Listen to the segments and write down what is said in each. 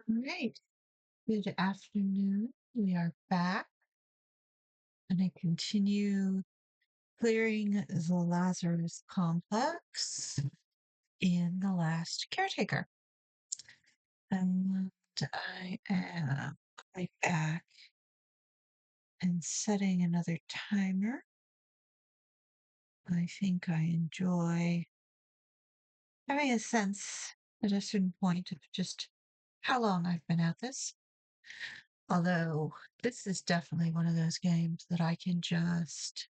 All right. Good afternoon. We are back, and I continue clearing the Lazarus complex in the Last Caretaker. And I am going back and setting another timer. I think I enjoy having a sense at a certain point of just how long I've been at this. Although this is definitely one of those games that I can just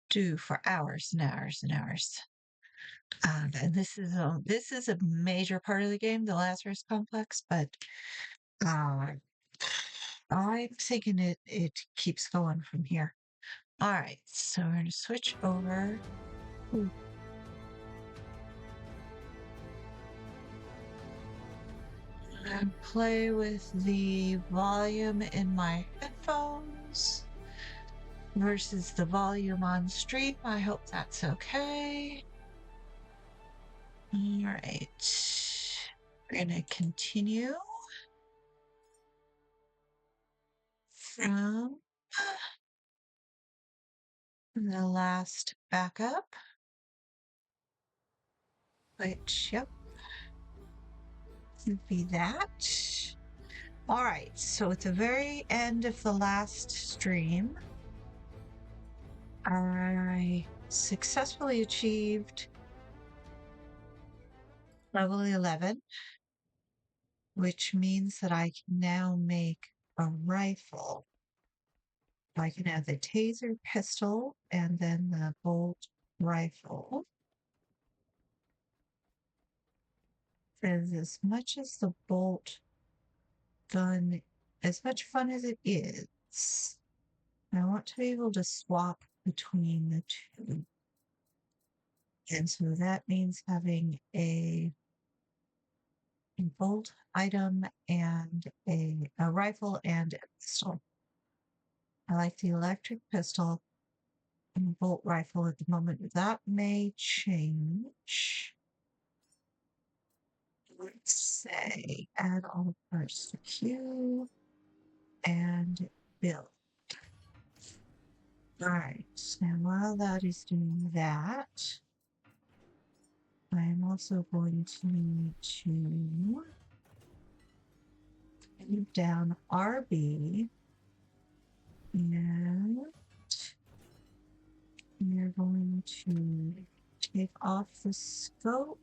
do for hours and hours and hours. And this is a major part of the game, the Lazarus complex, but uh, I'm thinking it keeps going from here. All right, so we're gonna switch over. Ooh. And play with the volume in my headphones versus the volume on stream. I hope that's okay. All right, we're gonna continue from the last backup, which, yep, would be that. All right, so at the very end of the last stream, I successfully achieved level 11, which means that I can now make a rifle. I can have the taser pistol and then the bolt rifle. Because as much as the bolt gun, as much fun as it is, I want to be able to swap between the two. And so that means having a bolt item and a rifle and a pistol. I like the electric pistol and bolt rifle at the moment. That may change. Let's say add all parts to queue and build. All right, now while that is doing that, I'm also going to need to move down RB and we're going to take off the scope,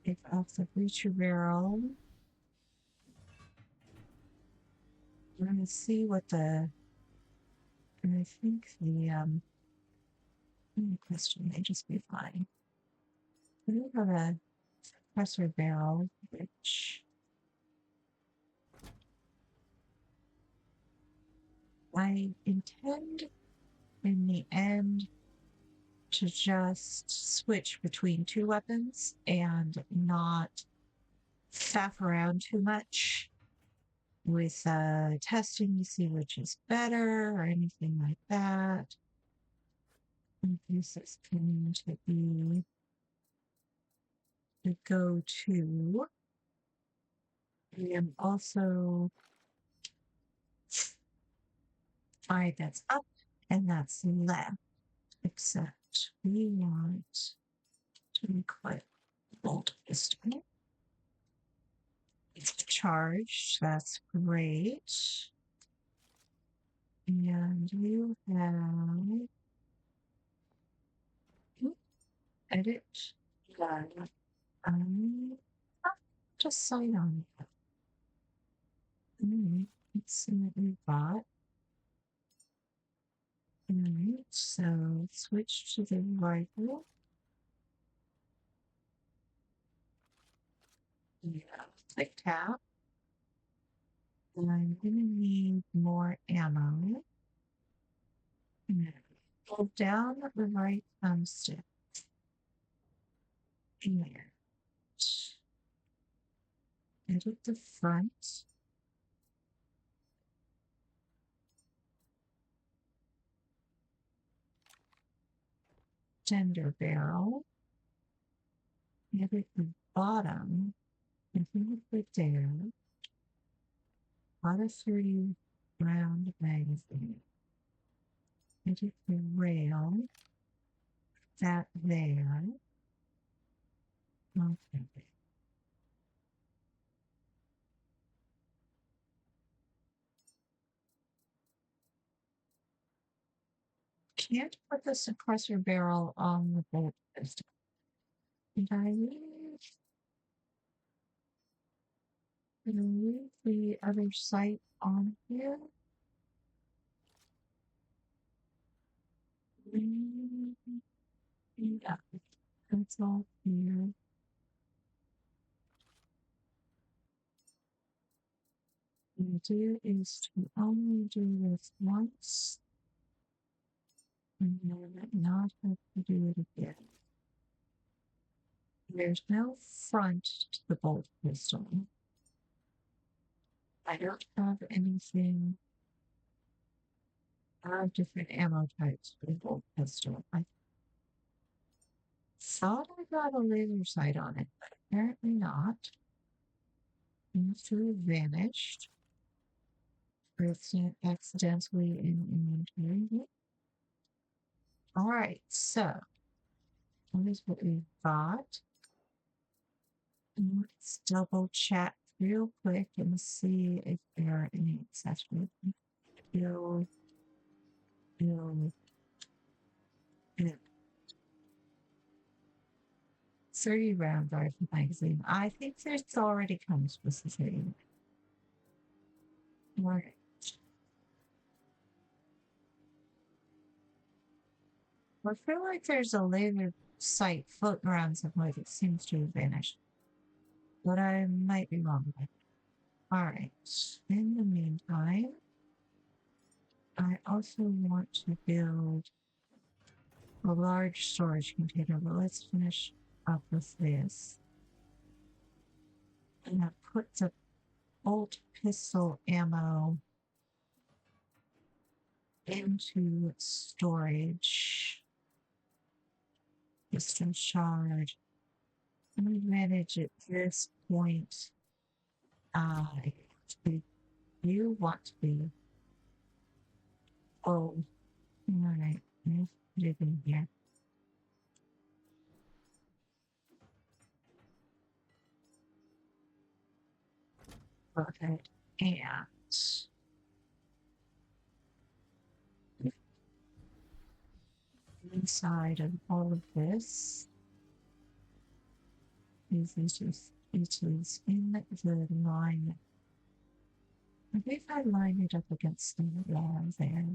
take off the breacher barrel. We're going to see what and I think the question may just be fine. We have a suppressor barrel, which I intend in the end to just switch between two weapons and not faff around too much with testing to see which is better or anything like that. This is going to be the go-to. I am also, all right, that's up and that's left, except we want to equip bolt pistol. It's charged, that's great. And you have edit. Just sign on. Let's see what we've got. All right, so switch to the rifle. Yeah, click tap. And I'm gonna need more ammo. Hold down the right thumbstick. And edit the front. Gender barrel. Edit the bottom If you put there, out of 30 round magazine, and you can rail that there. Okay. Can't put the suppressor barrel on the bolt pistol. Did I leave the other sight on here? Yeah, that's all here. The idea is to only do this once and then not have to do it again. There's no front to the bolt pistol. I don't have anything. I have different ammo types for the bolt pistol. I thought I got a laser sight on it, but apparently not. Seems to have vanished. Or it's accidentally in inventory. All right, so what is what we've got? Let's double check real quick and see if there are any accessories. Build, build, build. 30 round rifle magazine. I think this already comes with the 30. All right. I feel like there's a laser sight floating around somewhere that seems to have vanished. But I might be wrong. All right. In the meantime, I also want to build a large storage container, but let's finish up with this. And I put the bolt pistol ammo into storage. Pistol charge. Let me manage at this point. You want to be. Oh, all right. Let's put it in here. Perfect. And inside of all of this is it is in the line. I think I line it up against the wall there.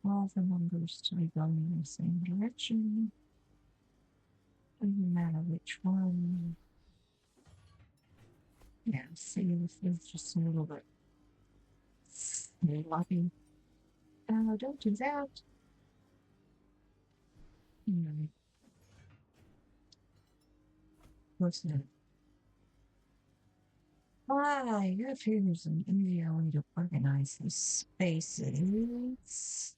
All the numbers to be going in the same direction. Doesn't matter which one. Yeah, see, this is just a little bit sloppy. Don't do that. What's that? Your figure's an easier way to organize these spaces.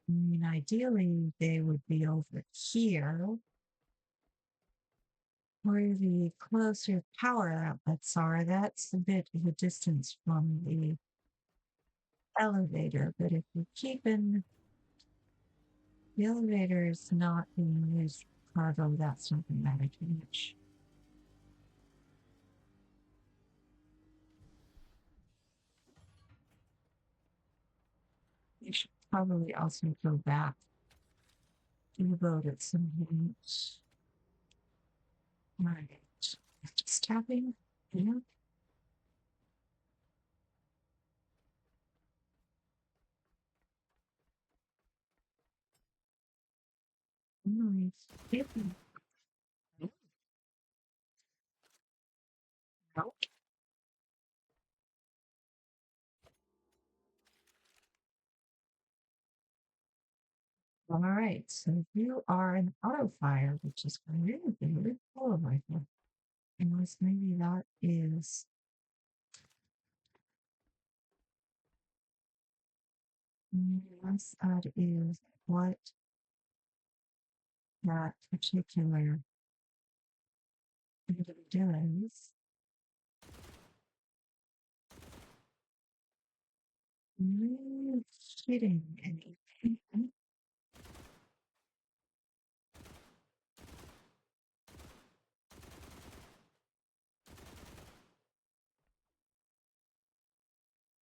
I mean, ideally, they would be over here, where the closer power outlets are. That's a bit of a distance from the elevator, but if we're keeping the elevator is not being used for cargo, that's not going to matter too much. We should probably also go back to the boat at some point. All right. Just tapping. Yeah. Nice. Yep. Nope. All right, so you are an auto fire, which is really good. Oh, rifle. Unless maybe that is. Unless that is what that particular thing does. No kidding anything.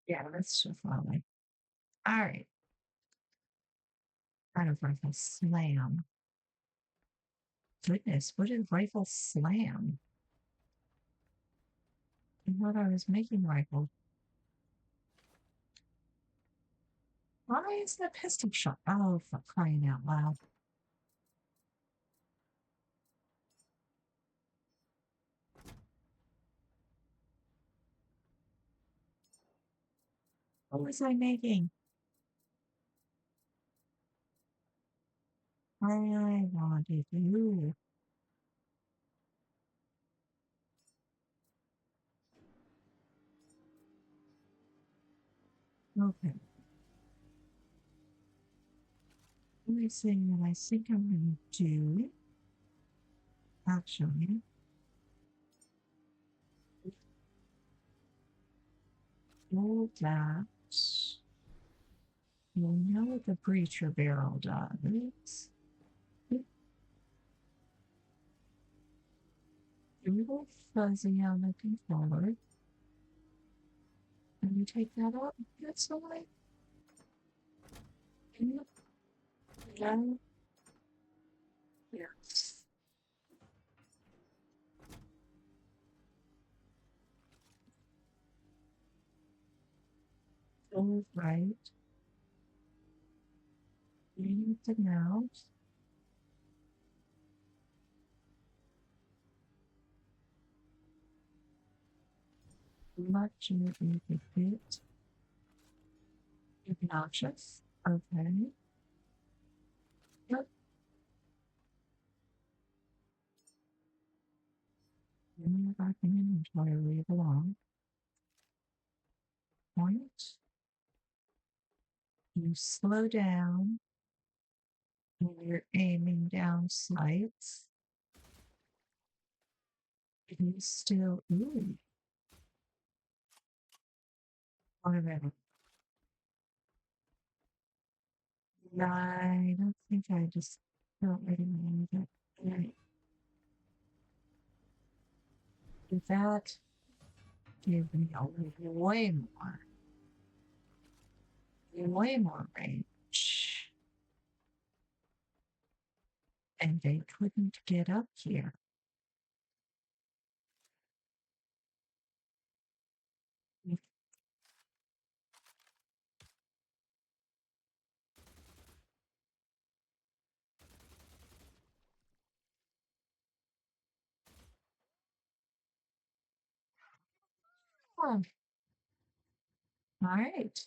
Yeah, that's just lovely. All right. Kind of rifle slam. Goodness, what is rifle slam? I thought I was making rifle. Why is the pistol shot? Oh, for crying out loud. What was I making? I wanted you. Okay. Let me see what I think I'm going to do. Actually, hold that. You know what the breacher barrel does. A little fuzzy on the controller. Can you take that out? That's the way. Can you? Yeah. Yes. All right. Read the mouse. Much of a bit obnoxious. Okay. Yep. Bring it back in inventory where you belong. Point. You slow down when you're aiming down sights. You still, ooh, whatever. I don't think I just don't really need it. Right. That gave me a way more range. And they couldn't get up here. Oh, all right.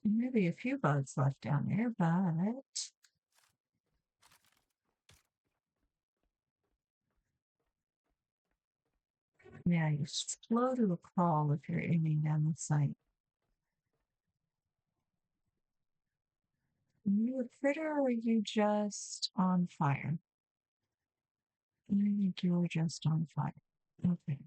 Maybe a few bugs left down there, but yeah, you're slow to a crawl if you're aiming down the sight. Are you a critter or are you just on fire? I think you're just on fire. Okay.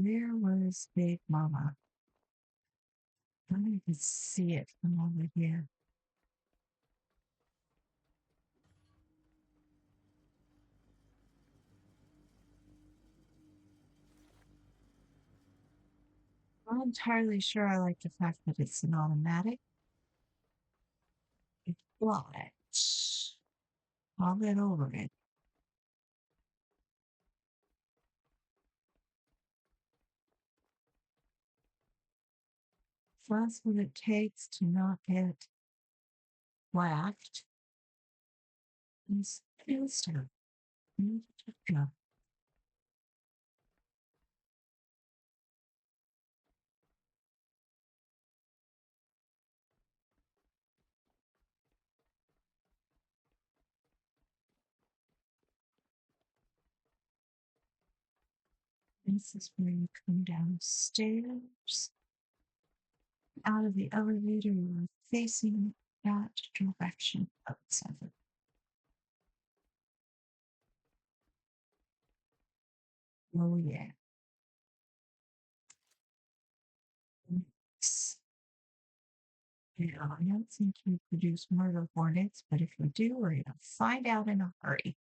Where was Big Mama? I don't even see it from over here. I'm not entirely sure I like the fact that it's an automatic, but I'll get over it. So that's what it takes to not get whacked. Is instant. This is where you come downstairs. Out of the elevator, you're facing that direction outside. Oh, yeah. Yeah, I don't think you produce murder hornets, but if you do, we're going to find out in a hurry.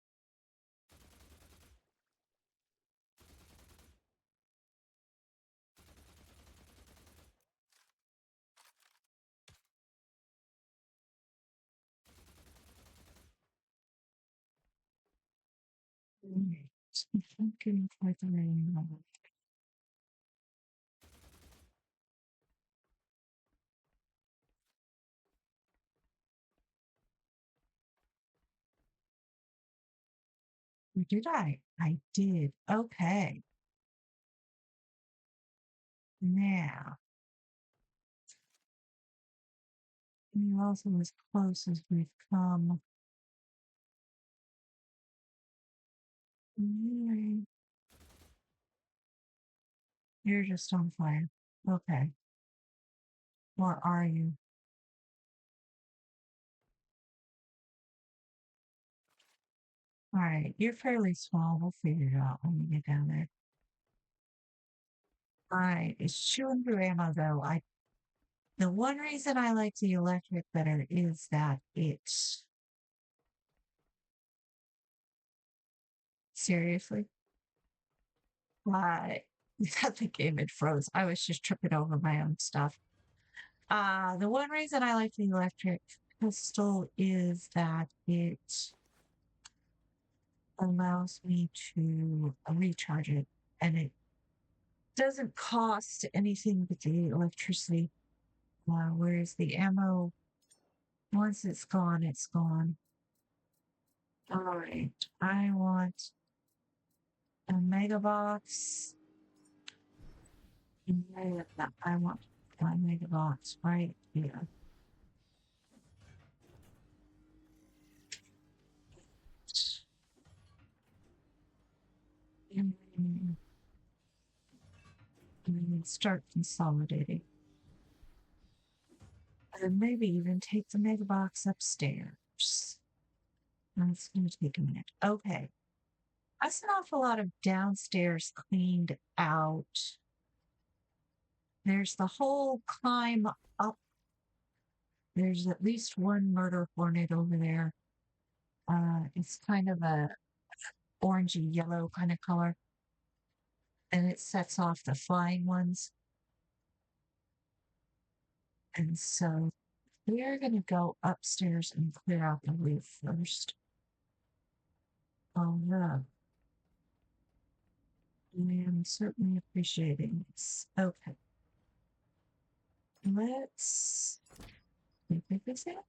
Right. I'm getting quite the rain. Did I? I did. Okay. Now, you're also as close as we've come. Right. You're just on fire. Okay. Or are you? All right. You're fairly small. We'll figure it out when we get down there. All right. It's chewing through ammo, though. The one reason I like the electric better is that it's seriously. Why? The game it froze. I was just tripping over my own stuff. The one reason I like the electric pistol is that it allows me to recharge it, and it doesn't cost anything but the electricity. Whereas the ammo, once it's gone, it's gone. All right, I want a mega box. I want my mega box right here. And start consolidating. And maybe even take the mega box upstairs. That's going to take a minute. Okay. That's an awful lot of downstairs cleaned out. There's the whole climb up. There's at least one murder hornet over there. It's kind of a orangey yellow kind of color. And it sets off the flying ones. And so we are going to go upstairs and clear out the roof first. Oh, no. I am certainly appreciating this. Okay. Let's take this out.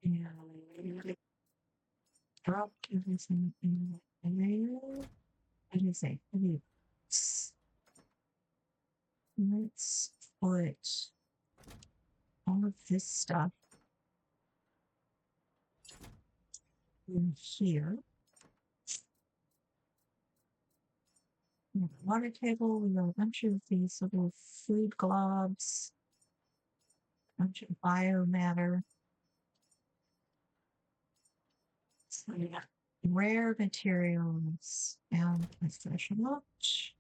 And drop everything in there. It is a heavy. Let's put all of this stuff in here. We have a water table. We have a bunch of these little food globs, a bunch of biomatter. So we have rare materials and a special mulch.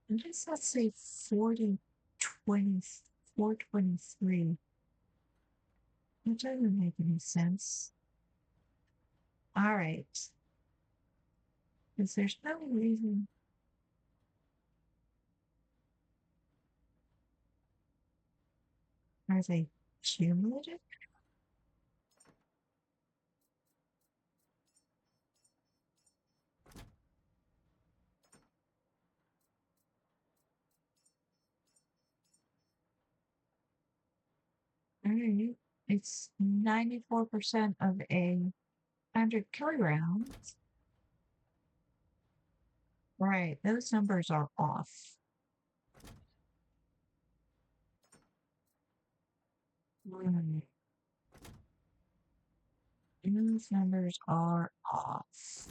And just let's say 40, 20, 423. That doesn't make any sense. All right. Because there's no reason. Are they cumulative? All right. It's 94% of a 100 kilograms. Right. Those numbers are off. Right. These numbers are off.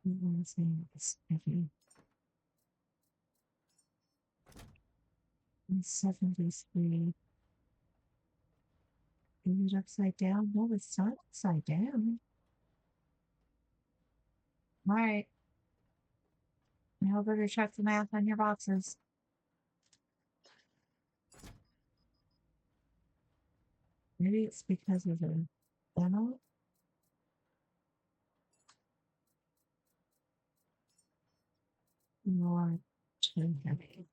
Let's see, it's heavy. 73. Is it upside down? No, it's not upside down. All right. Now better check the math on your boxes. Maybe it's because of the demo. More too heavy.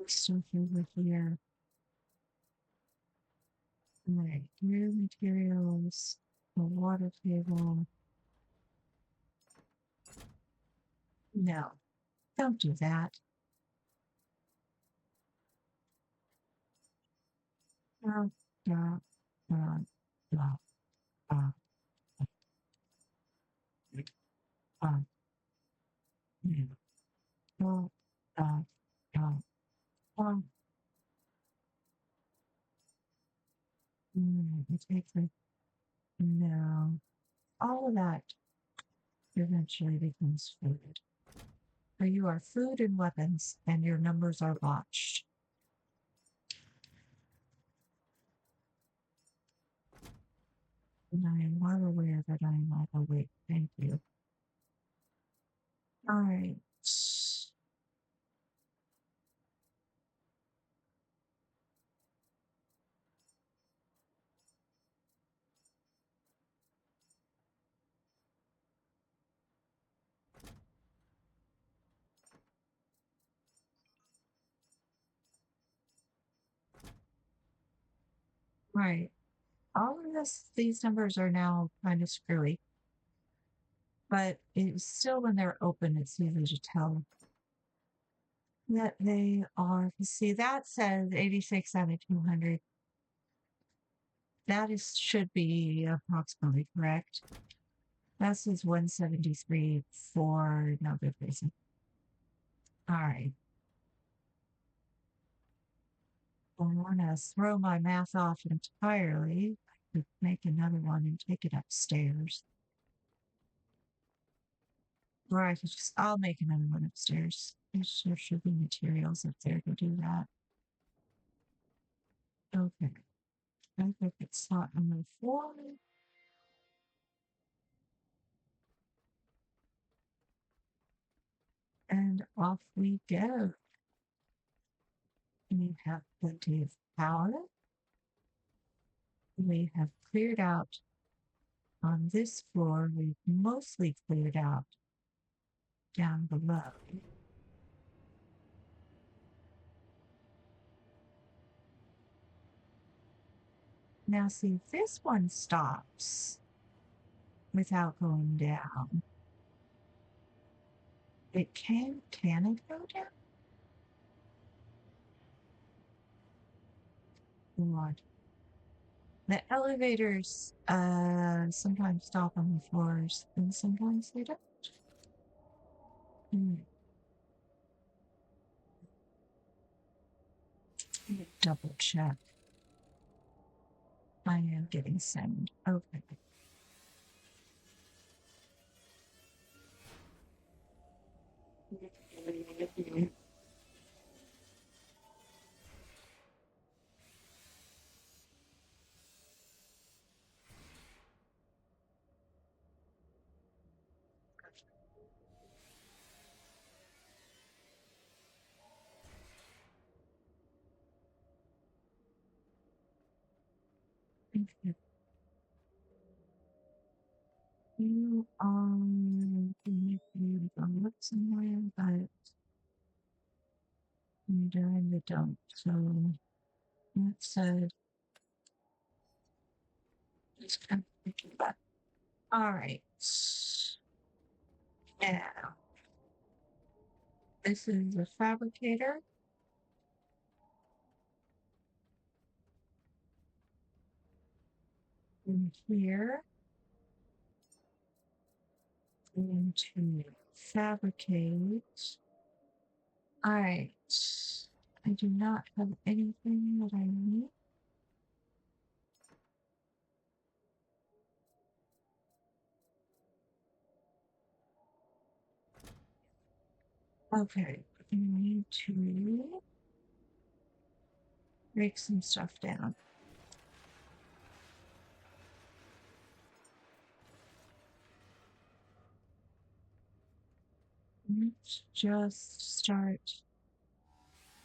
Stuff over here. All right, new materials, the water table. No, don't do that. Uh, uh, uh, uh, uh, uh, yeah. uh, uh, uh, uh, it takes like, no, all of that eventually becomes food. So you are food and weapons, and your numbers are botched. And I am well aware that I am not awake. Thank you. All right. Right. All of these numbers are now kind of screwy, but it's still when they're open, it's easy to tell that they are. See, that says 86 out of 200. That should be approximately correct. That says 173 for no good reason. All right. I want to throw my math off entirely. I could make another one and take it upstairs. Or I could just, I'll make another one upstairs. There should be materials up there to do that. Okay. I think it's slot number 4. And off we go. We have plenty of power. We have cleared out on this floor. We've mostly cleared out down below. Now, see, this one stops without going down. Can it go down? What? The elevators sometimes stop on the floors and sometimes they don't. Double check. I am getting sent. Okay. You look somewhere, but you're in the dump. So that said, just kind of thinking about. All right. Now, this is a fabricator. In here, going to fabricate. All right. I do not have anything that I need. Okay, I need to break some stuff down. Let's just start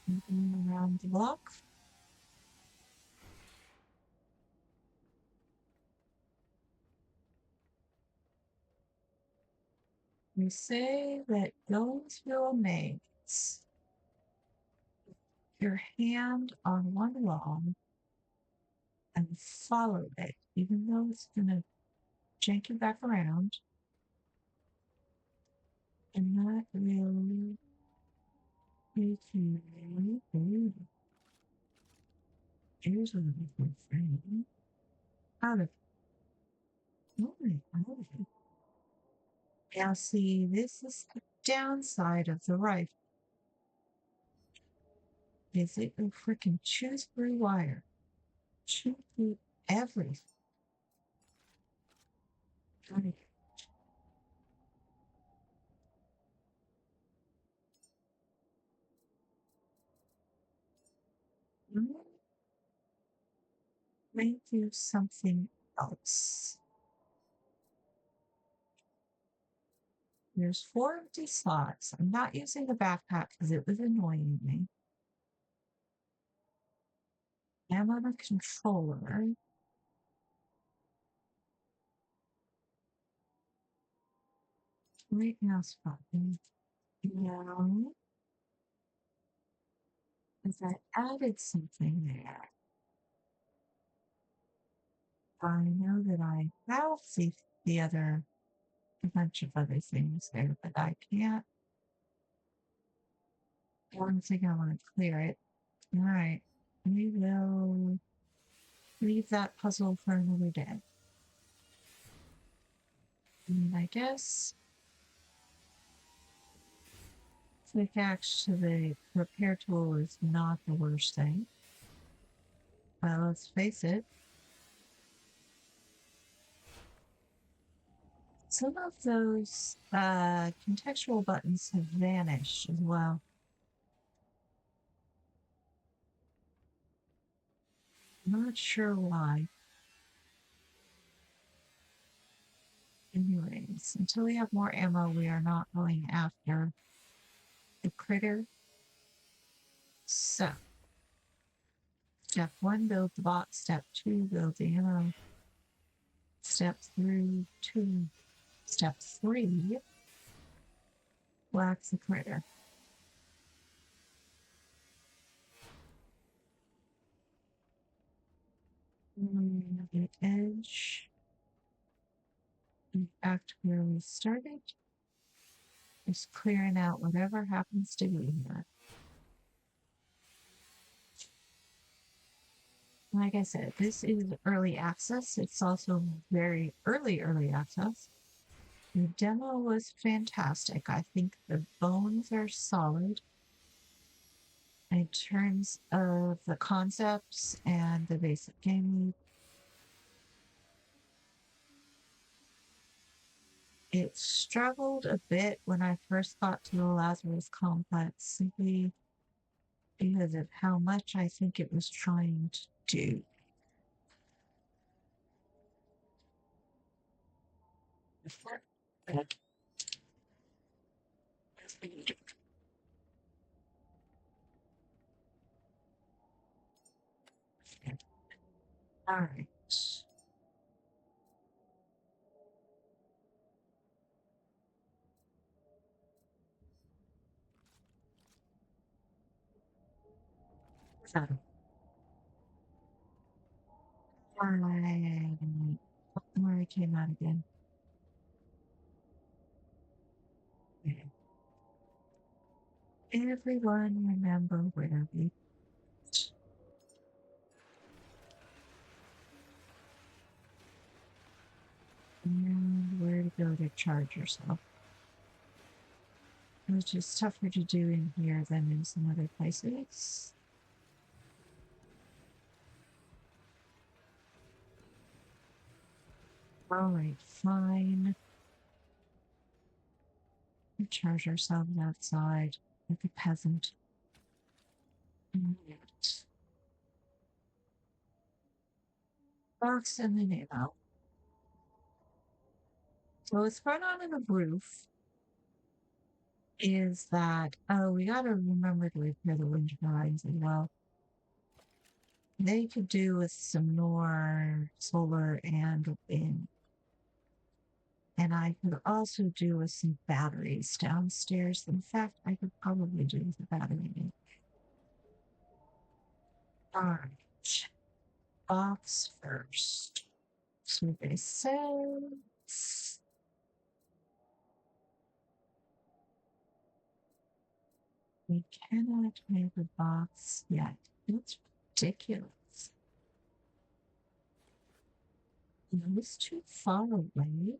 moving around the block. We say that going through a maze, your hand on one wall and follow it, even though it's gonna jank you back around. And that will make you here's a little frame out of out of it. Now see, this is the downside of the rifle. Is it will freaking choose through wire. Chew through everything. Right. Might do something else. There's 4 empty slots. I'm not using the backpack because it was annoying me. I'm on a controller. Right now, spot. No, because I added something there. I know that I have the other, a bunch of other things there, but I can't. One thing I want to clear it. All right, we will leave that puzzle for another day. And I guess quick axe to the repair tool is not the worst thing. Well, let's face it. Some of those contextual buttons have vanished as well. Not sure why. Anyways, until we have more ammo, we are not going after the critter. So, step 1, build the box. Step 2, build the ammo. Step 3, Step 3, wax the critter. The edge. Back to where we started. Just clearing out whatever happens to be here. Like I said, this is early access. It's also very early access. The demo was fantastic. I think the bones are solid in terms of the concepts and the basic game loop. It struggled a bit when I first got to the Lazarus complex simply because of how much I think it was trying to do. All right. So, where I came out again. Everyone remember where we go to charge yourself, which is tougher to do in here than in some other places. All right, fine. We charge ourselves outside like a peasant. Right. Box and then ammo. So what's going on in the roof is that, oh, we got to remember to repair the wind turbines as well. They could do with some more solar and wind. And I could also do with some batteries downstairs. In fact, I could probably do with a battery. All right. Box first. Survey says we cannot make a box yet. It's ridiculous. It was too far away.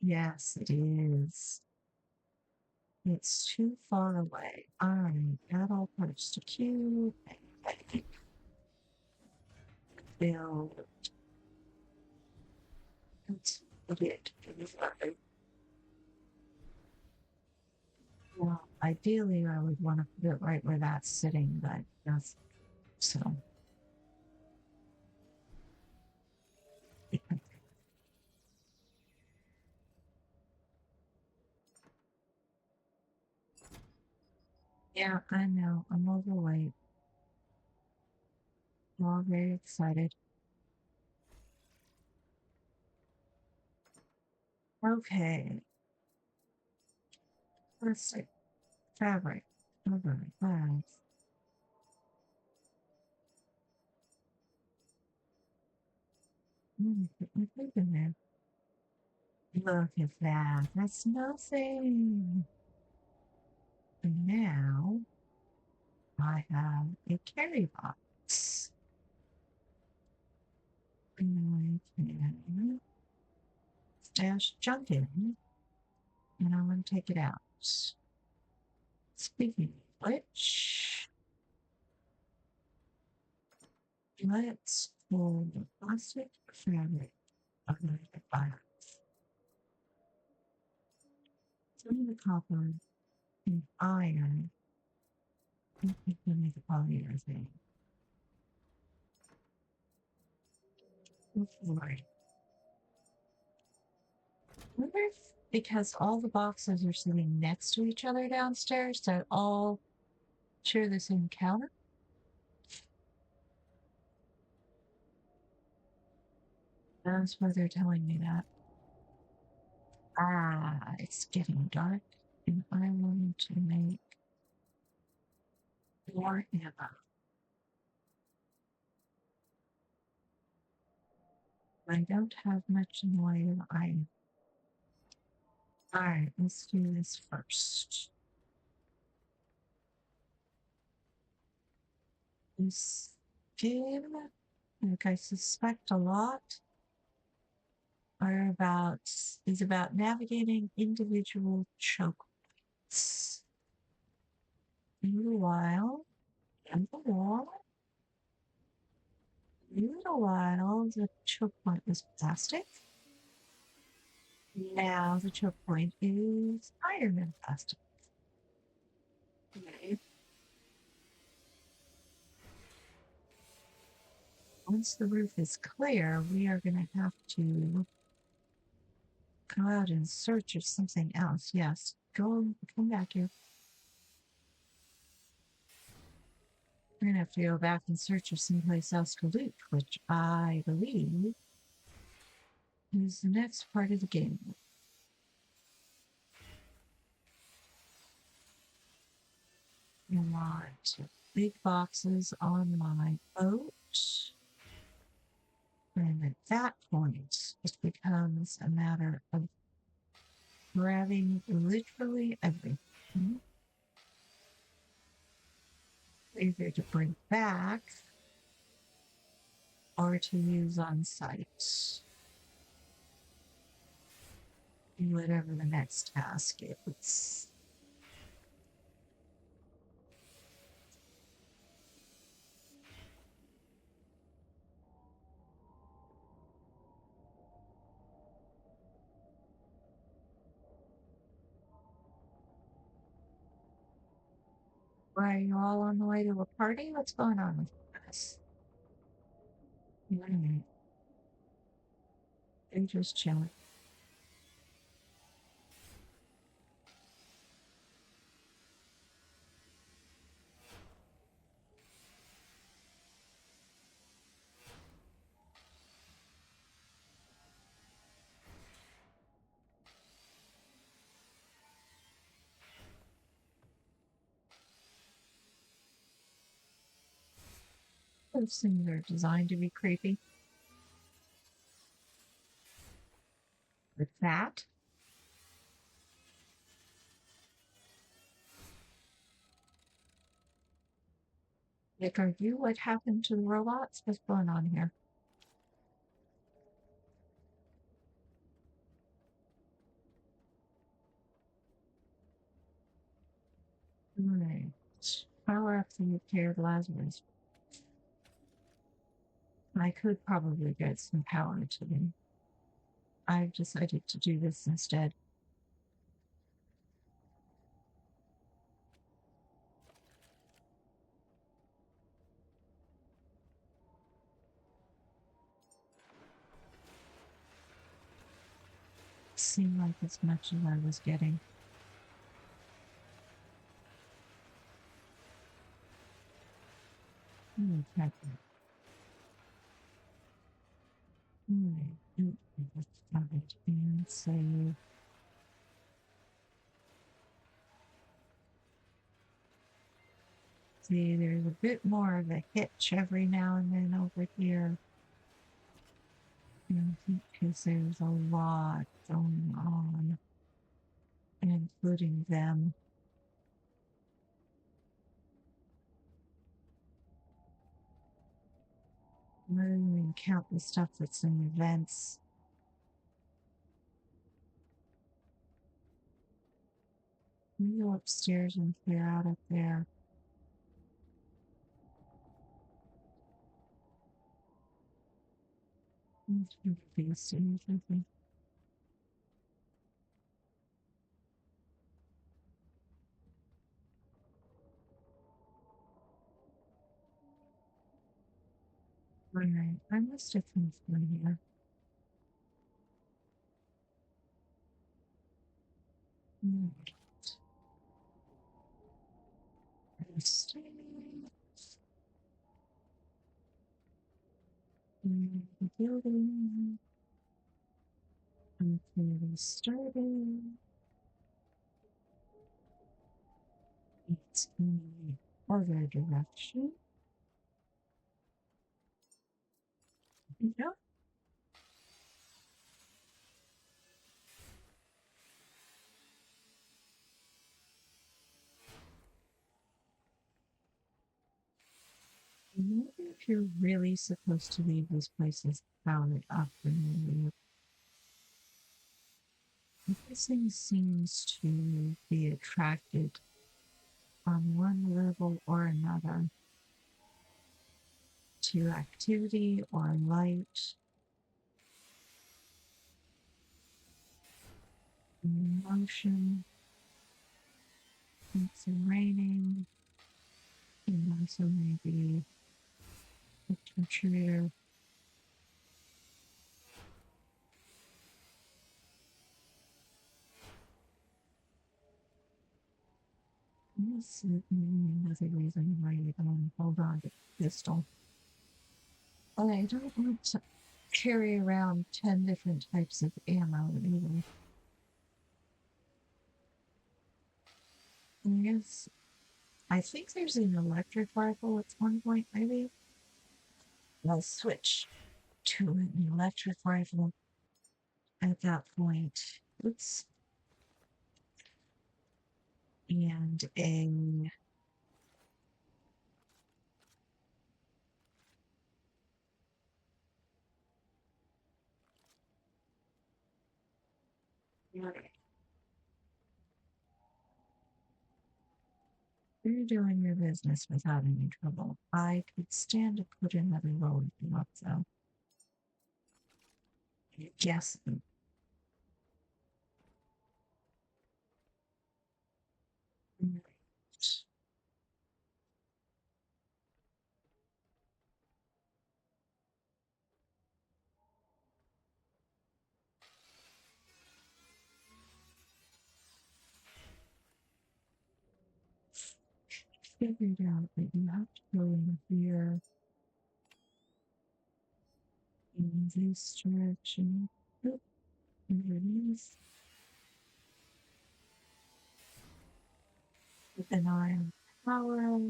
Yes, it is. It's too far away. All right, add all parts to queue. Build. That's it. Well, ideally, I would want to put it right where that's sitting, but that's so. Yeah, I know. I'm overweight. I'm all very excited. Okay. Let's see. Fabric. Over. Glass. Put my food in there. Look at that. That's nothing. And now I have a carry box. And I can stash junk in, and I'm going to take it out. Speaking of which, let's pull the plastic fabric out of the box. Some of the copper and iron, and we can make a polyurethane. Right. I wonder if because all the boxes are sitting next to each other downstairs, that all share the same counter? That's why they're telling me that. Ah, it's getting dark, and I want to make more ammo. I don't have much in the way of iron. All right, let's do this first. This game, like I suspect a lot, is about navigating individual choke points. In a while, the choke point was plastic. Now the choke point is iron and plastic. Okay. Once the roof is clear, we are going to have to go out in search of something else. Yes, come back here. We're going to have to go back in search of someplace else to loot, which I believe is the next part of the game. I want big boxes on my boat. And at that point, it becomes a matter of grabbing literally everything. Either to bring back or to use on site. Whatever the next task is. Are you all on the way to a party? What's going on with this? They're just chilling. Those things are designed to be creepy. With that, like, are you what happened to the robots? What's going on here? Right. Power up the repaired Lazarus. I could probably get some power to them. I've decided to do this instead. Seemed like as much as I was getting. Okay. And save. See, there's a bit more of a hitch every now and then over here. Because there's a lot going on, including them. I don't even count the stuff that's in events. Let me go upstairs and clear out up there. These things, I think. Alright, I must have come through here. The building. I'm clearly starting. It's in the other direction. Yep. I wonder if you're really supposed to leave these places powered up when you leave. This thing seems to be attracted on one level or another to activity or light, motion. It's raining, and also maybe a contributor. This is another reason why you don't hold on to the pistol. I don't want to carry around 10 different types of ammo either. Yes, I think there's an electric rifle at one point, maybe. I'll switch to an electric rifle at that point. Oops. And a Right. You're doing your business without any trouble. I could stand to put another roll if you want, so. Yes. Right. Figured out that you have to go in here in this direction. Oop, here it is. With an eye on power.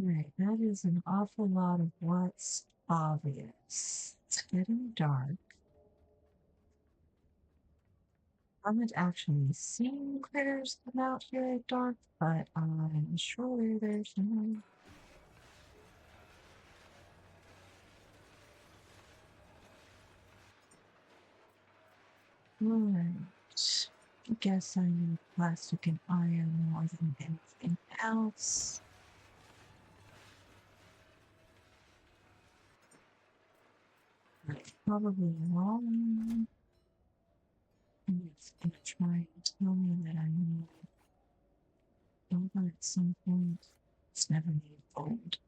Right, that is an awful lot of what's obvious. It's getting dark. I haven't actually seen critters come out here at dark, but I'm sure there's some. Right. I guess I need plastic and iron more than anything else. That's probably wrong. And it's gonna try and tell me that I need silver at some point. It's never need gold.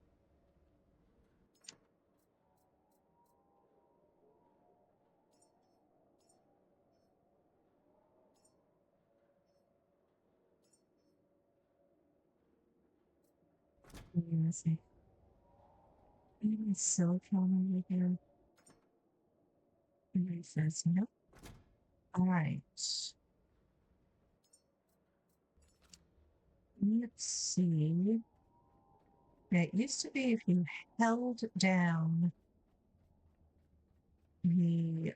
Let's see. Maybe silicone over here. And he says, nope. All right. Let's see. It used to be if you held down the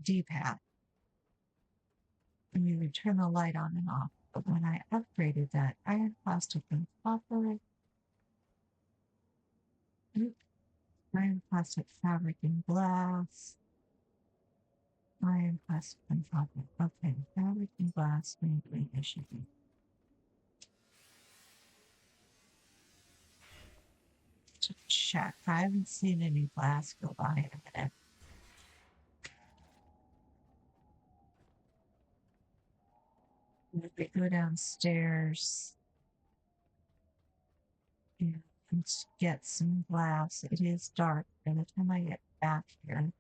D-pad and you would turn the light on and off. But when I upgraded that iron, plastic, and copper, iron, plastic, fabric, and glass, iron, plastic, and copper. Okay, fabric and glass, maybe I should be. To check. I haven't seen any glass go by in a minute. If we go downstairs and get some glass, it is dark. By the time I get back here,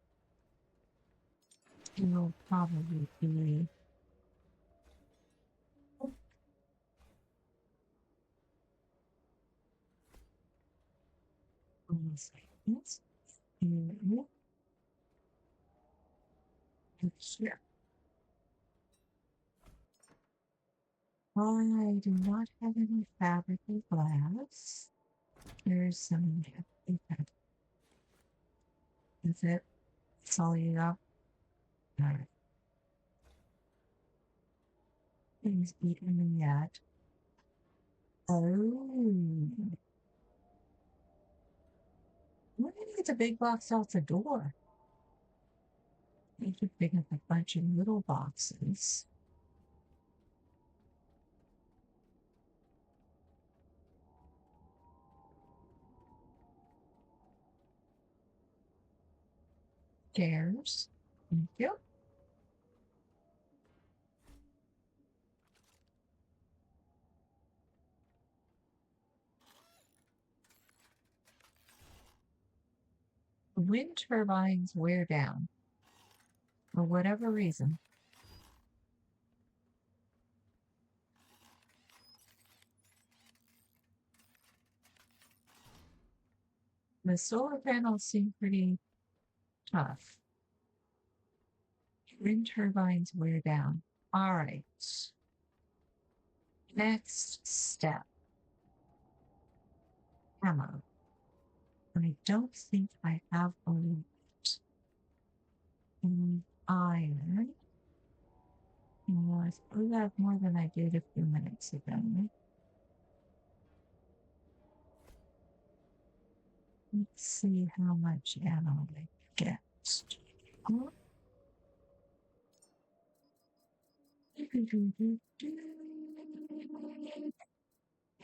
it will probably be. Seconds. Here. I do not have any fabric or glass. There's some. Okay. Is it? That's all you got? All right. He's eating them yet. Oh. Why did he get the big box out the door? He could pick up a bunch of little boxes. Chairs. Thank you. Wind turbines wear down for whatever reason. The solar panels seem pretty tough. Wind turbines wear down. All right. Next step. Ammo. I don't think I have a lot in iron. I suppose I have more than I did a few minutes ago. Let's see how much ammo I get.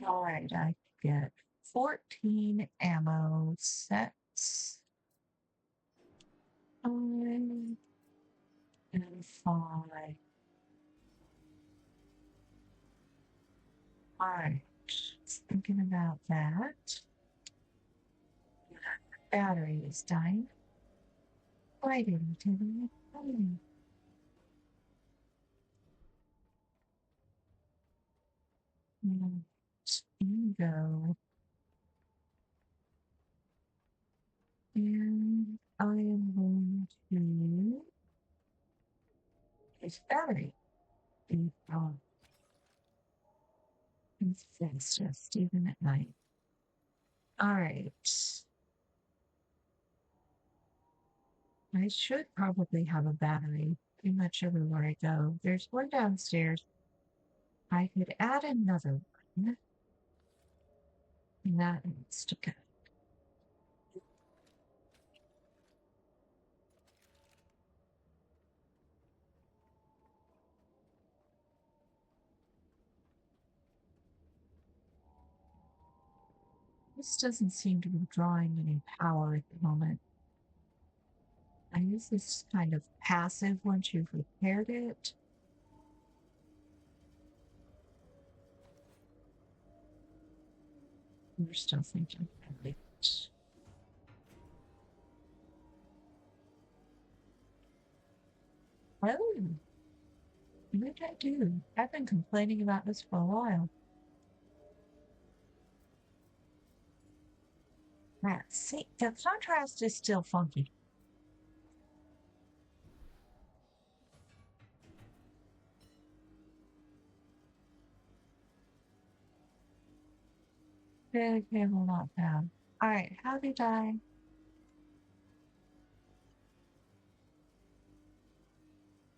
All right, I get 14 ammo sets. And 5. All right, just thinking about that. Battery is dying. Why didn't it? Bingo. And I am going to use battery. It's just even at night. All right. I should probably have a battery pretty much everywhere I go. There's one downstairs. I could add another one. That needs to go. This doesn't seem to be drawing any power at the moment. I use this kind of passive once you've repaired it. We're still thinking about it. Oh, what did I do? I've been complaining about this for a while. See, the contrast is still funky. Big cable not found. All right, how did I?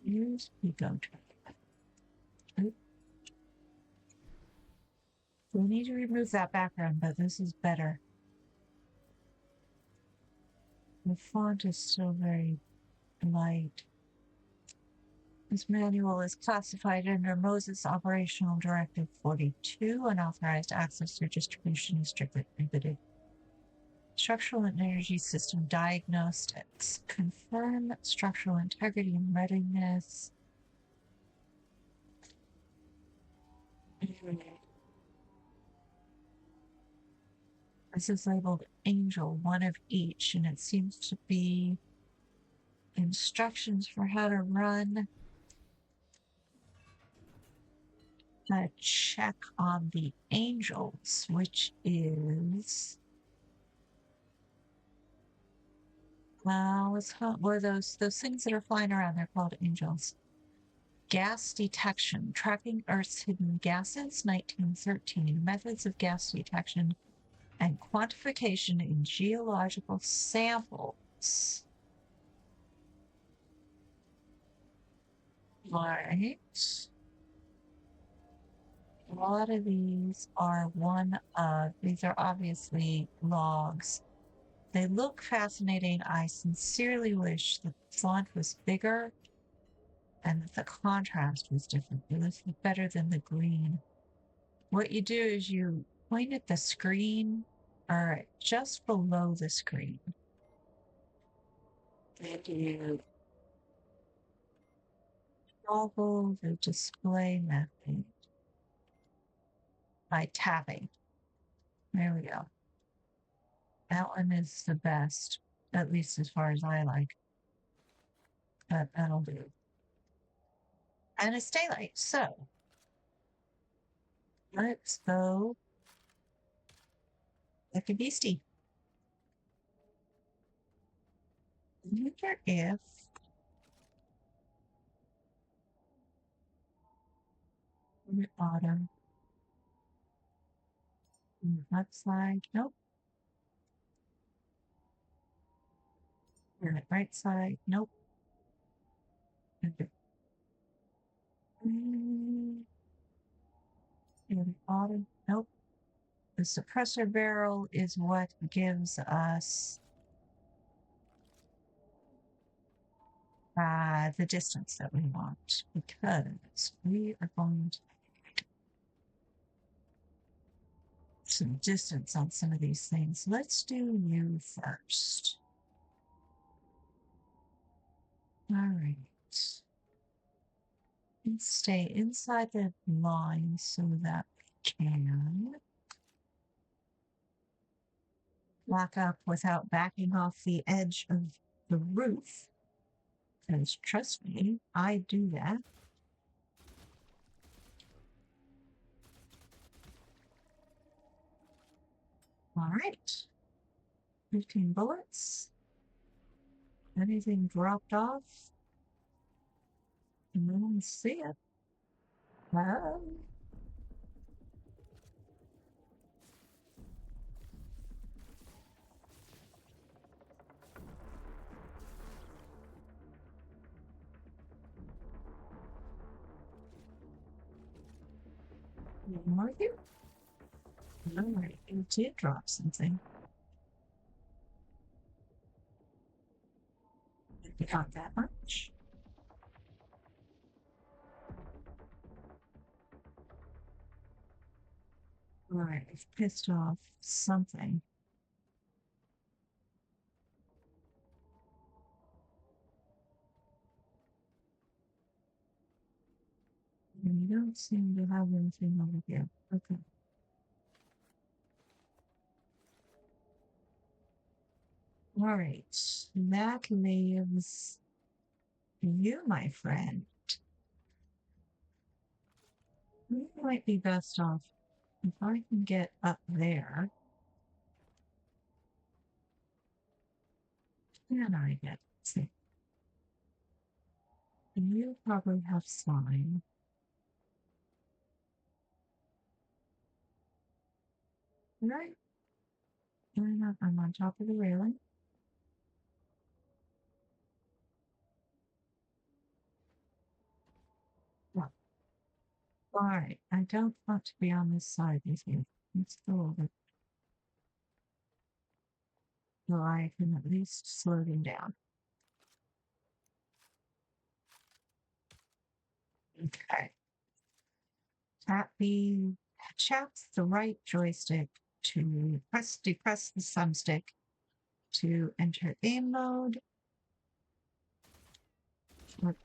Use Pico track. We need to remove that background, but this is better. The font is still very light. This manual is classified under Moses Operational Directive 42. Unauthorized access to distribution is strictly prohibited. Structural and energy system diagnostics. Confirm structural integrity and readiness. This is labeled Angel, one of each, and it seems to be instructions for how to run a check on the angels, which is what are those things that are flying around? They're called angels. Gas detection, tracking Earth's hidden gases, 1913. Methods of gas detection and quantification in geological samples. Right. A lot of these are these are obviously logs. They look fascinating. I sincerely wish the font was bigger and that the contrast was different. It was better than the green. What you do is you point at the screen or just below the screen. And you toggle the display method by tapping. There we go. That one is the best, at least as far as I like. But that'll do. And it's daylight, so let's go like a beastie. I wonder if the bottom left side, nope. Turn it right side. Nope. Okay. The bottom. Nope. The suppressor barrel is what gives us the distance that we want, because we are going to some distance on some of these things. Let's do you first. All right. And stay inside the line so that we can lock up without backing off the edge of the roof. Because trust me, I do that. All right. 15 bullets. Anything dropped off? No one see it. Are you? All right. You did drop something. Not that much. All right. I've pissed off something. And you don't seem to have anything over here. Okay. All right. That leaves you, my friend. You might be best off if I can get up there. Can I get? See. You probably have slime. Right? I'm on top of the railing. Well, all right. I don't want to be on this side with you. Let's go over so I can at least slow them down. Okay. Tap the right joystick to depress the thumbstick to enter aim mode.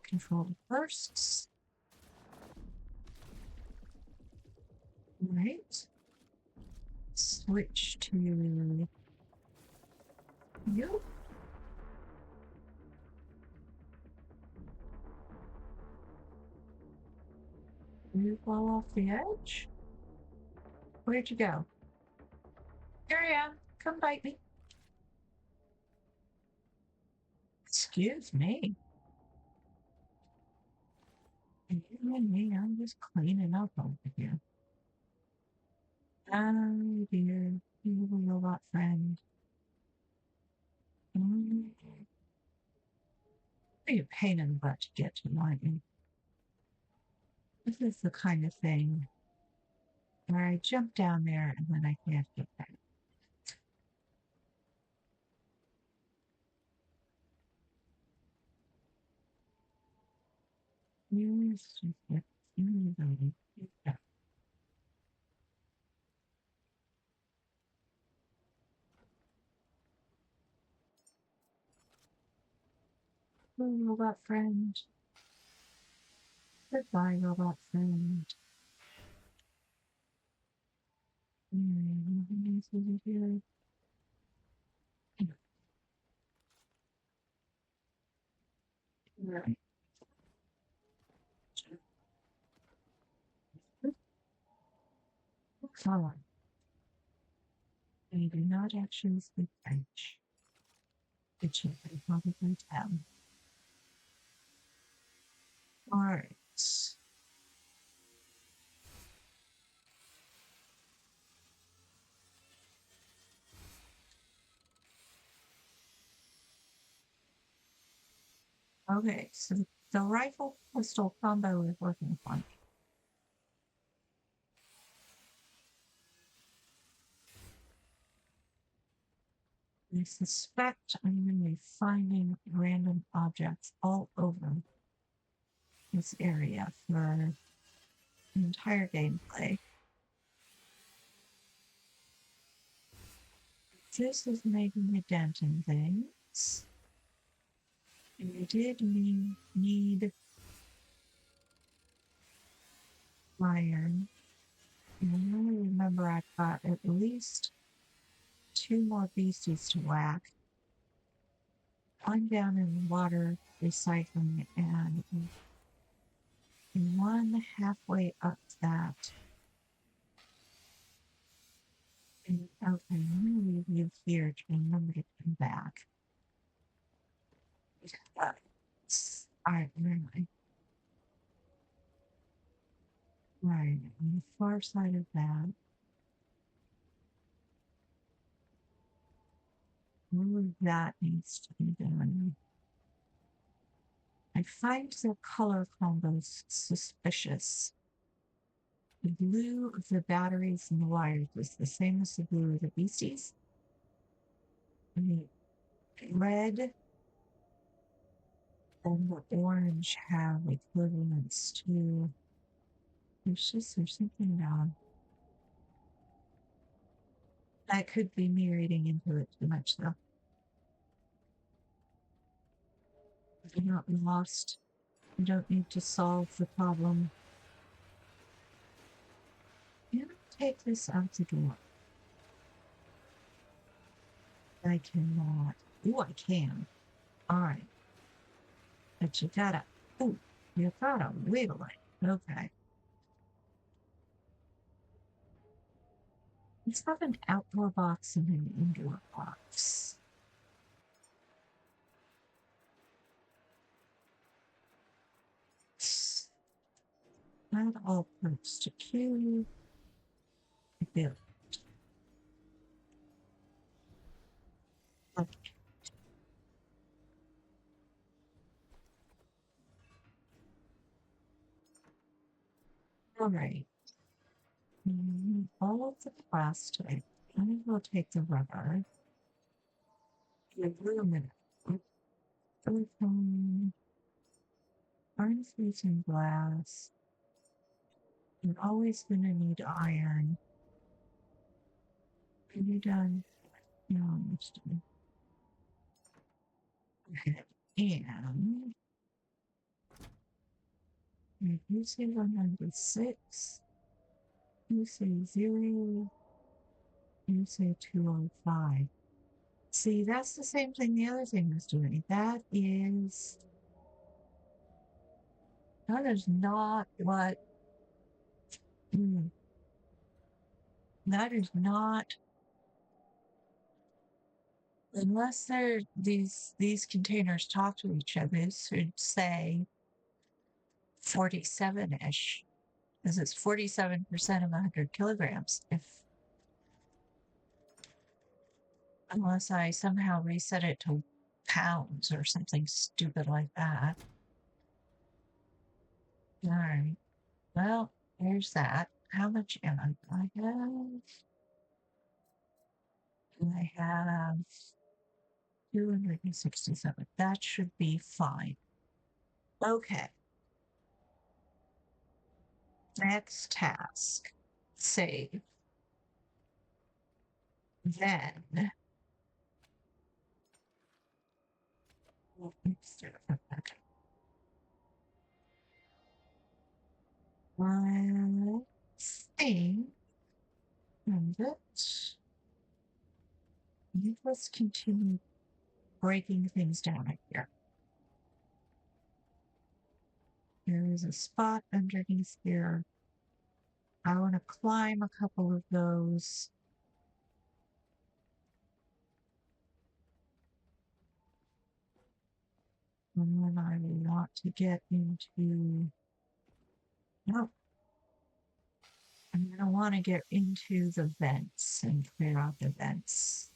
Control bursts. Right. Switch to you. You fall off the edge? Where'd you go? Here I am. Come bite me. Excuse me. You and me, I'm just cleaning up over here. Oh dear, you little robot friend. You're a pain in the butt to get to, aren't you? This is the kind of thing where I jump down there and then I can't get back. Robot friend. Goodbye, robot friend. Here. Right. Come on. I do not actually speak French. Which you can probably tell. All right. Okay, so the rifle pistol combo is working fine. I suspect I'm going to be finding random objects all over this area for the entire gameplay. This is making a dent in things. And we did need iron. And I only remember I've got at least 2 more beasties to whack. One down in water recycling and one halfway up that. And, okay, I'm going to leave you here to remember to come back. Alright, where am I? Right, on the far side of that. All of that needs to be done. I find the color combos suspicious. The blue of the batteries and the wires is the same as the blue of the beasties. The red and the orange have equivalents to. There's something about that could be me reading into it too much though. You're not lost. You don't need to solve the problem. Can I take this out the door? I cannot. Ooh, I can. Alright. But you gotta. Ooh, you gotta wiggle it. Okay. Let's have an outdoor box and an indoor box. Add all parts to queue. Build. Okay. All right. All of the plastic. I will take the rubber. The aluminum. Silicone. Iron freezing glass. You're always going to need iron. Are you done? No, I'm done. Okay. And you say 196. You say 0. You say 205. See, that's the same thing the other thing was doing. That is not what. That is not. Unless they're these containers talk to each other, it should say 47-ish, because it's 47% of 100 kilograms. Unless I somehow reset it to pounds or something stupid like that. All right. Well, there's that. How much am I have 267. That should be fine. Okay. Next task. Save. Then. Let's see. And let's continue breaking things down here. There is a spot underneath here. I want to climb a couple of those. And then I want to get into. No. I'm going to want to get into the vents and clear out the vents.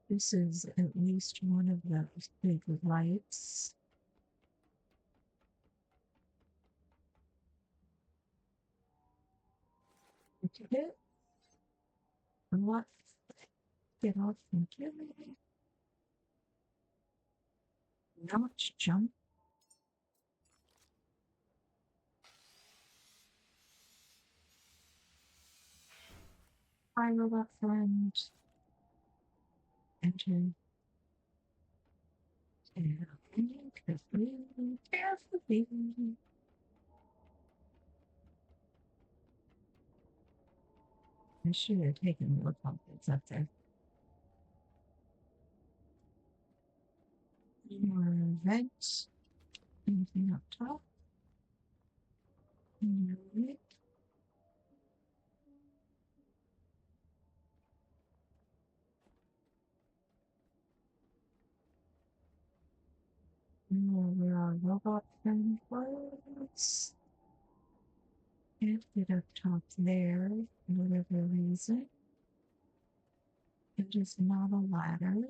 This is at least one of those big lights. Look at it. What? Get off and kill me. Not jump. Hi, robot friend. Enter. Carefully. I should have taken more pumpkins up there. More vent. Anything up top? No. Where our robot friend was. Can't get up top there for whatever reason. It is not a ladder.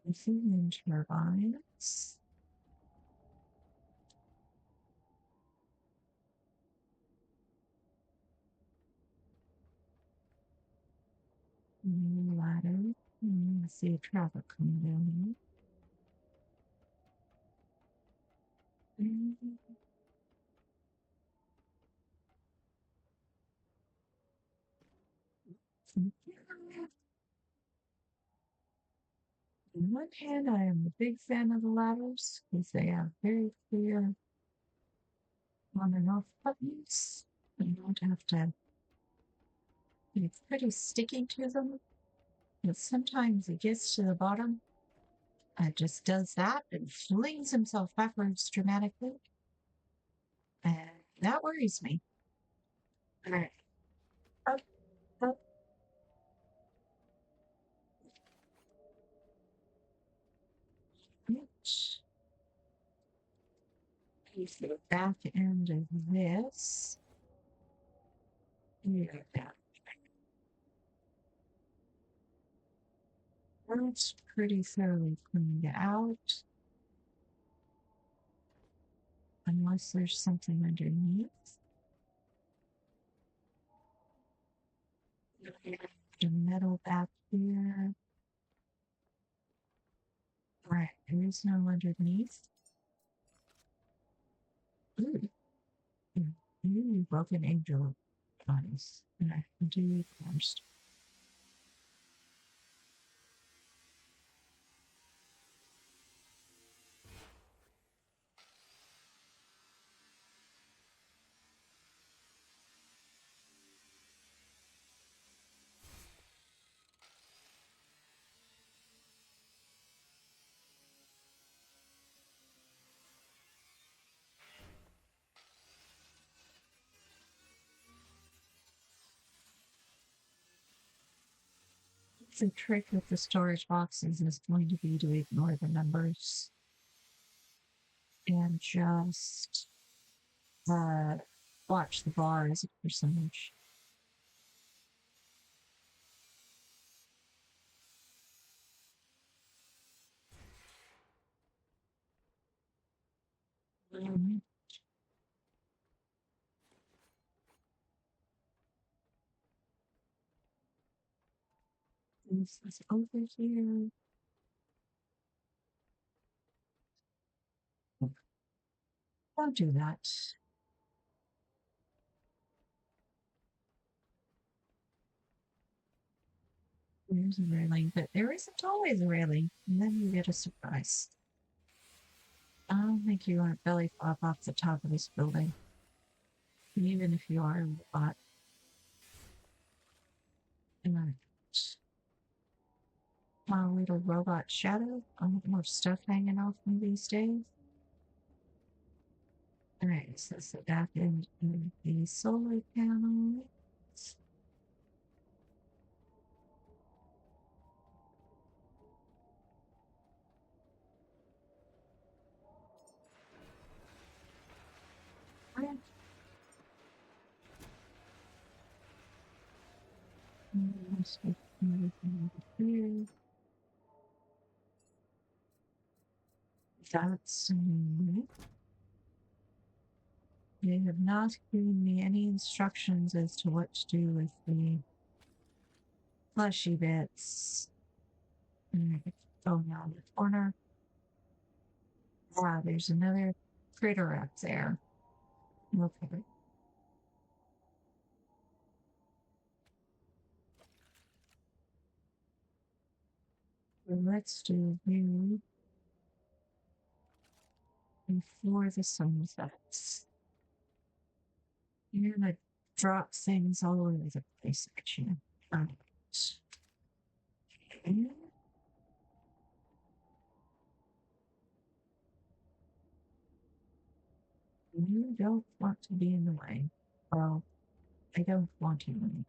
This is wind turbines. No ladder. I see traffic coming down here. On one hand, I am a big fan of the ladders because they have very clear on and off buttons. You don't have to be pretty sticky to them. But sometimes it gets to the bottom. It just does that and flings himself backwards dramatically. And that worries me. All right. Up, up. Here's the back end of this. Here, that. That's pretty thoroughly cleaned out. Unless there's something underneath. The metal back here. Right, there is no underneath. Ooh. Ooh, broken angel bodies. I can do first. The trick with the storage boxes is going to be to ignore the numbers and just watch the bar as a percentage. This is over here. Don't do that. There's a railing, but there isn't always a railing, and then you get a surprise. I don't think you want to belly flop off the top of this building, even if you are a robot. My little robot shadow. I want more stuff hanging off me these days. Alright, so that's the back end of the solar panel. Let's get everything over here. That's they have not given me any instructions as to what to do with the fleshy bits. Oh, now in the corner. Ah, there's another critter up there. Okay. So let's do you before the sun sets. You're gonna drop things all over the place, actually. Right. Okay. You don't want to be in the way. Well, I don't want you in the way.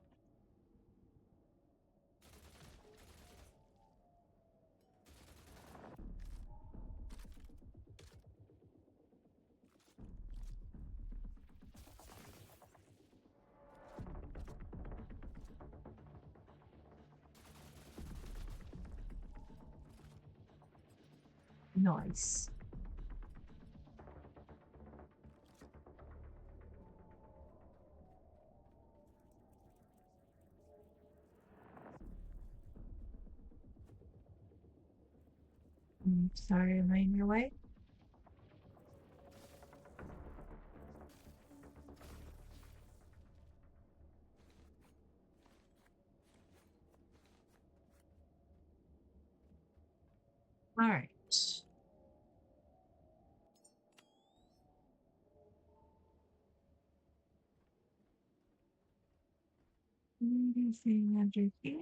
Nice. Sorry, am I in your way? All right. Anything under here?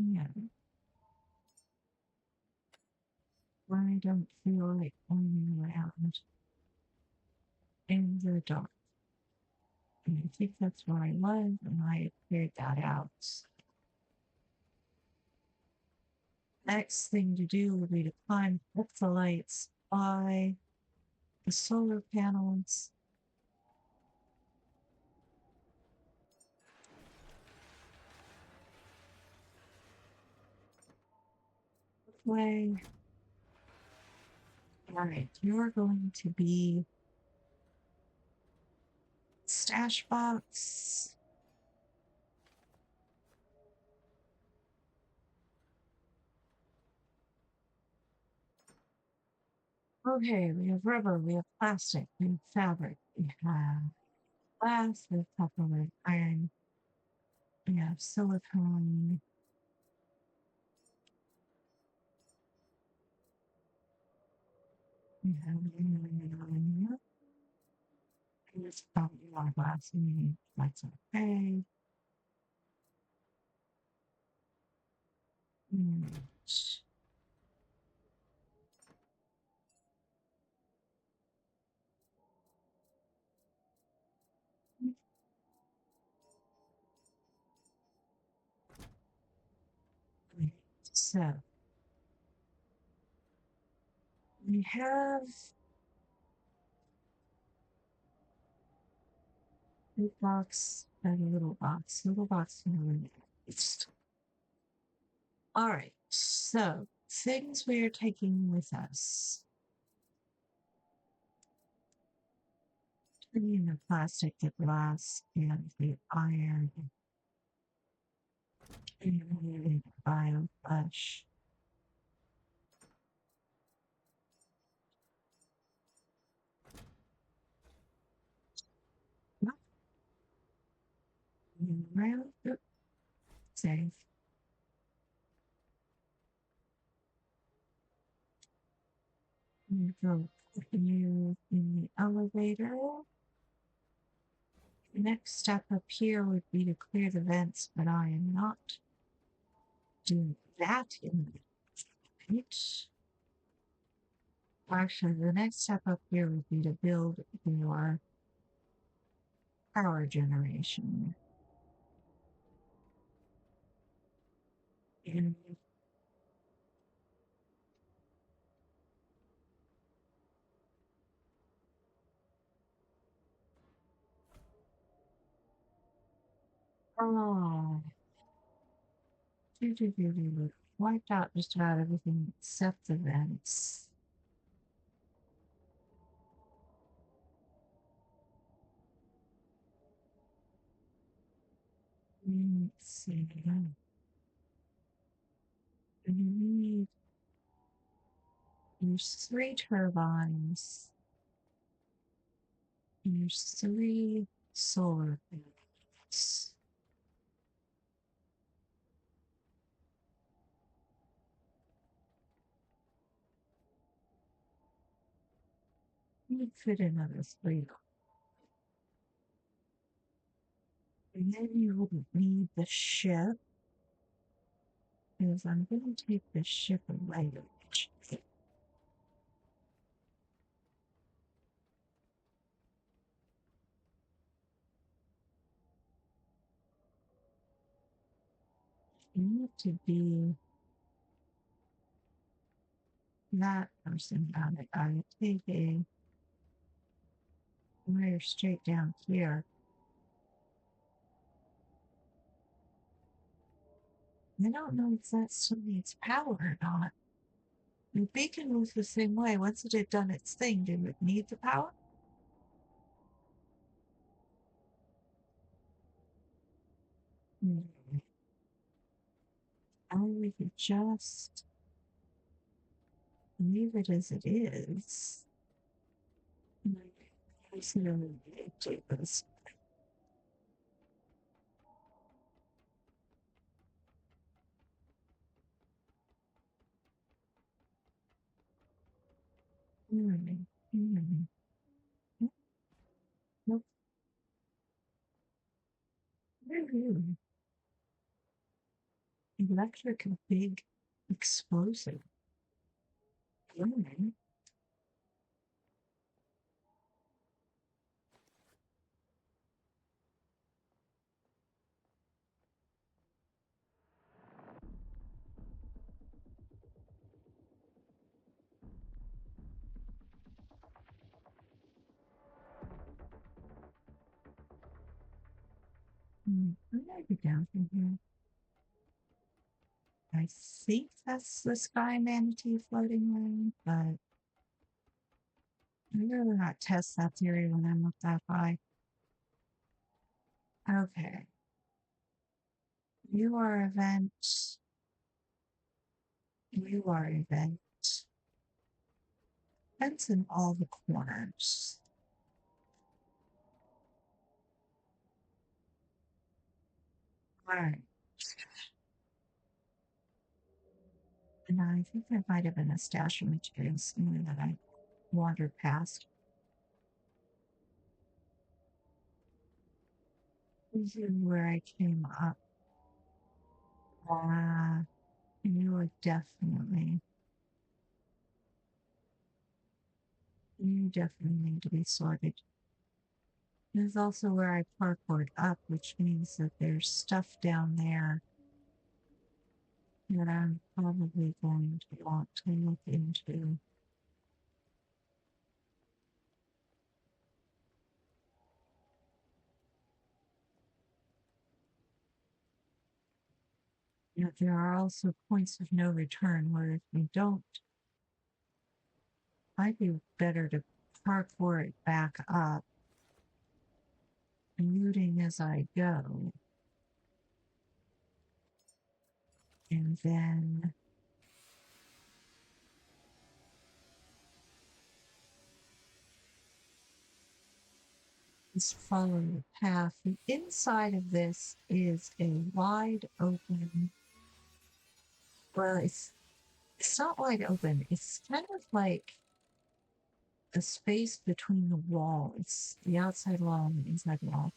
Yeah. I don't feel like going around in the dark. And I think that's where I was, and I cleared that out. Next thing to do would be to climb up the lights by the solar panels. Way. All right, you're going to be stash box. Okay, we have rubber, we have plastic, we have fabric, we have glass, we have copper, iron, we have silicone. We have it's probably a lot of glass. That's okay. Mm. So we have a box and a little box. Little box and a all right. So things we are taking with us. In the plastic, the glass, and the iron, and the bio flesh. Round, safe. You go put you in the elevator. The next step up here would be to clear the vents, but I am not doing that in the page. Actually, the next step up here would be to build your power generation. And Oh, wiped out just about everything except the vents. Let's see. You need there's 3 turbines. There's 3 solar panels. You fit another 3. And then you wouldn't need the ship, because I'm going to take the ship away. You need to be that person on it. I would take a wire straight down here. I don't know if that still needs power or not. The beacon was the same way. Once it had done its thing, did it need the power? Or we could just leave it as it is. Consider take this. Nope. Electric big explosive. I might be down from here. I think that's the sky manatee floating around, but I'd rather not test that theory when I'm up that high. Okay. You are event. You are event. Vents in all the corners. Alright. And I think there might have been a stash of materials somewhere that I wandered past. This is where I came up. You are you definitely need to be sorted. This is also where I parkoured up, which means that there's stuff down there that I'm probably going to want to look into. Yet there are also points of no return where if you don't, might be better to parkour it back up, looting as I go. And then just follow the path. The inside of this is a wide open, well, it's not wide open. It's kind of like a space between the walls, the outside wall and the inside wall.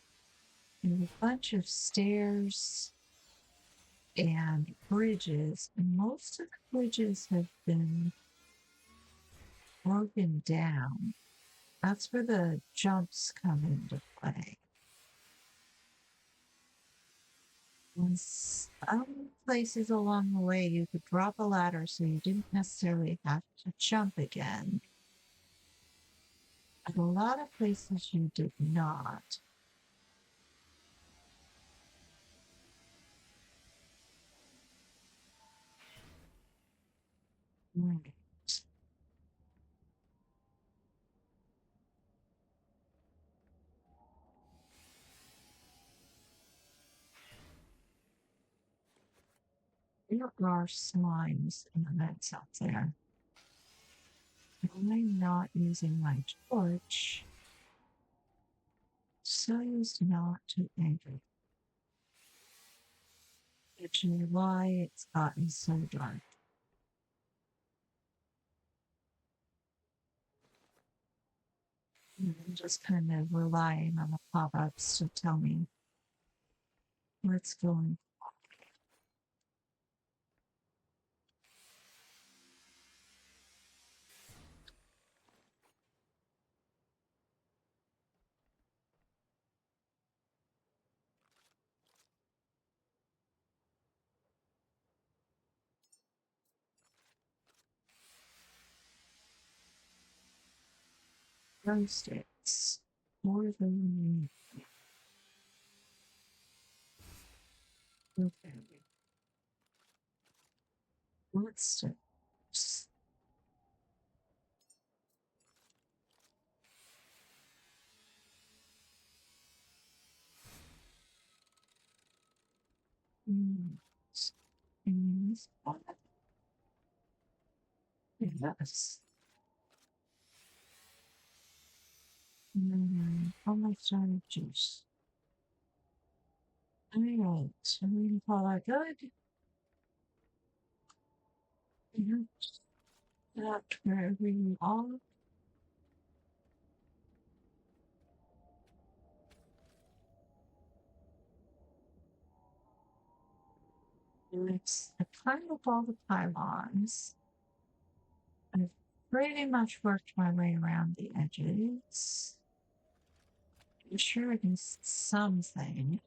And a bunch of stairs and bridges. And most of the bridges have been broken down. That's where the jumps come into play. In some places along the way, you could drop a ladder so you didn't necessarily have to jump again. But a lot of places you did not. Right. There are slimes in the vents out there. I'm not using my torch so as not to enter, which is why it's gotten so dark. I'm just kind of relying on the pop-ups to tell me what's going on. Sticks. More than okay. Let's sticks. Things. Yes. How much juice? Alright, so we can call that good. That's where we are. It's kind of all the pylons. I've pretty much worked my way around the edges. I'm sure it is something.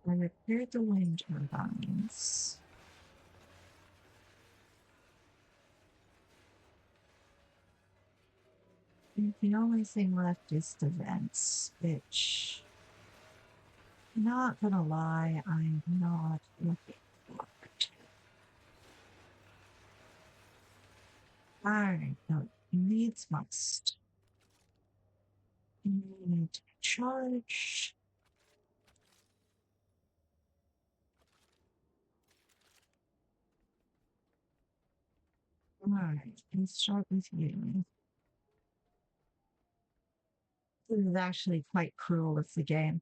I repaired the wind turbines. The only thing left is the vents, which, not gonna lie, I'm not looking forward to. Alright, no, needs must. Need to charge. Alright, let's start with you. This is actually quite cruel of the game.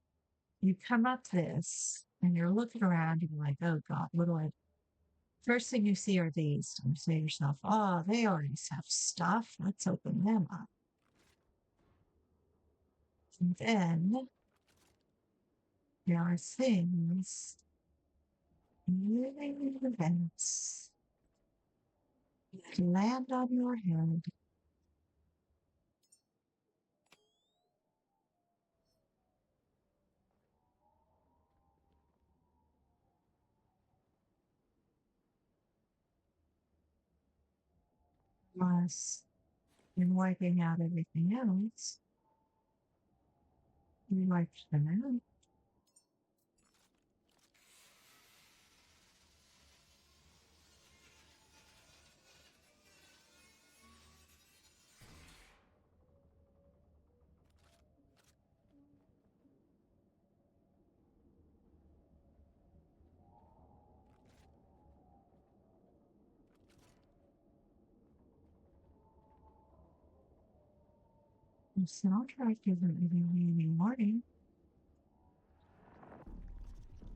You come up this and you're looking around and you're like, oh God, what do I? First thing you see are these. And you say to yourself, oh, they already have stuff. Let's open them up. And then there are things living in the vents that land on your head. Plus, in wiping out everything else, you wiped them out. The soundtrack isn't giving me any warning.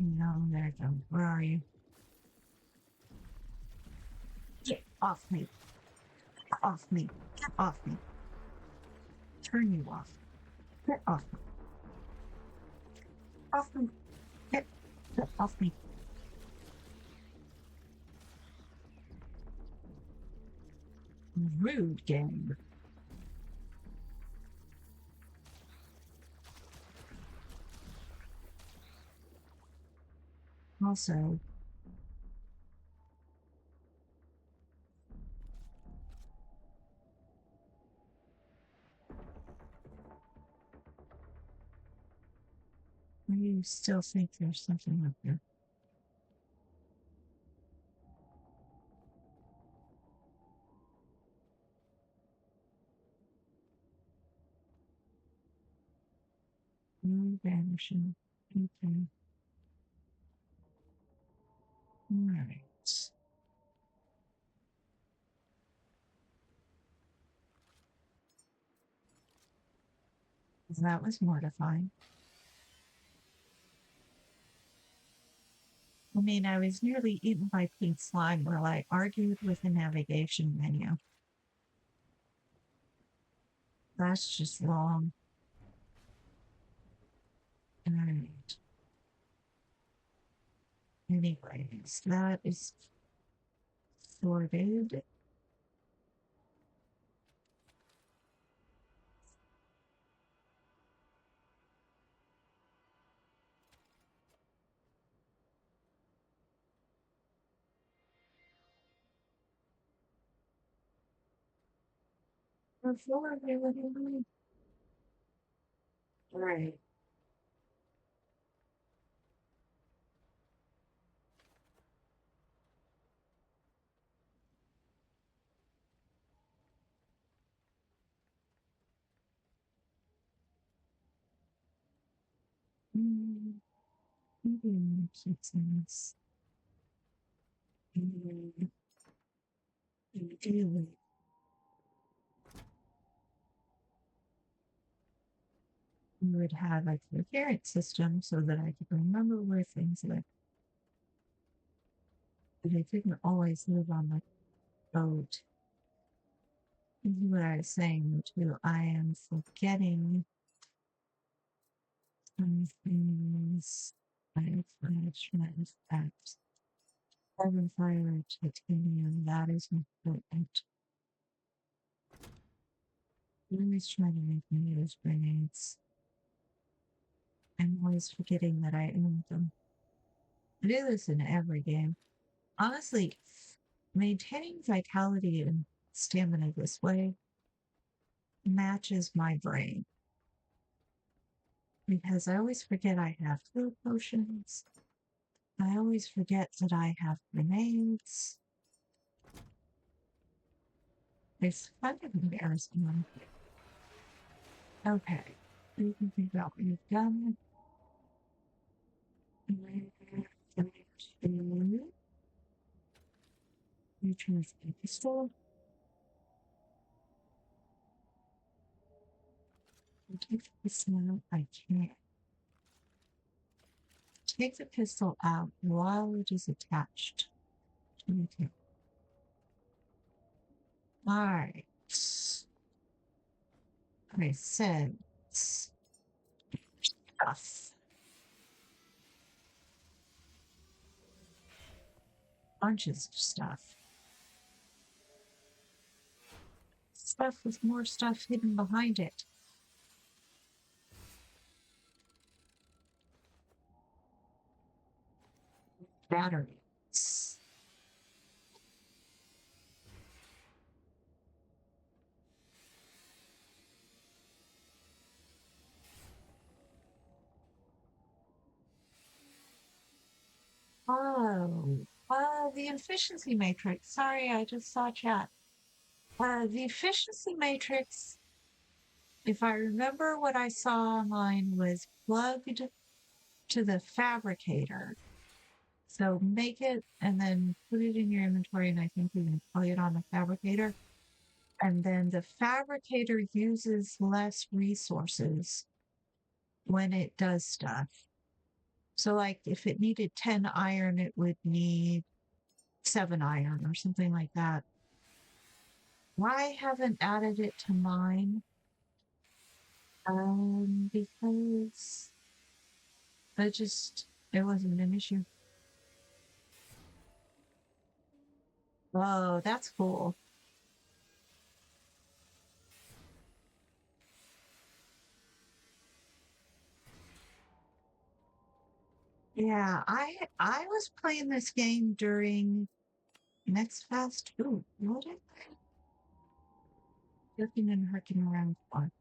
No, there it goes. Where are you? Get off me. Get off me. Get off me. Turn you off. Get off me. Off me. Get off me. Rude game. Also, I still think there's something up there. No vanishing. Okay. Alright. That was mortifying. I mean, I was nearly eaten by pink slime while I argued with the navigation menu. That's just wrong. Alright. Anyways, that is sorted. Before we would have right. Mm, maybe it makes sense. Mm, ideally, we would have a coherent system so that I could remember where things live. But I didn't always live on the boat. This is what I was saying too. I am forgetting some things. I flash that carbon fiber, titanium, that is important. I'm always trying to make me those grenades. I'm always forgetting that I own them. I do this in every game. Honestly, maintaining vitality and stamina this way matches my brain because I always forget I have heal potions. I always forget that I have grenades. It's kind of embarrassing. Okay, we can figure out what you've done. Retrieve the pistol. Take the pistol out. I can't. Take the pistol out while it is attached to the tail. Alright. I said stuff. Bunches of stuff. Stuff with more stuff hidden behind it. Batteries. Oh, the efficiency matrix. Sorry, I just saw chat. The efficiency matrix, if I remember what I saw online, was plugged to the fabricator. So make it and then put it in your inventory, and I think you can plug it on the fabricator. And then the fabricator uses less resources when it does stuff. So, like, if it needed 10 iron, it would need 7 iron or something like that. Why haven't added it to mine? Because it wasn't an issue. Oh, that's cool. Yeah, I was playing this game during Next Fest. Ooh, what it? Looking and harking around for.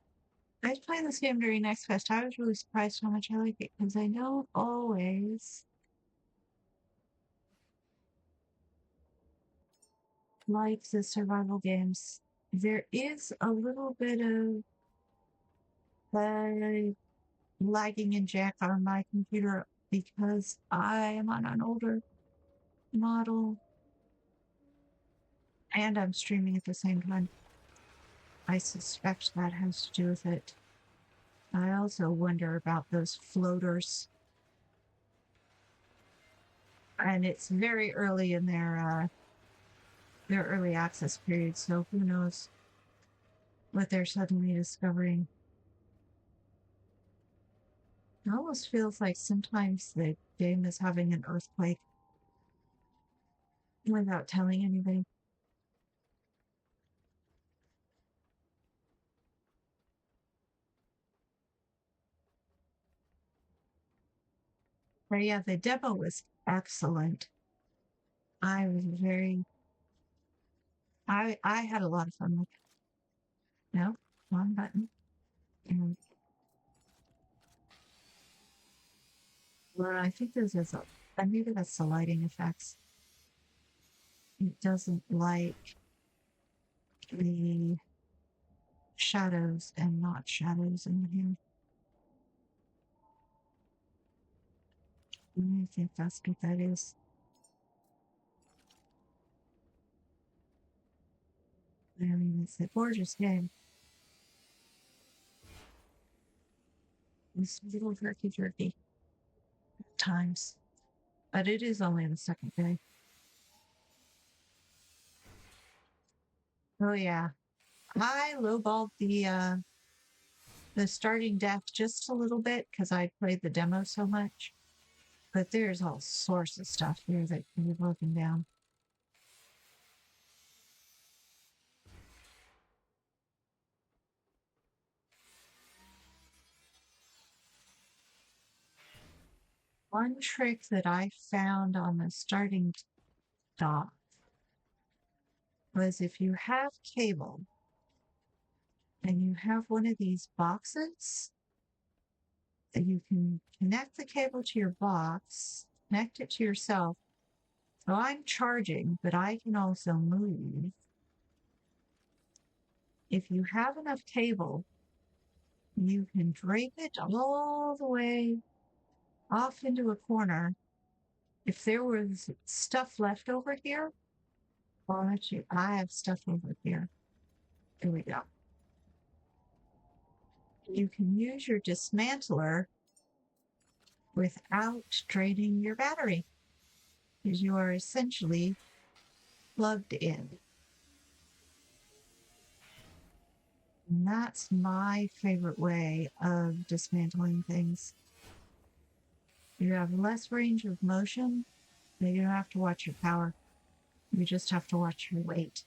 I was playing this game during Next Fest. I was really surprised how much I like it because I don't always like the survival games. There is a little bit of lagging and jack on my computer because I am on an older model and I'm streaming at the same time. I suspect that has to do with it. I also wonder about those floaters. And it's very early in their early access period, so who knows what they're suddenly discovering. It almost feels like sometimes the game is having an earthquake without telling anybody. But yeah, the demo was excellent. I was very, I had a lot of fun with it. No, wrong button. And well, I think this is maybe that's the lighting effects. It doesn't like the shadows and not shadows in here. I think that's what that is. I mean, it's a gorgeous game. It's a little jerky at times, but it is only the second day. Oh yeah, I lowballed the starting death just a little bit because I played the demo so much. But there's all sorts of stuff here that can be broken down. One trick that I found on the starting dock was if you have cable and you have one of these boxes, that you can connect the cable to your box, connect it to yourself. So I'm charging, but I can also move. If you have enough cable, you can drape it all the way off into a corner. If there was stuff left over here, well, actually, I have stuff over here. Here we go. You can use your dismantler without draining your battery because you are essentially plugged in. And that's my favorite way of dismantling things. You have less range of motion, but you don't have to watch your power. You just have to watch your weight.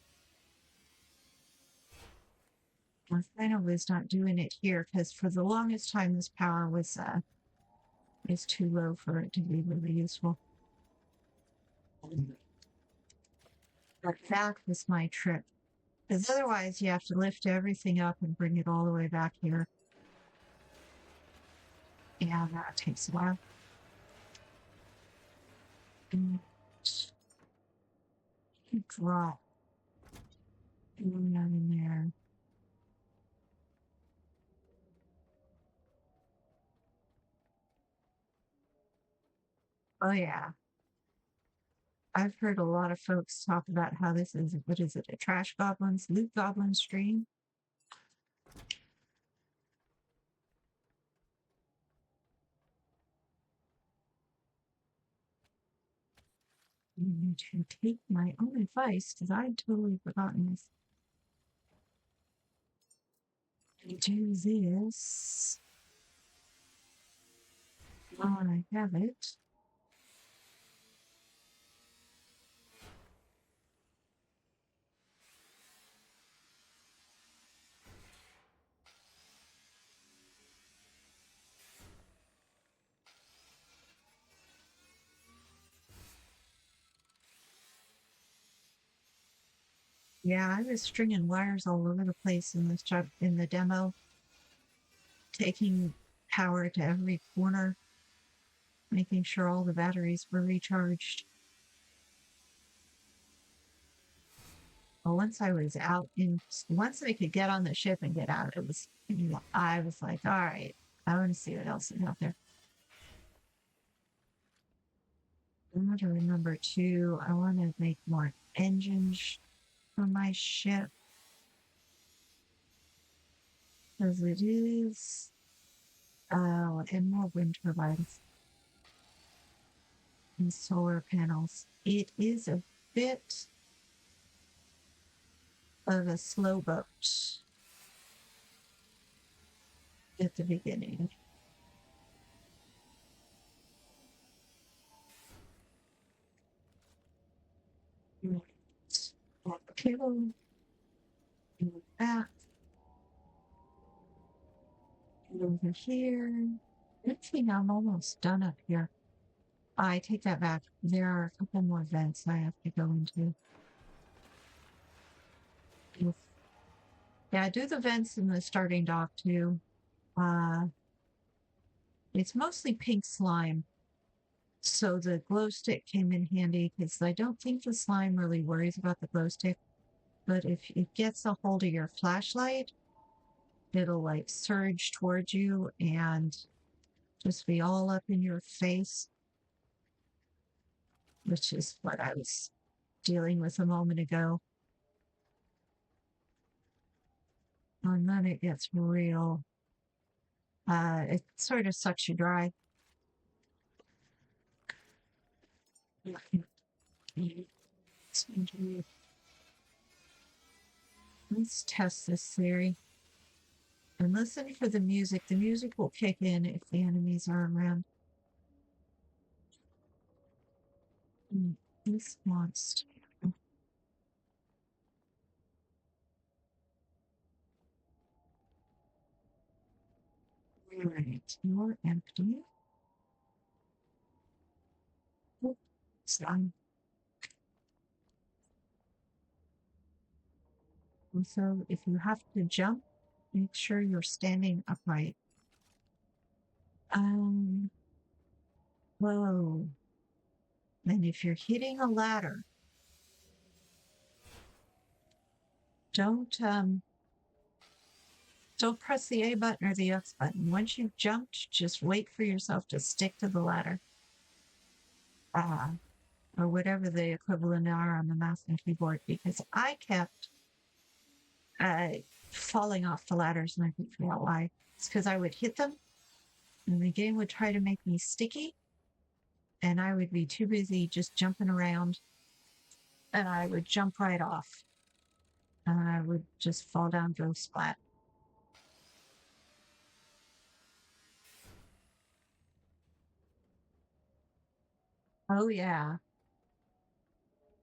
I kind of was not doing it here because for the longest time this power was is too low for it to be really useful. But that was my trick. Because otherwise you have to lift everything up and bring it all the way back here. Yeah, that takes a while. And drop. Not in there. Oh yeah. I've heard a lot of folks talk about how this is, what is it, a trash goblins, loot goblin stream? I need to take my own advice because I'd totally forgotten this. Do this. While I have it. Yeah, I was stringing wires all over the place in this job in the demo, taking power to every corner, making sure all the batteries were recharged. Well, once I was out once I could get on the ship and get out, I was like, all right, I want to see what else is out there. I want to remember too, I want to make more engines for my ship. Because it is, and more wind turbines and solar panels. It is a bit of a slow boat at the beginning. Cable back over here. Actually, I'm almost done up here. I take that back. There are a couple more vents I have to go into. Yeah, I do the vents in the starting dock too. It's mostly pink slime. So the glow stick came in handy because I don't think the slime really worries about the glow stick. But if it gets a hold of your flashlight, it'll like surge towards you and just be all up in your face, which is what I was dealing with a moment ago. And then it gets real. It sort of sucks you dry. Let's test this theory. And listen for the music. The music will kick in if the enemies are around. This monster. Right, you're empty. Oops, so if you have to jump, make sure you're standing upright. Whoa. And if you're hitting a ladder, don't press the A button or the X button. Once you've jumped, just wait for yourself to stick to the ladder. Or whatever the equivalent are on the mouse and keyboard, because I kept falling off the ladders and I couldn't figure out why. It's because I would hit them and the game would try to make me sticky and I would be too busy just jumping around and I would jump right off and I would just fall down, go splat. Oh yeah.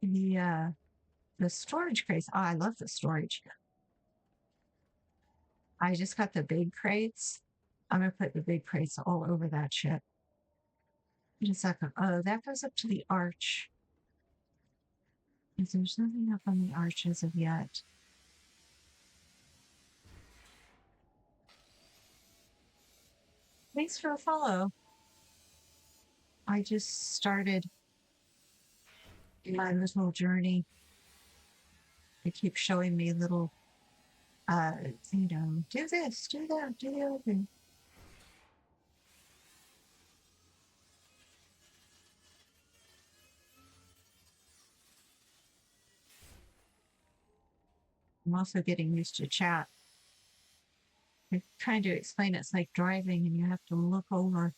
The storage crates. Oh, I love the storage. I just got the big crates. I'm gonna put the big crates all over that ship. Just a second. Oh, that goes up to the arch. There's nothing up on the arch as of yet. Thanks for a follow. I just started my little journey. It keeps showing me little, do this, do that, do the other thing. I'm also getting used to chat. I'm trying to explain it's like driving and you have to look over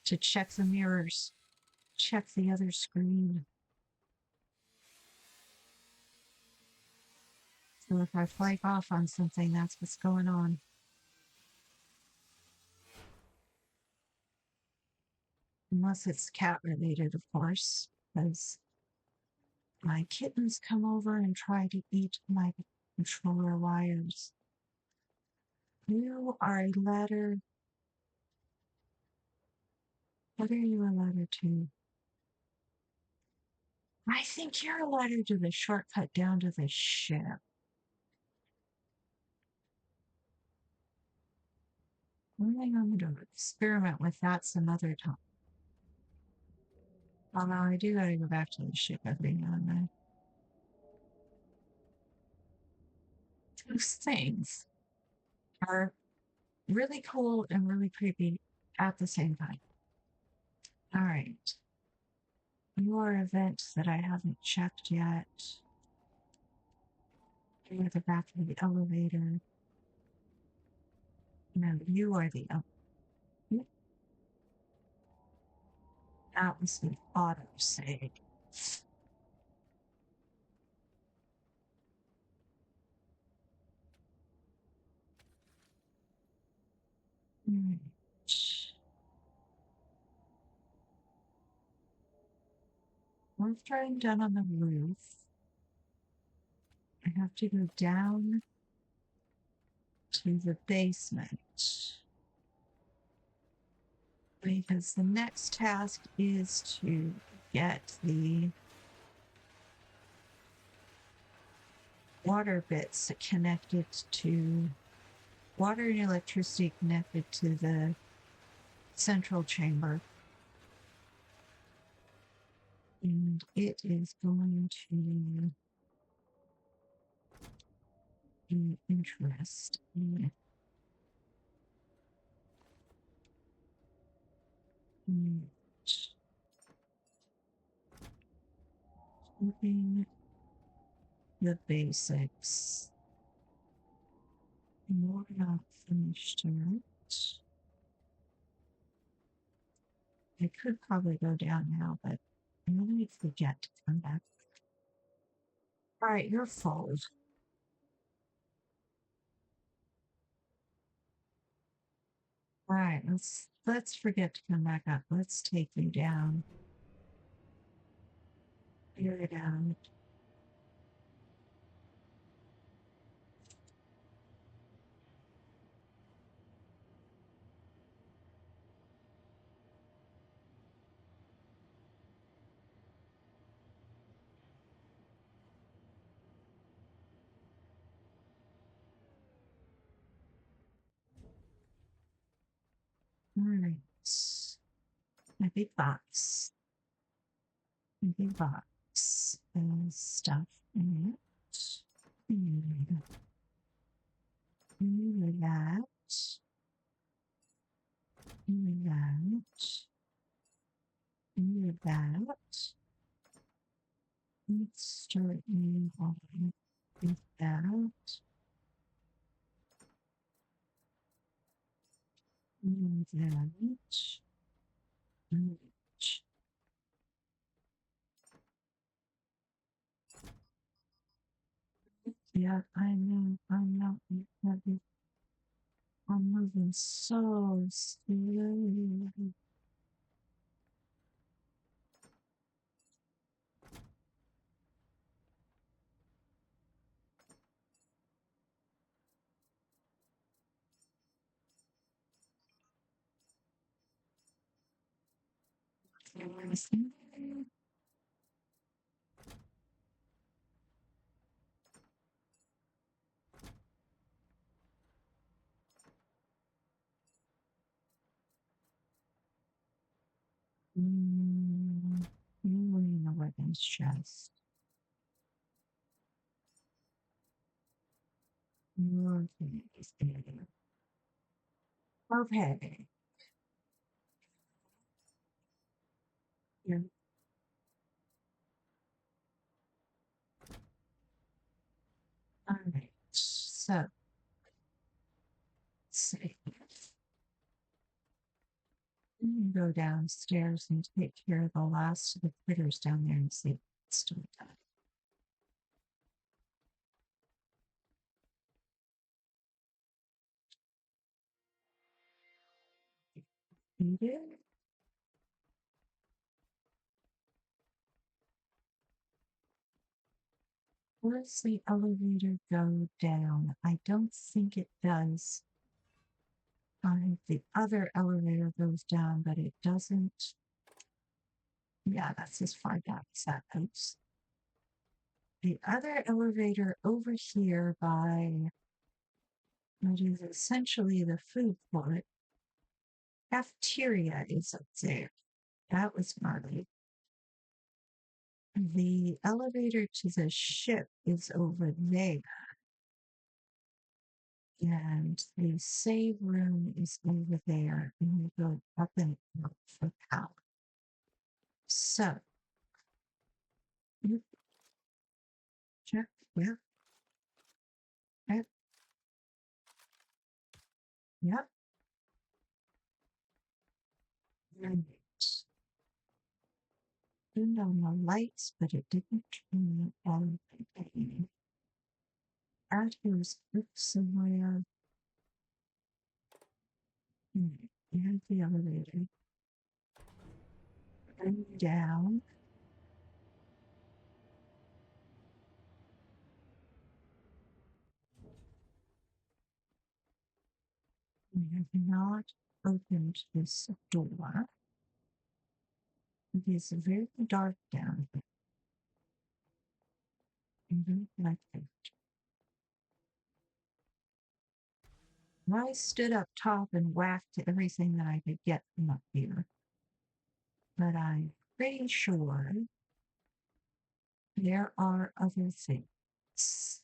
to check the mirrors, check the other screen. So if I flake off on something, that's what's going on. Unless it's cat related, of course, because my kittens come over and try to eat my controller wires. You are a letter. What are you a letter to? I think you're a letter to the shortcut down to the ship. I think I'm going to experiment with that some other time. Although I do got to go back to the ship every now and then. Those things are really cool and really creepy at the same time. All right. More events that I haven't checked yet. You're the back of the elevator. No, you are the elevator. That was the auto save. Right. After I'm done on the roof, I have to go down to the basement because the next task is to get the water bits connected to water and electricity connected to the central chamber. And it is going to be interesting. Keeping the basics. We're not finished yet. I could probably go down now, but I'm going to forget to come back. All right, you're full. All right, let's forget to come back up. Let's take you down. Clear it out. All right. My big box. My big box and stuff in it. And that. That. Let's start moving on with that. And that. And yeah, I know. I'm not heavy. I'm moving so slowly. In the weapons chest. Okay. Yeah. All right. So, let's see. I'm gonna go downstairs and take care of the last of the critters down there and see if it's still done. You did? Where does the elevator go down? I don't think it does. The other elevator goes down, but it doesn't. Yeah, that's as far down as that goes. The other elevator over here by what is essentially the food court cafeteria is up there. That was gnarly. The elevator to the ship is over there. And the save room is over there, and you go up and up for power. So, you check, yeah, yep, yep. And turned on the lights, but it didn't turn on the light. Out here's book somewhere. And the elevator. And down. We have not opened this door. It is very dark down here. I don't like it. I stood up top and whacked everything that I could get from up here. But I'm pretty sure there are other things.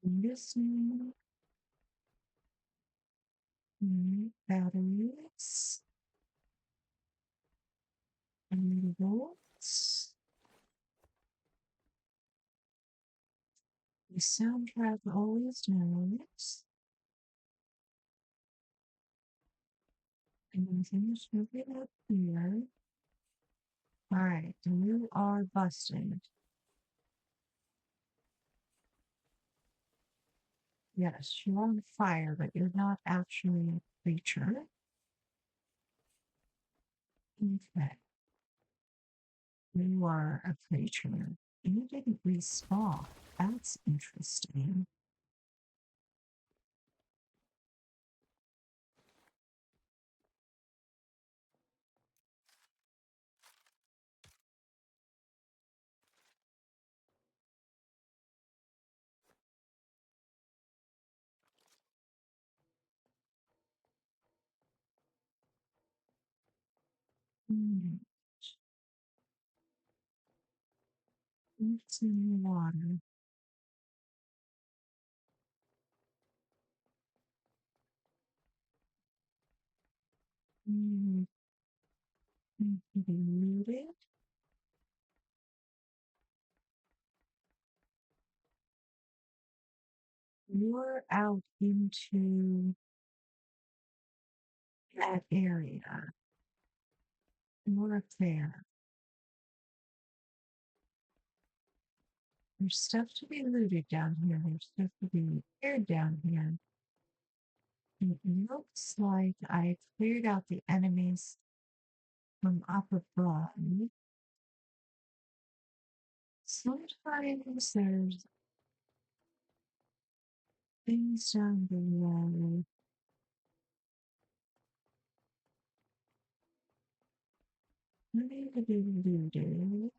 Listening. Batteries. And volts. The soundtrack always knows. And things moving up here. Alright, you are busted. Yes, you're on fire, but you're not actually a creature. Okay. You are a creature. You didn't respawn. That's interesting. Hmm. What's in the water? Hmm. To be muted. You're out into that area. You're up there. There's stuff to be looted down here. There's stuff to be repaired down here. It looks like I cleared out the enemies from up above. Sometimes there's things down below. Need to be looted.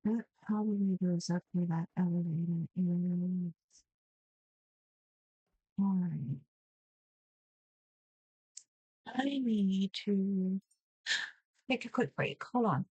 That probably goes up where that elevator is. Alright. I need to take a quick break. Hold on.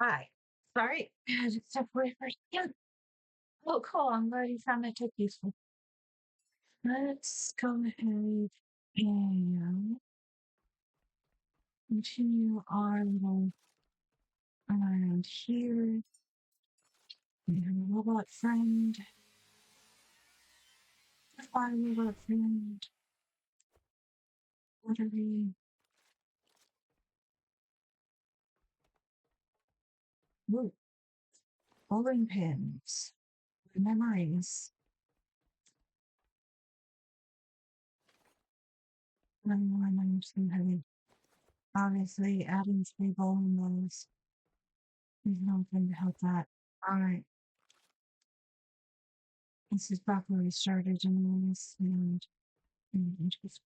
Hi. Sorry, I had to step away for a second. Oh, cool. I'm glad you found it too peaceful. Let's go ahead and continue our little around here. We have a robot friend. Our robot friend. What are we? Ooh, bowling pins. Memories. I'm so heavy. Obviously, adding 3 bowling balls is not going to help that. Alright, this is back where we started in this, and just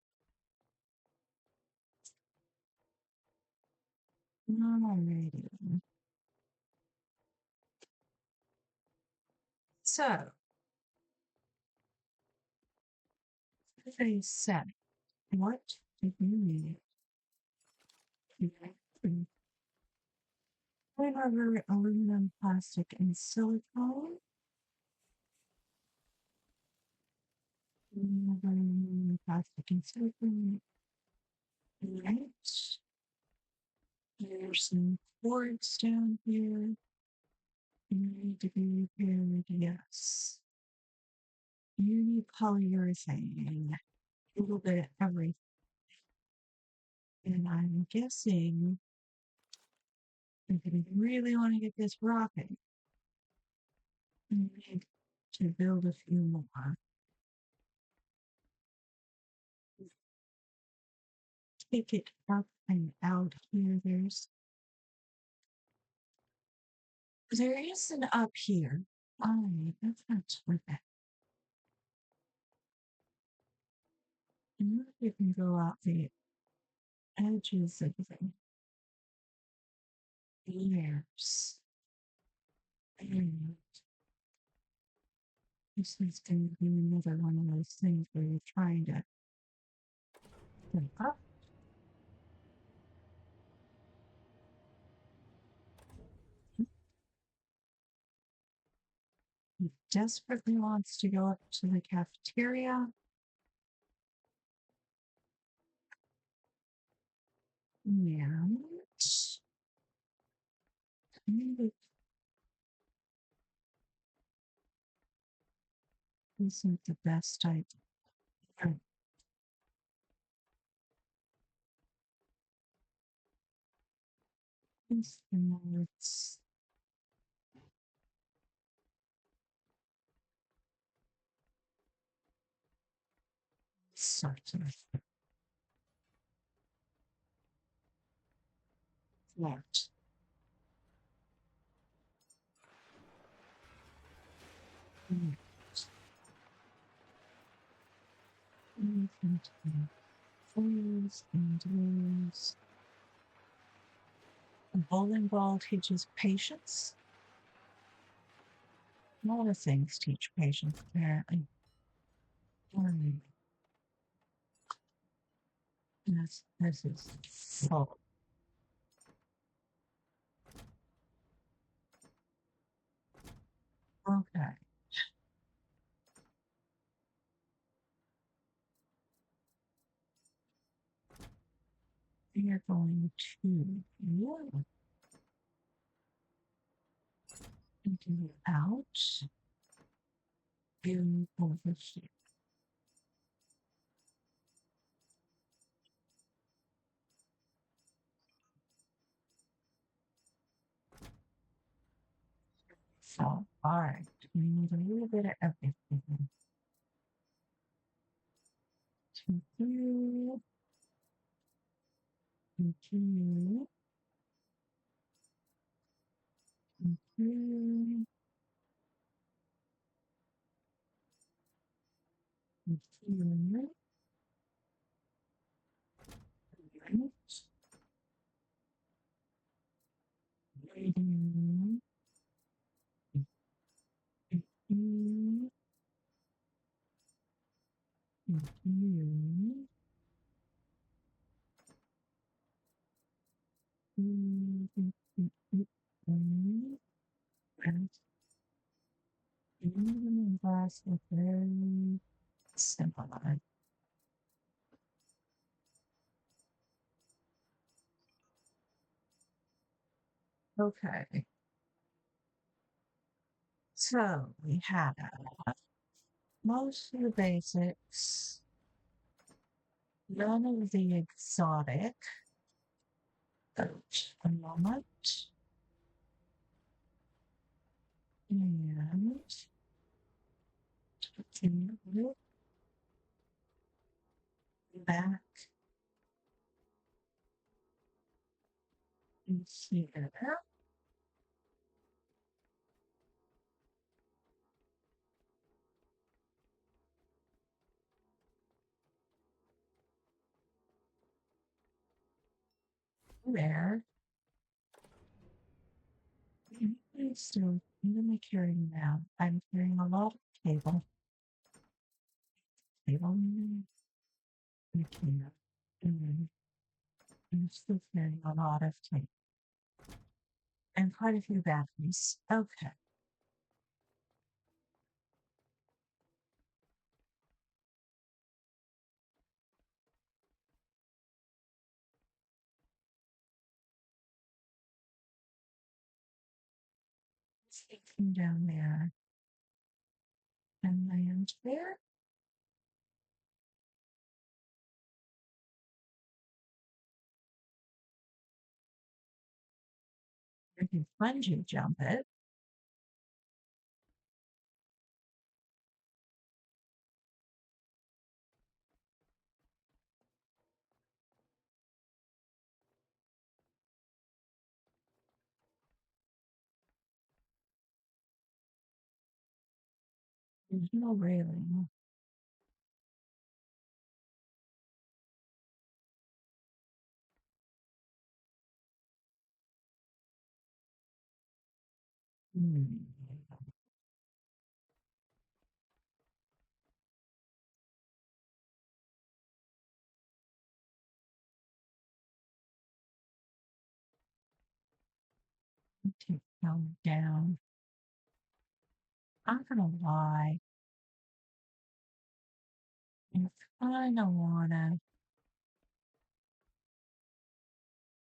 alrighty. So, as I said, what did we need? Rubber, aluminum, plastic, and silicone. Rubber, aluminum, plastic, and silicone. Right. There's some cords down here. Need to be repaired, yes. You need polyurethane. A little bit of everything. And I'm guessing if we really want to get this rocking, we need to build a few more. Take it up and out here. There is an up here. Alright, that's not terrific. And you can go out the edges of the layers. And this is going to be another one of those things where you're trying to go up. He desperately wants to go up to the cafeteria. And maybe isn't the best idea. Let's start with that. Foils and those. A bowling ball teaches patience. A lot of things teach patience, apparently. This is oh. Okay. We are going to do out and over here. So, all right, we need a little bit of everything. Continue. Continue. Continue. Continue. Continue. Continue. Continue. just a very simple one. Okay. So we have most of the basics, none of the exotic. A moment. And continue back in here. There. Still, even my carrying now. I'm carrying a lot of cable. Cable and a cable. And I'm still carrying a lot of tape. And quite a few batteries. Okay. Taking down there and land there. I can bungee jump it. There's no railing. Hmm. Take them down. I'm gonna lie. I kinda wanna.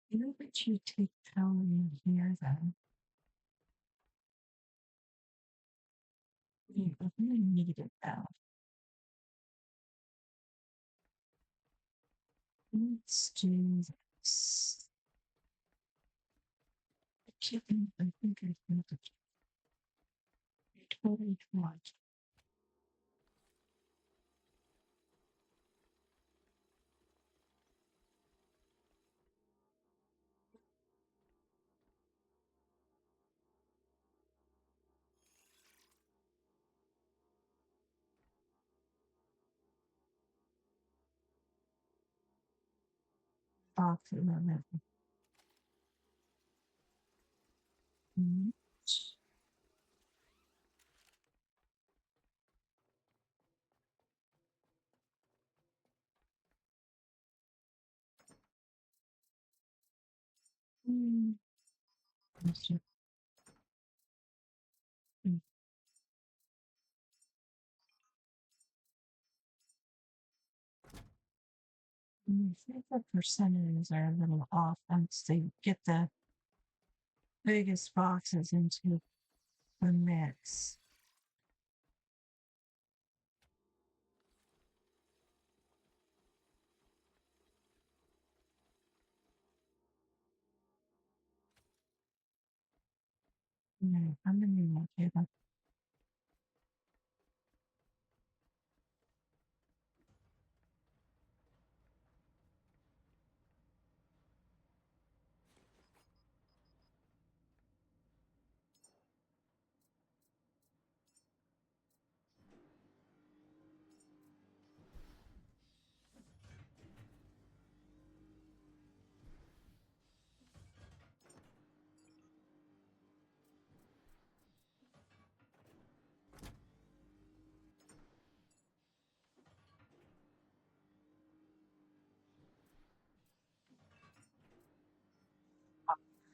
You know that you take power in here though. You really need it though. Let's do this. I think I think it's totally want. Box it on that. Mm. I think the percentages are a little off once they get the biggest boxes into the mix. No, I'm gonna need more table.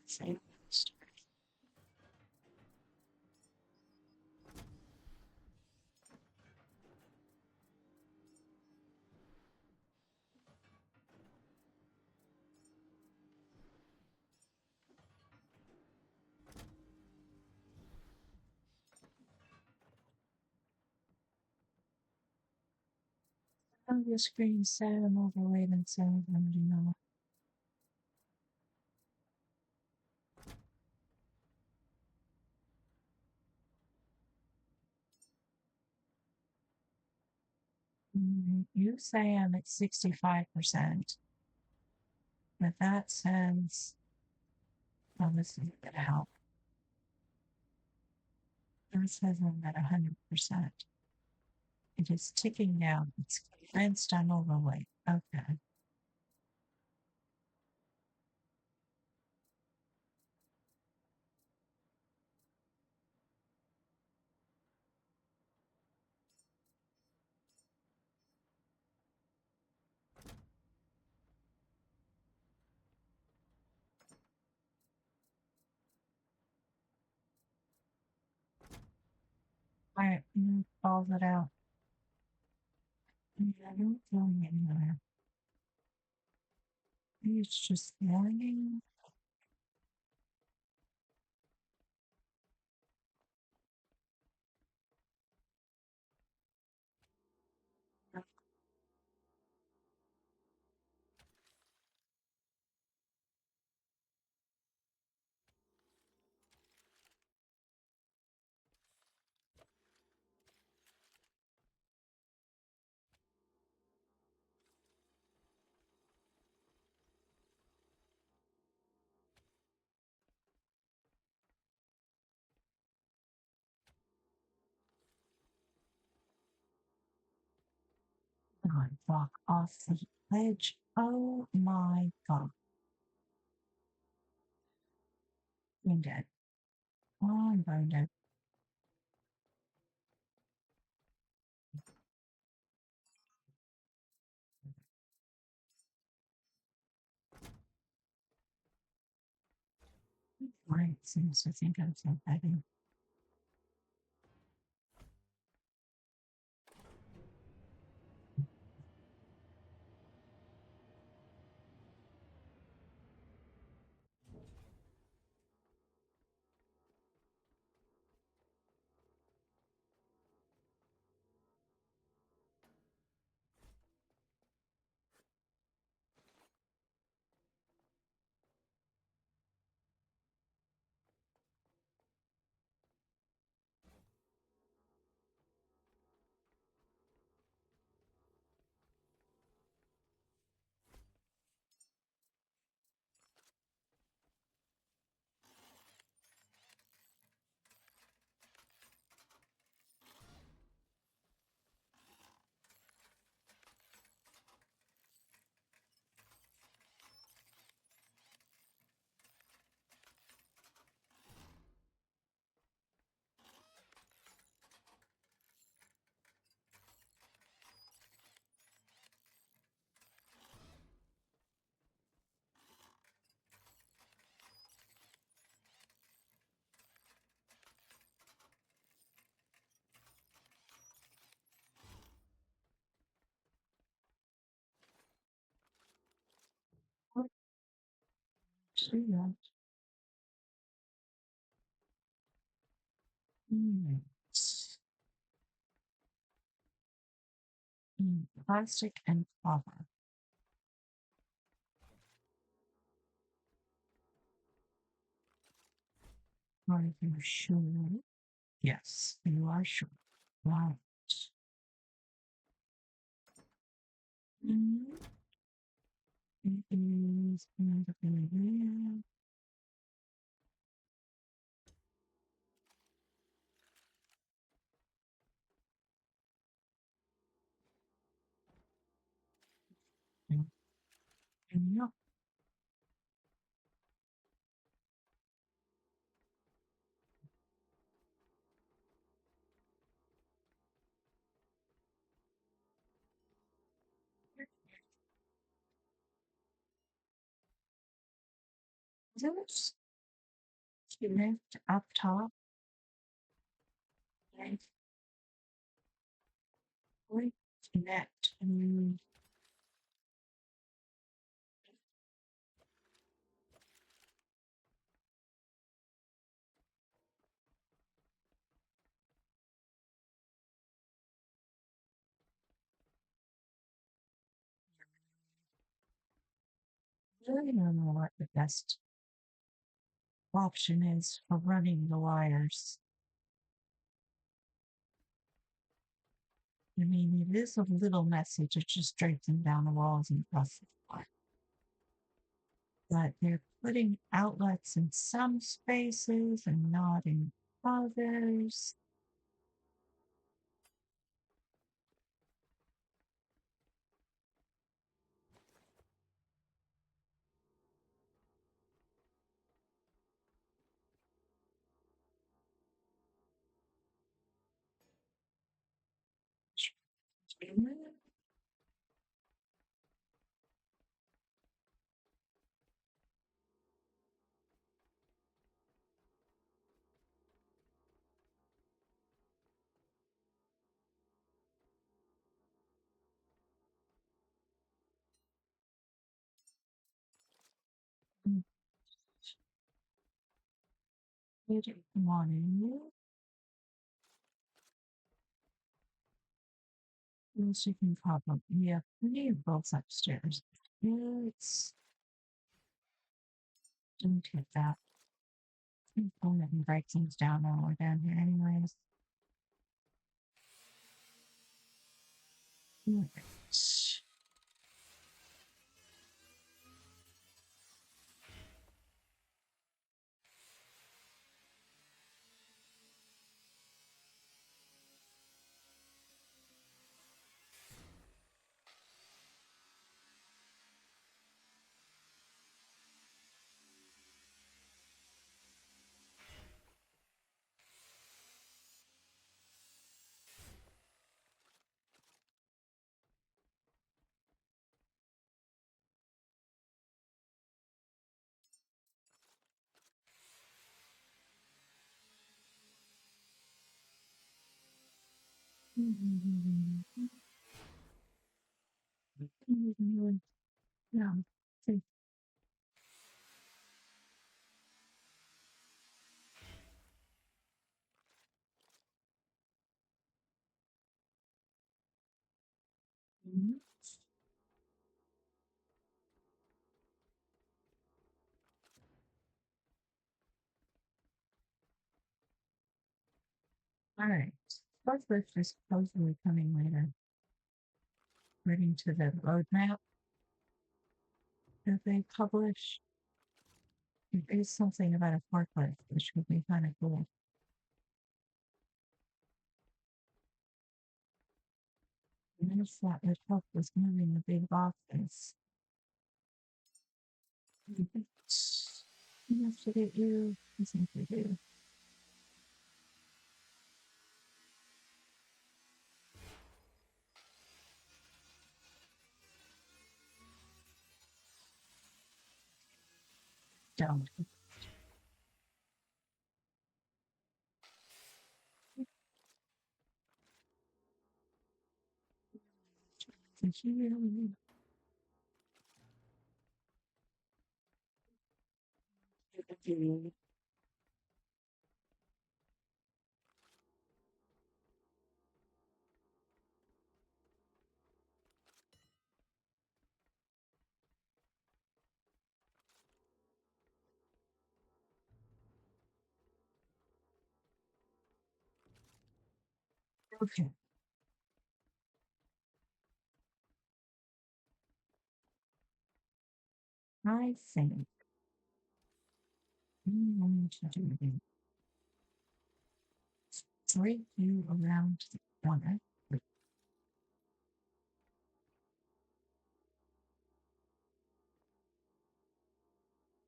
Same. Oh, the screen said I'm overweight and so I'm doing all. You say I'm at 65%, but that says, oh, this isn't going to help. That says I'm at 100%. It is ticking down. It's convinced I'm overweight. Okay. All right, balls it out. I don't going anywhere. Maybe it's just warning. God, walk off the ledge. Oh my God. I'm dead. Oh, I'm very dead. Right, seems to think I'm so heavy. See that? Mm. Plastic and copper. Are you sure? Yes, you are sure. Right. Mm. It is another area. Yeah. There's connect up top. Right. Right. Connect. really don't know what the best option is for running the wires. I mean, it is a little messy to just drape them down the walls and across the floor. But they're putting outlets in some spaces and not in others. Good morning. Yes, you can probably, yeah, we need both upstairs. Let's don't get that. I'm going to break things down while we're down here, anyways. Alright. Yeah. All right. Forklift is supposedly coming later, according to the roadmap that they publish. There is something about a forklift, which would be kind of cool. And if that would help with moving the big boxes. We have to get you. I think we do. Don't. Okay. I think I'm going to do the break you around the corner.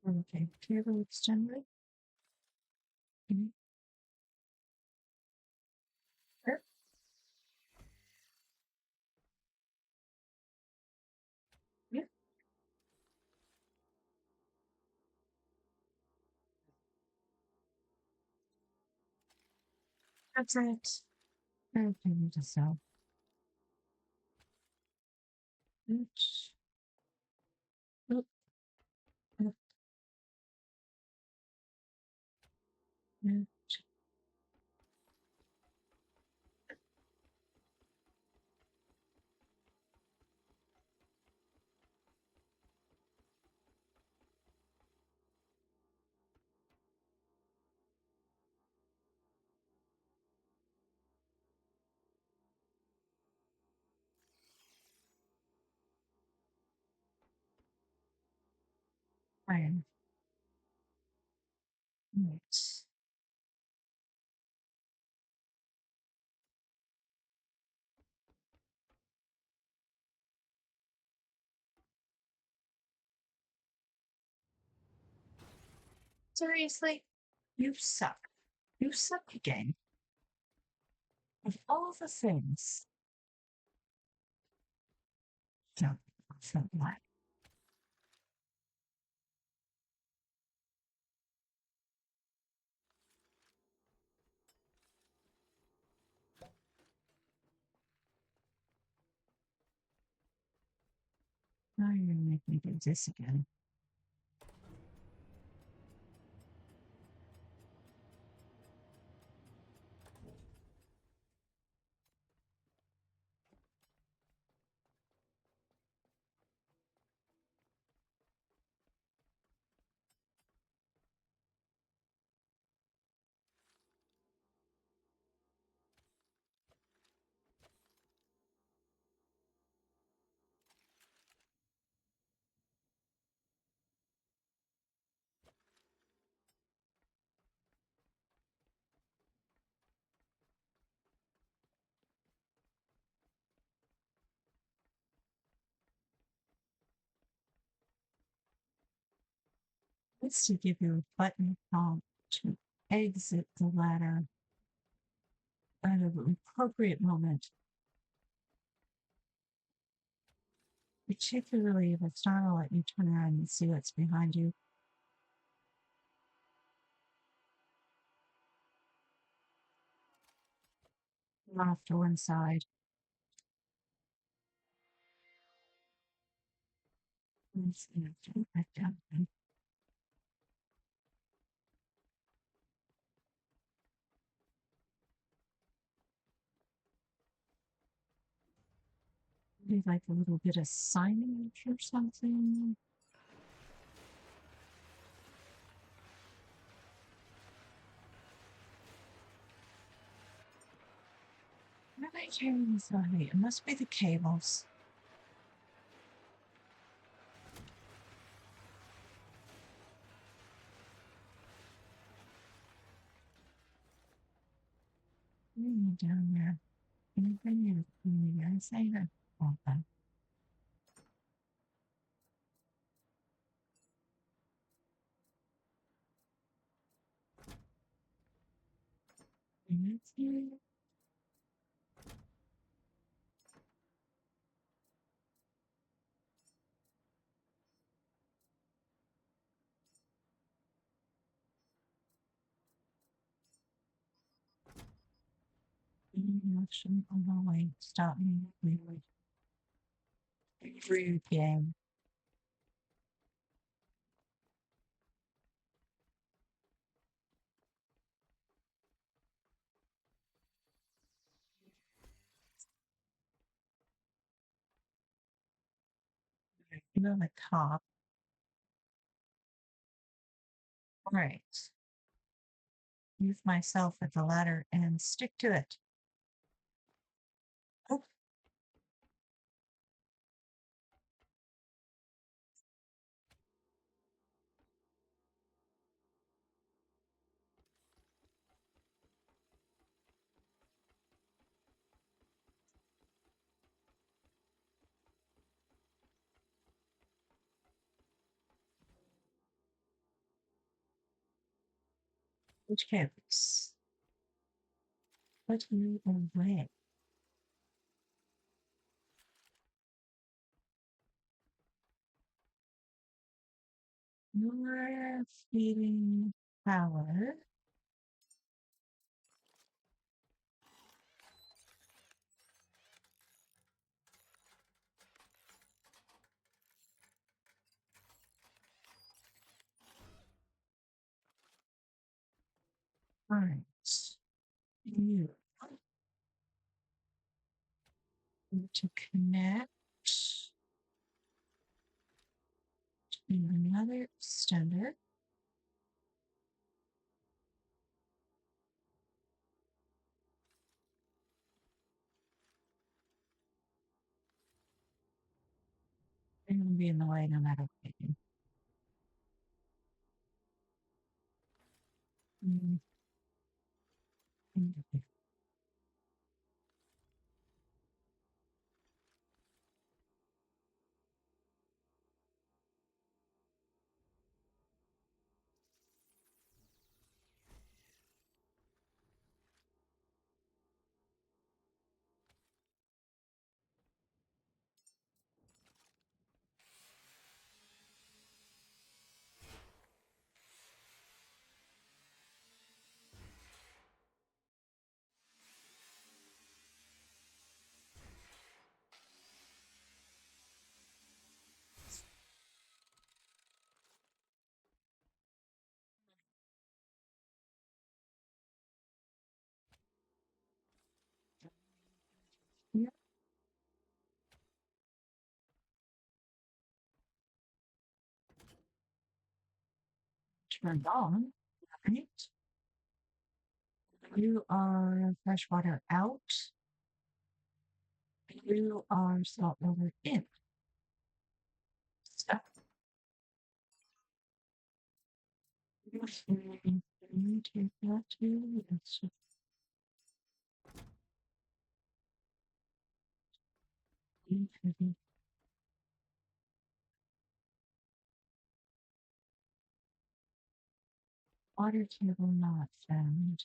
Okay, cable extender. Yep, yep, that's it. Okay, just so. Oops. Oop, oop, oop. Iron. Right. Seriously? You suck. You suck again. Of all the things. So, so what? Now you're gonna make me do this again. It's to give you a button prompt to exit the ladder at an appropriate moment, particularly if it's not gonna let you turn around and see what's behind you. Off to one side. Back down. Maybe like a little bit of signage or something. What am I carrying this on me? It must be the cables. Down there. Can you bring me the guys say that? Okay. Action on the way. Stop me. We would rude game. You know the top. All right. Use myself at the ladder and stick to it. Oh, which campus? Put me away. You're feeding power. All right. You need to connect to another extender. They're going to be in the way no matter what I do. Mm, mm. Yeah, turned on. Right? You are freshwater out. You are saltwater in. So, you take that too. It's heavy. Water table not found.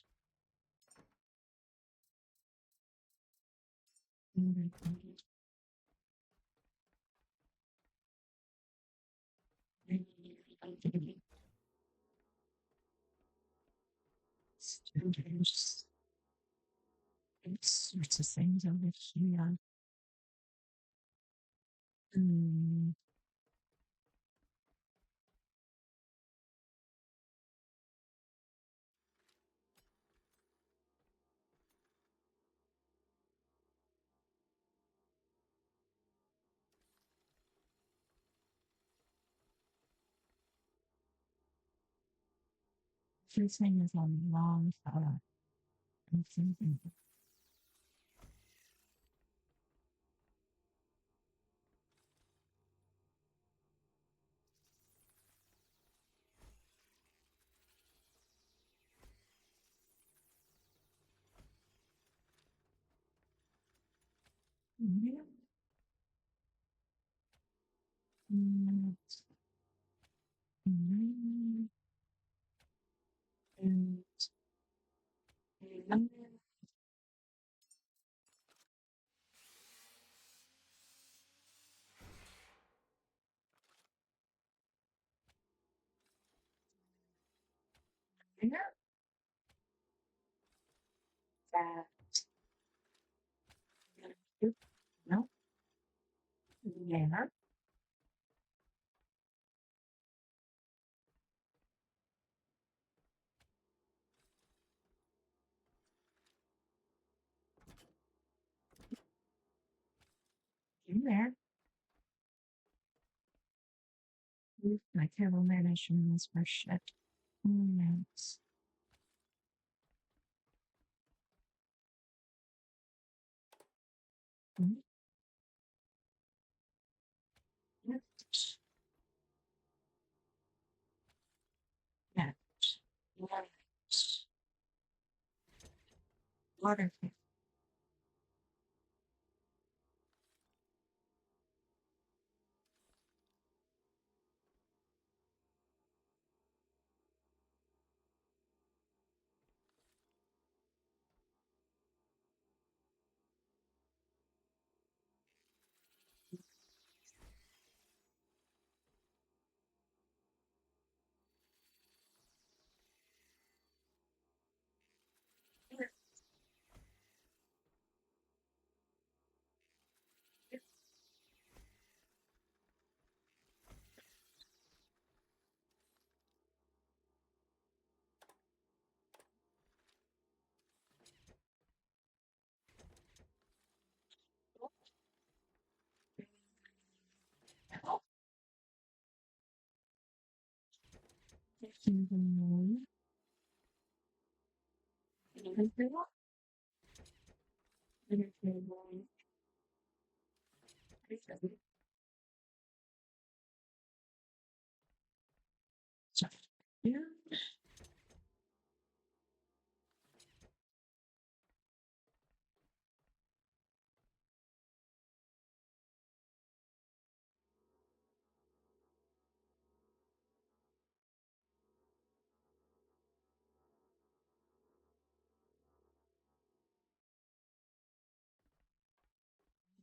There's all sorts of things over here. Mm, this thing is on the wrong side. I'm thinking, yeah, mm, mm, and, mm, yeah, that, no, yeah, in there. My cable management is for shit. Yes. Mm, yes. Yes. Yes. Water.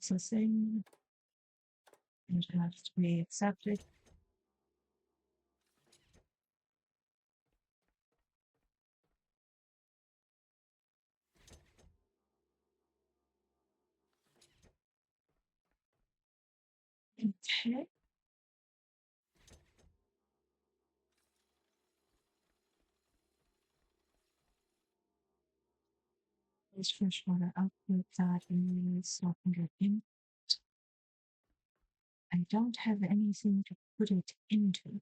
processing. It has to be accepted. Okay. This freshwater output that is 100 in. I don't have anything to put it into.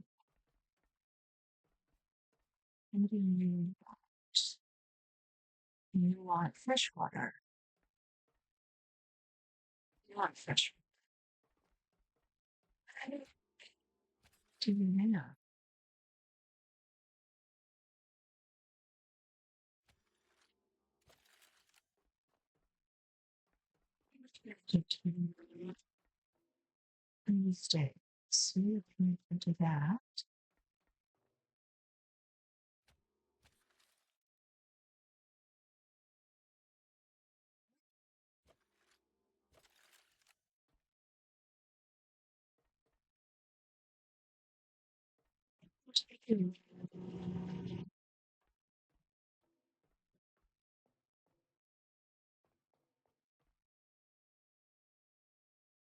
What do you want? You want freshwater. You want fresh water. Do you know? Tuesday. So you can do that.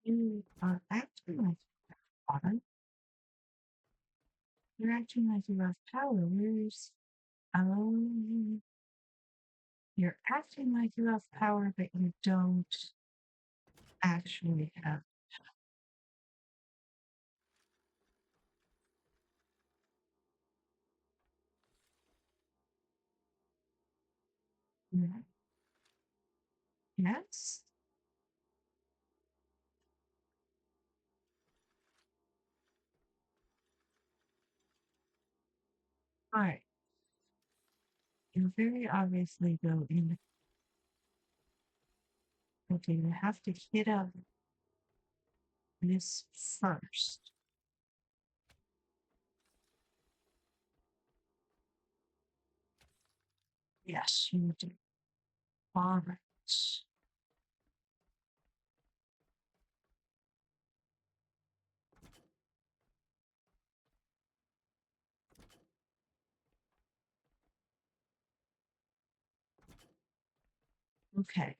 You are acting like water. You're acting like you have power. Where's oh you're acting like you have power, but you don't actually have yeah. Yes. All right. You very obviously go in. Okay, you have to hit up this first. Yes, you do. All right. Okay.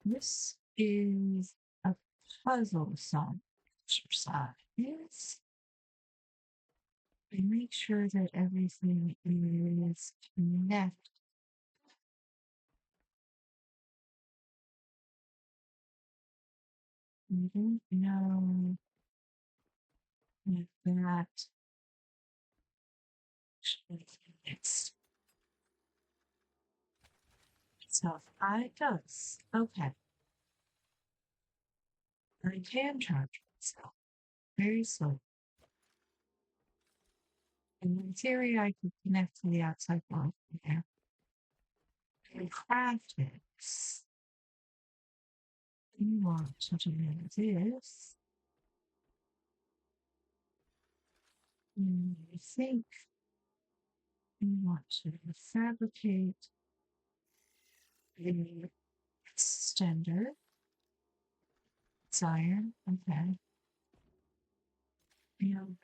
This is a puzzle song exercise. And make sure that everything is connected. I don't know if that actually connects. So if I does, okay, I can charge myself very slowly. And in theory, I could connect to the outside world from there. And craft it. You want to do this. I think you want to fabricate a extender. It's iron. Okay. And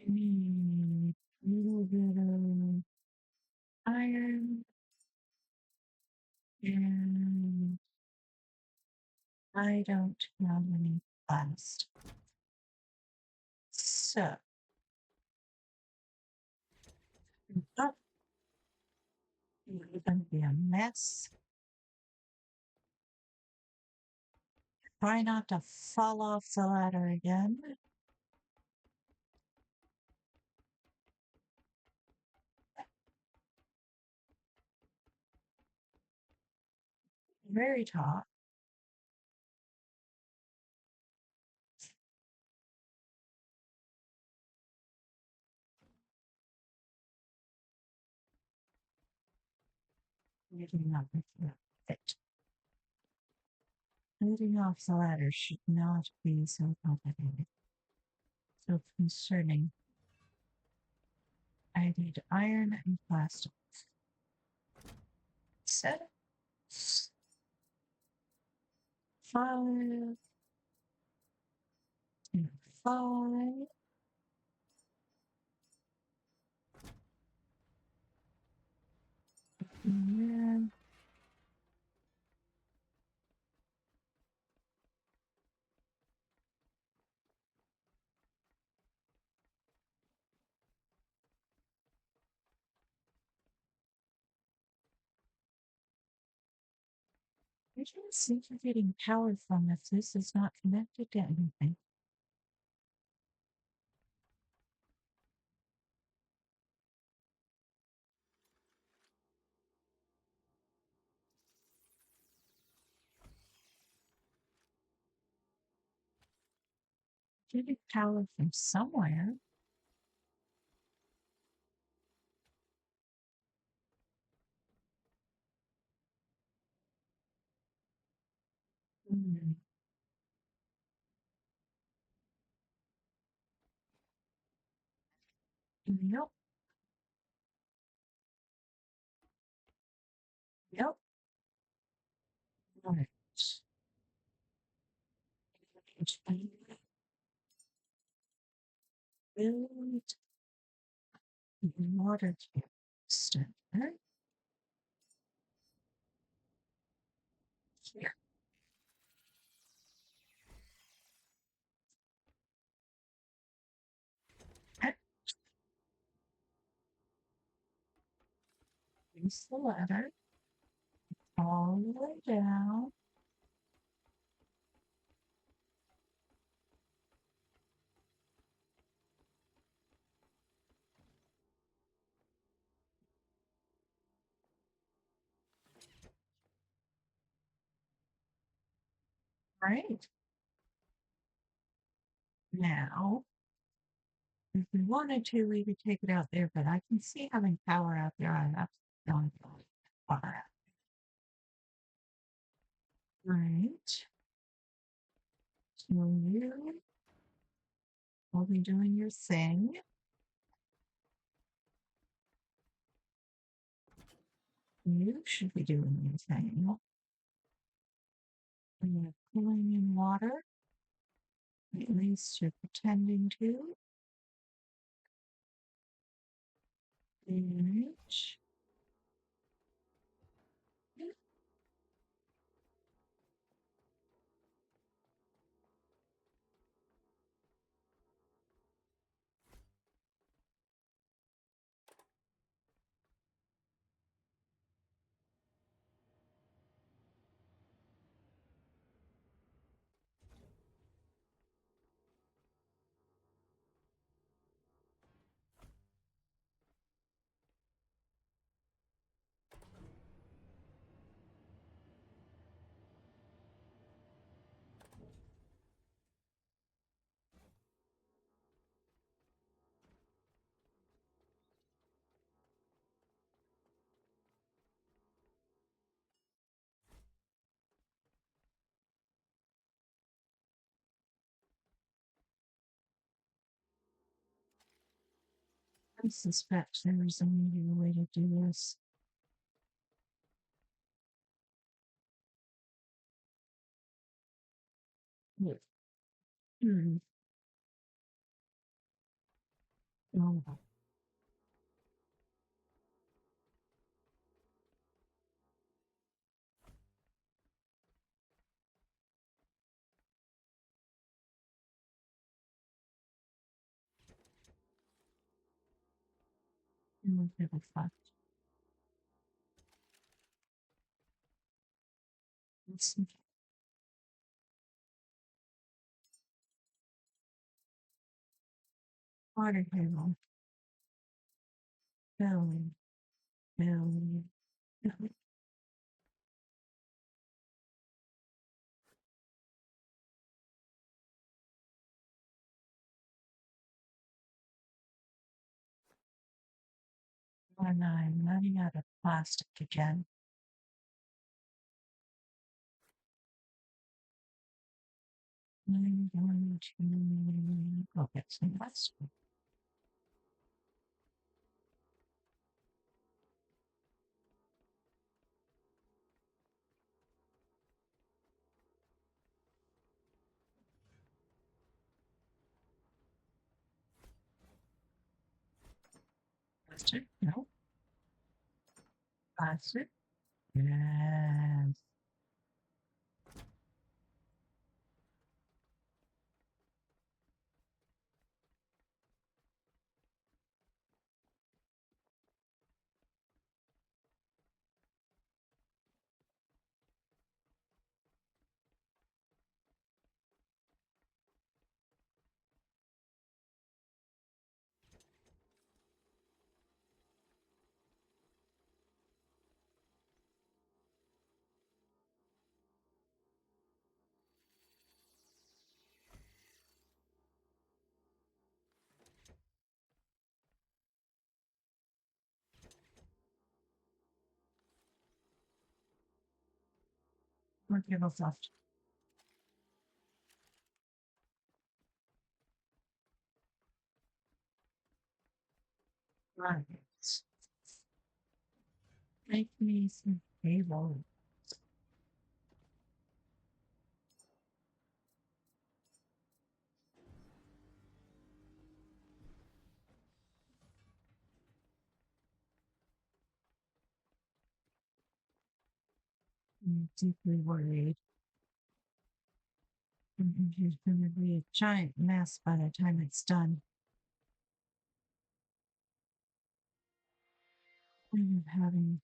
need a little bit of iron and I don't have any ballast. So, oh, it's going to be a mess. Try not to fall off the ladder again. Very top. Maybe not with it. Moving off the ladder should not be so complicated. So concerning, I need iron and plastic. Set 5 and 5. And I don't seem to be getting power from if this is not connected to anything. Getting power from somewhere. Hmm. Nope. Nope. Right. Build water canister here. Use the ladder all the way down. Right. Now, if we wanted to, we could take it out there, but I can see having power out there. I have don't power out. Right. So you will be doing your thing. You should be doing your thing. And you're pulling in water. At least you're pretending to. Right. I suspect there is an easier way to do this. Hmm. Oh, 5. Let's see. Water table. Belly. Belly. Belly. 9. Running out of plastic again. I'm going to go get some rest. Faster? No. Faster? Yes. More tables left. Right. Make me some tables. I'm deeply worried. There's going to be a giant mess by the time it's done. I'm having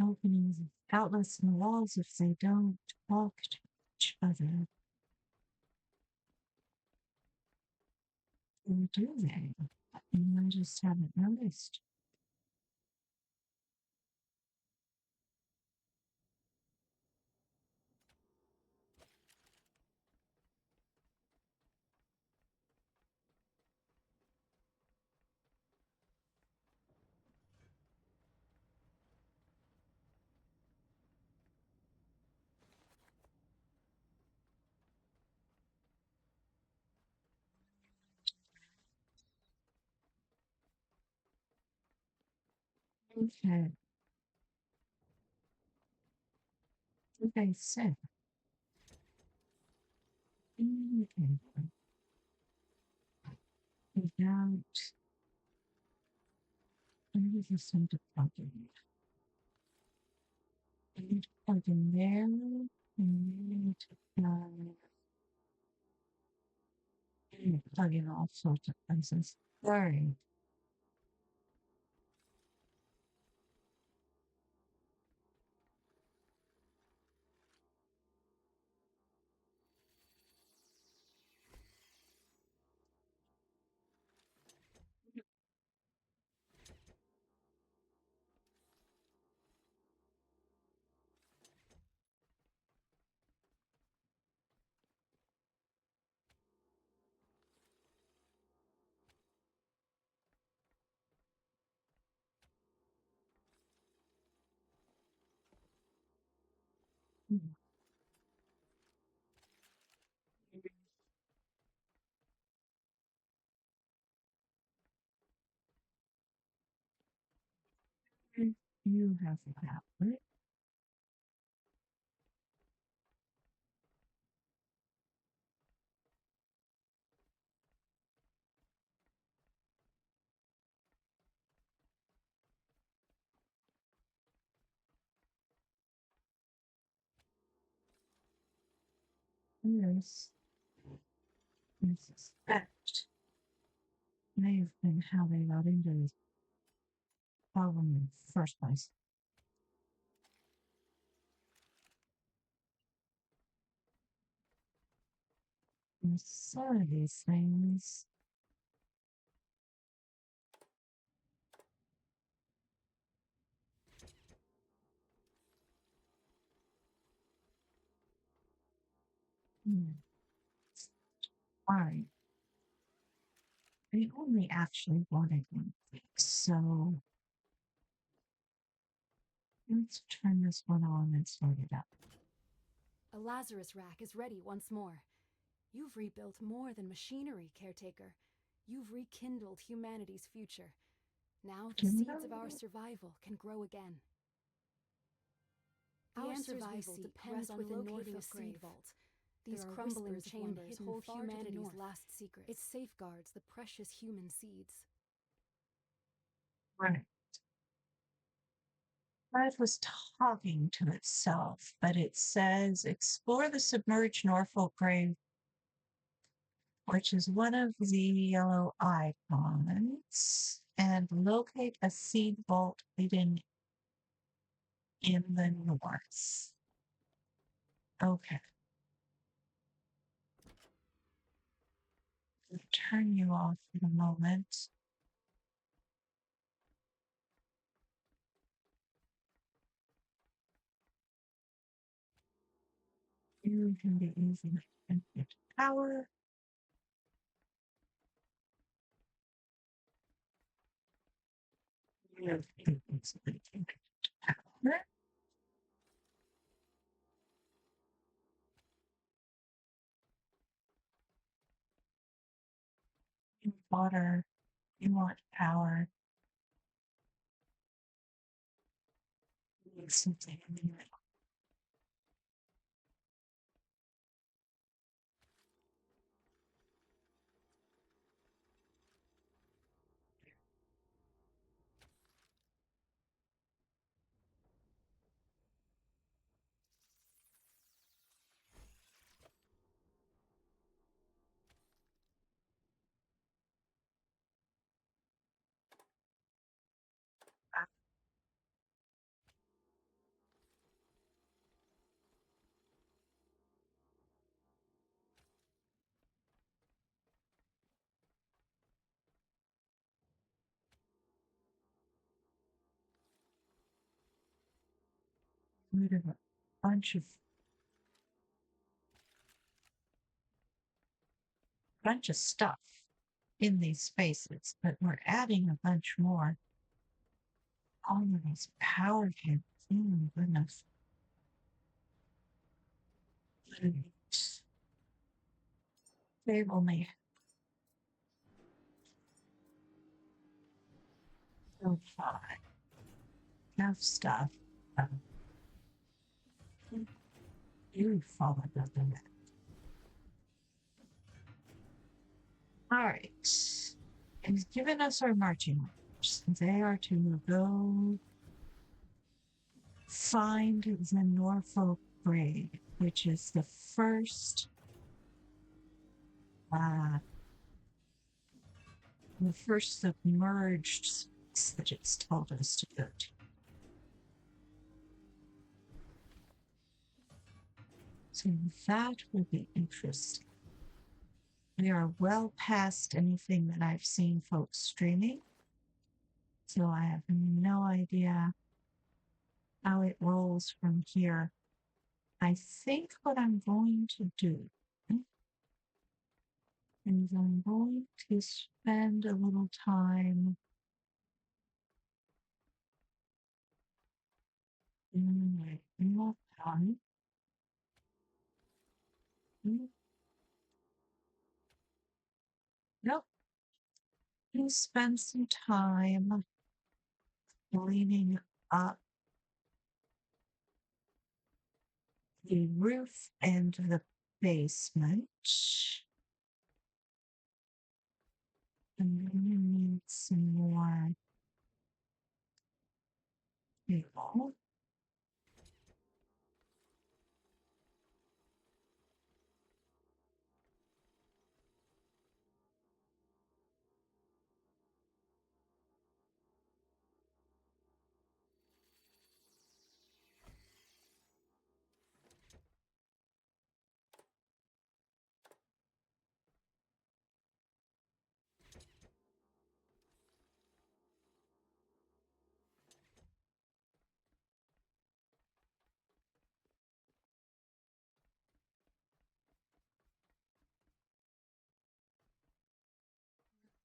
openings of outlets in the walls if they don't talk to each other. Or do they? And I just haven't noticed. Okay. Like I said, okay. Without any system to plug in. I need to plug in there. I need to plug in all sorts of places. Sorry. You have a tablet. Yes. I suspect may have been how they got into this problem in the first place. And some of these things. Fine. I only actually wanted one fix, so let's turn this one on and start it up. A Lazarus rack is ready once more. You've rebuilt more than machinery, Caretaker. You've rekindled humanity's future. Now the seeds of our survival can grow again. Our survival depends on locating a seed vault. These crumbling chambers hold humanity's last secrets. It safeguards the precious human seeds. Right. It was talking to itself, but it says explore the submerged Norfolk grave, which is one of the yellow icons, and locate a seed vault hidden in the north. Okay. I'll turn you off in a moment. You can be using infinite power. You have infinite power. You want water. You want power. You need something in the middle. Rid of a bunch of stuff in these spaces, but we're adding a bunch more. All of these power cables. Oh my goodness. They've only so far enough stuff. You follow the limit. All right. He's given us our marching orders. They are to go find the Norfolk grave, which is the first submerged space that it's told us to go to. So that would be interesting. We are well past anything that I've seen folks streaming. So I have no idea how it rolls from here. I think what I'm going to do is I'm going to spend a little time in my email account. Nope. And spend some time cleaning up the roof and the basement. I'm going to need some more cable.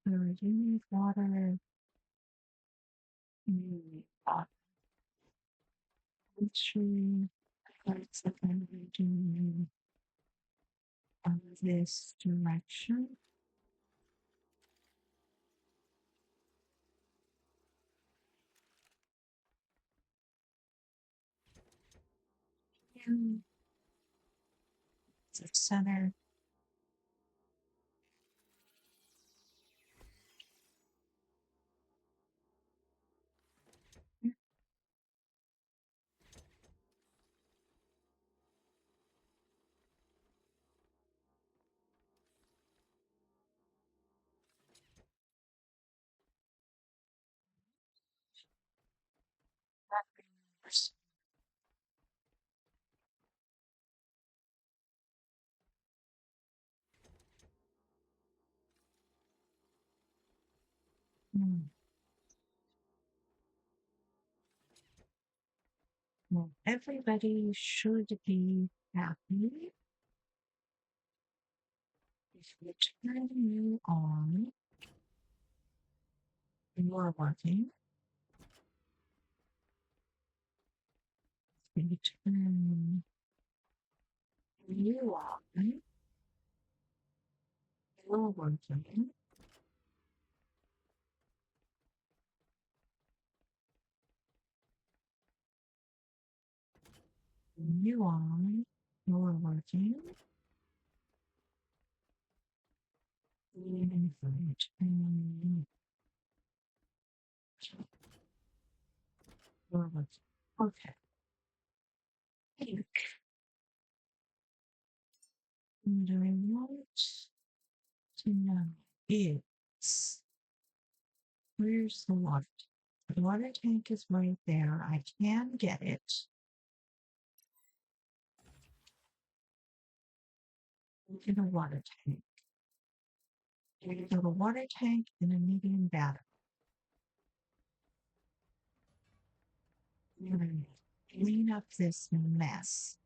So I do need water. Need water. Poultry. Let's look at do this direction. And the center. Hmm. Well, everybody should be happy if you turn you on. You're working. If you turn you on. You're working. You on. You're working. And if you turn you're working. Okay. Pink. What I want to know is where's the water? The water tank is right there. I can get it. Get a water tank. Get a water tank and a medium battery. We're gonna clean up this mess.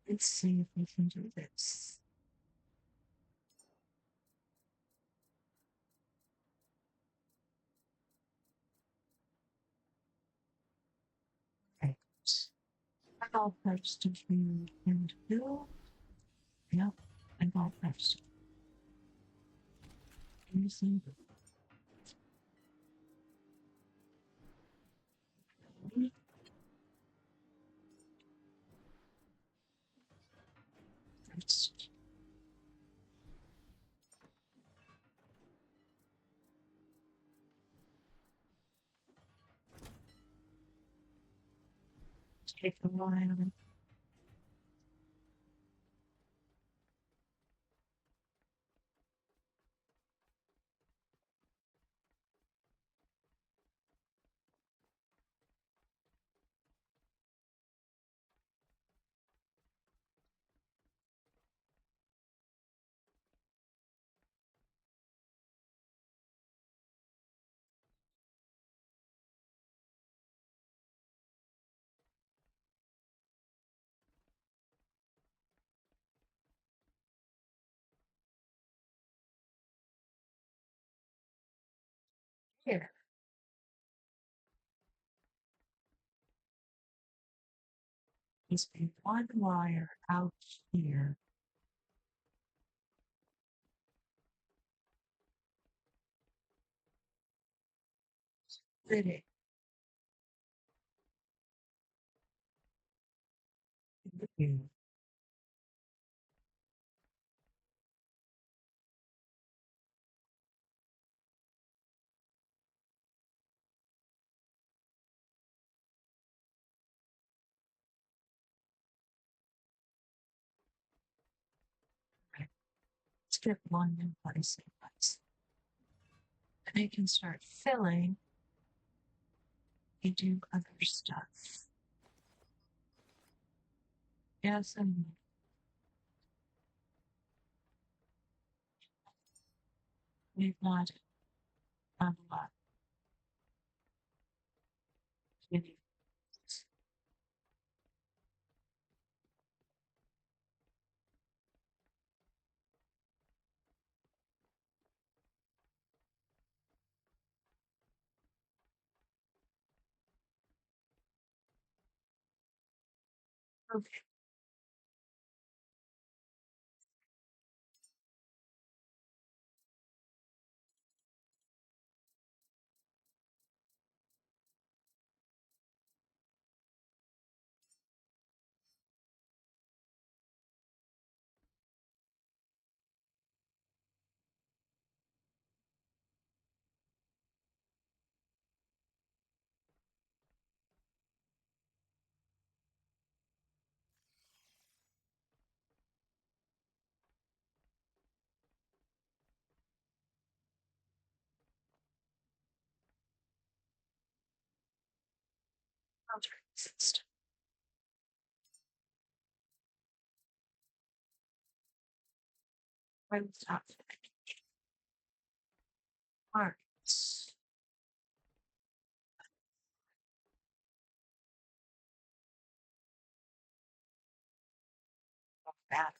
Let's see if we can do this. Right. I got first to do and fill. Yep, I got first. Using first. Take a while. Here is a one wire out here. Split it in two. Right. Strip one and place it once. And it can start filling. You do other stuff. Yes, and we've not done a lot. Maybe Okay. Filtering system. When stop. Parts. That.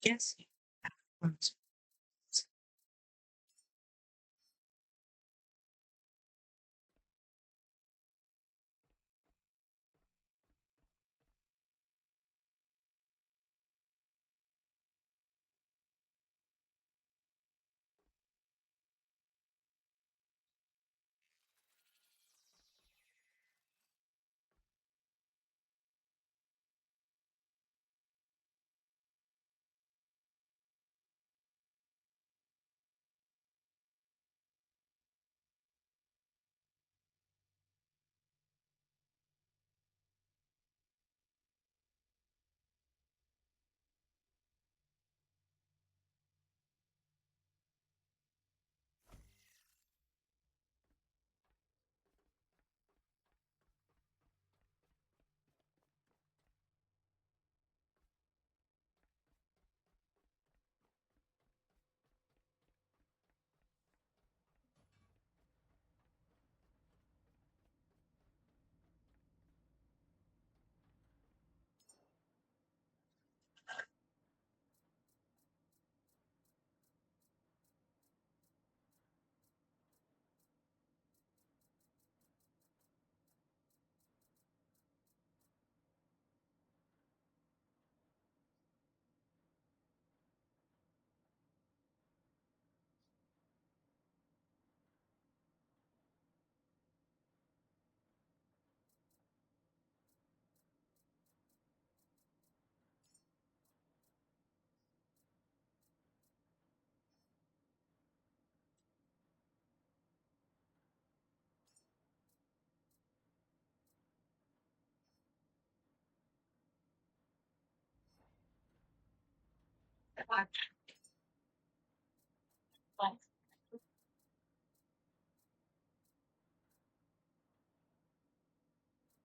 Yes.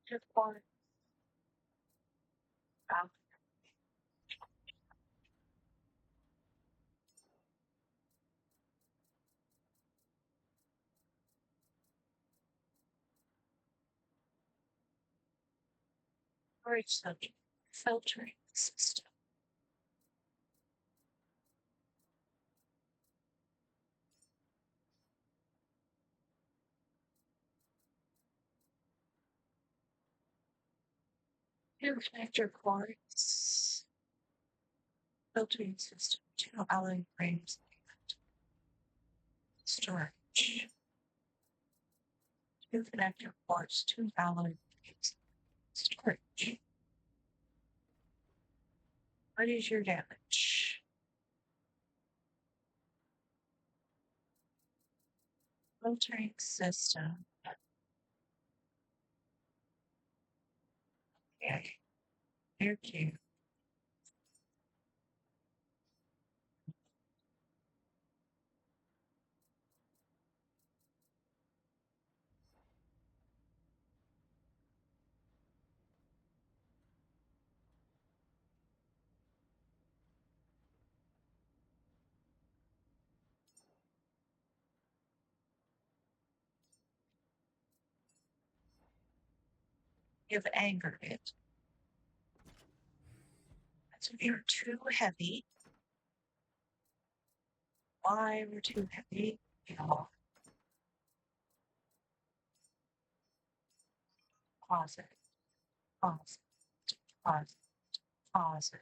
Just one. Storage subject. Filtering system. Two connector cords. Filtering system. Two alloy frames. Storage. Two connector ports, two alloy plates. Storage. What is your damage? Filtering system. Okay. Air cube. You've angered it. So you're too heavy. Why we're too heavy? You know, Pause it. Pause. Pause. Pause it.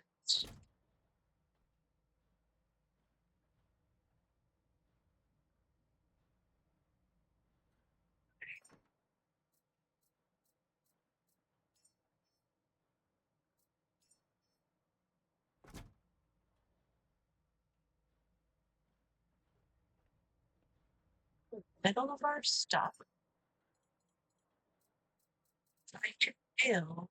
Middle of our stuff. Trying to build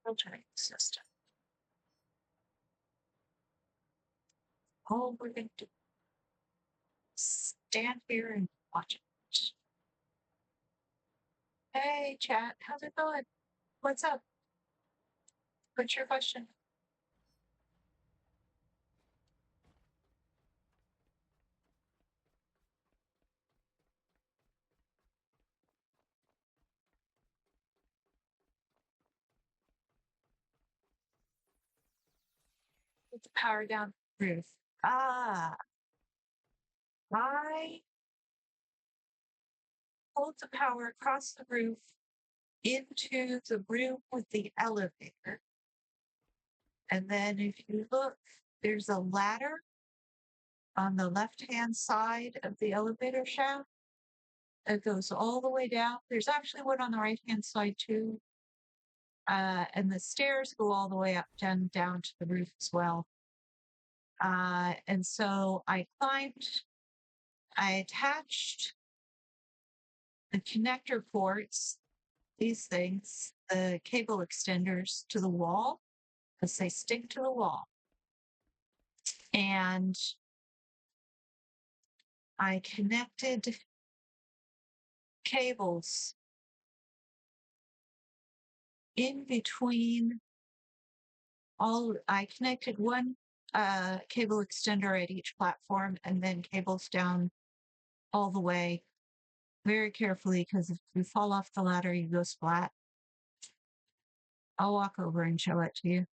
filtering system. All we're going to do is stand here and watch it. Hey, chat, how's it going? What's up? What's your question? Put the power down the roof. I pulled the power across the roof into the room with the elevator. And then if you look, there's a ladder on the left-hand side of the elevator shaft. It goes all the way down. There's actually one on the right-hand side too. And the stairs go all the way up down to the roof as well. And so I climbed, I attached the connector ports, these things, the cable extenders to the wall, because they stick to the wall. And I connected cables in between I connected one cable extender at each platform and then cables down all the way very carefully, because if you fall off the ladder, you go splat. I'll walk over and show it to you.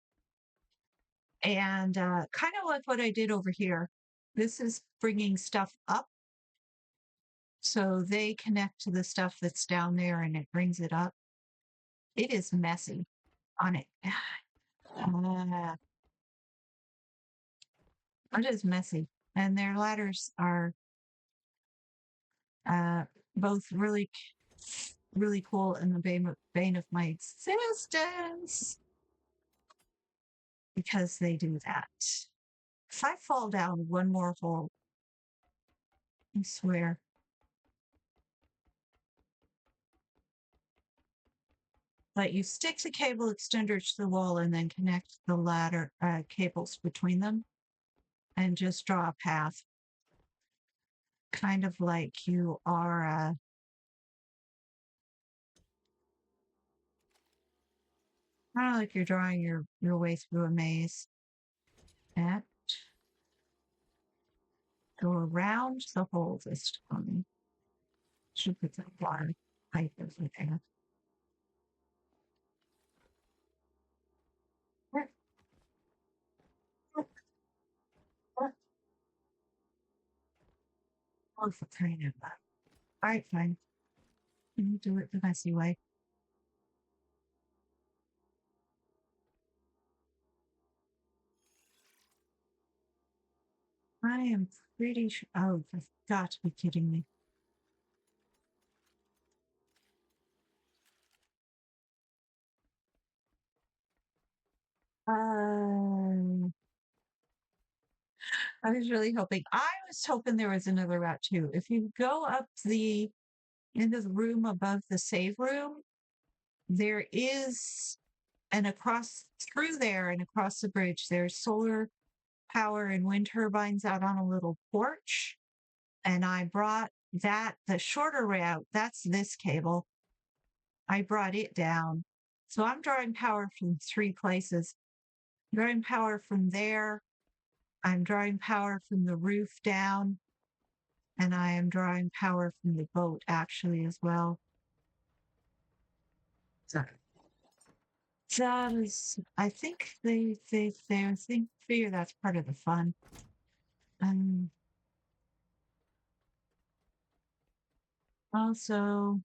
And kind of like what I did over here. This is bringing stuff up. So they connect to the stuff that's down there and it brings it up. It is messy on it. It is messy. And their ladders are both really, really cool and the bane of my existence, because they do that. If I fall down one more hole, I swear. But you stick the cable extender to the wall and then connect the ladder cables between them and just draw a path. Kind of like you are kind of like you're drawing your way through a maze. That. Go around the hole this time. Should put the water pipe over there. Oh, for crying out loud. All right, fine. You do it the messy way. I am pretty sure. Oh, you've got to be kidding me. I was really hoping. I was hoping there was another route too. If you go up into the room above the save room, there is, and across through there and across the bridge, there's solar power and wind turbines out on a little porch. And I brought that, the shorter route, that's this cable. I brought it down. So I'm drawing power from 3 places. I'm drawing power from there. I'm drawing power from the roof down. And I am drawing power from the boat actually as well. So that is, I think they figure that's part of the fun. Also,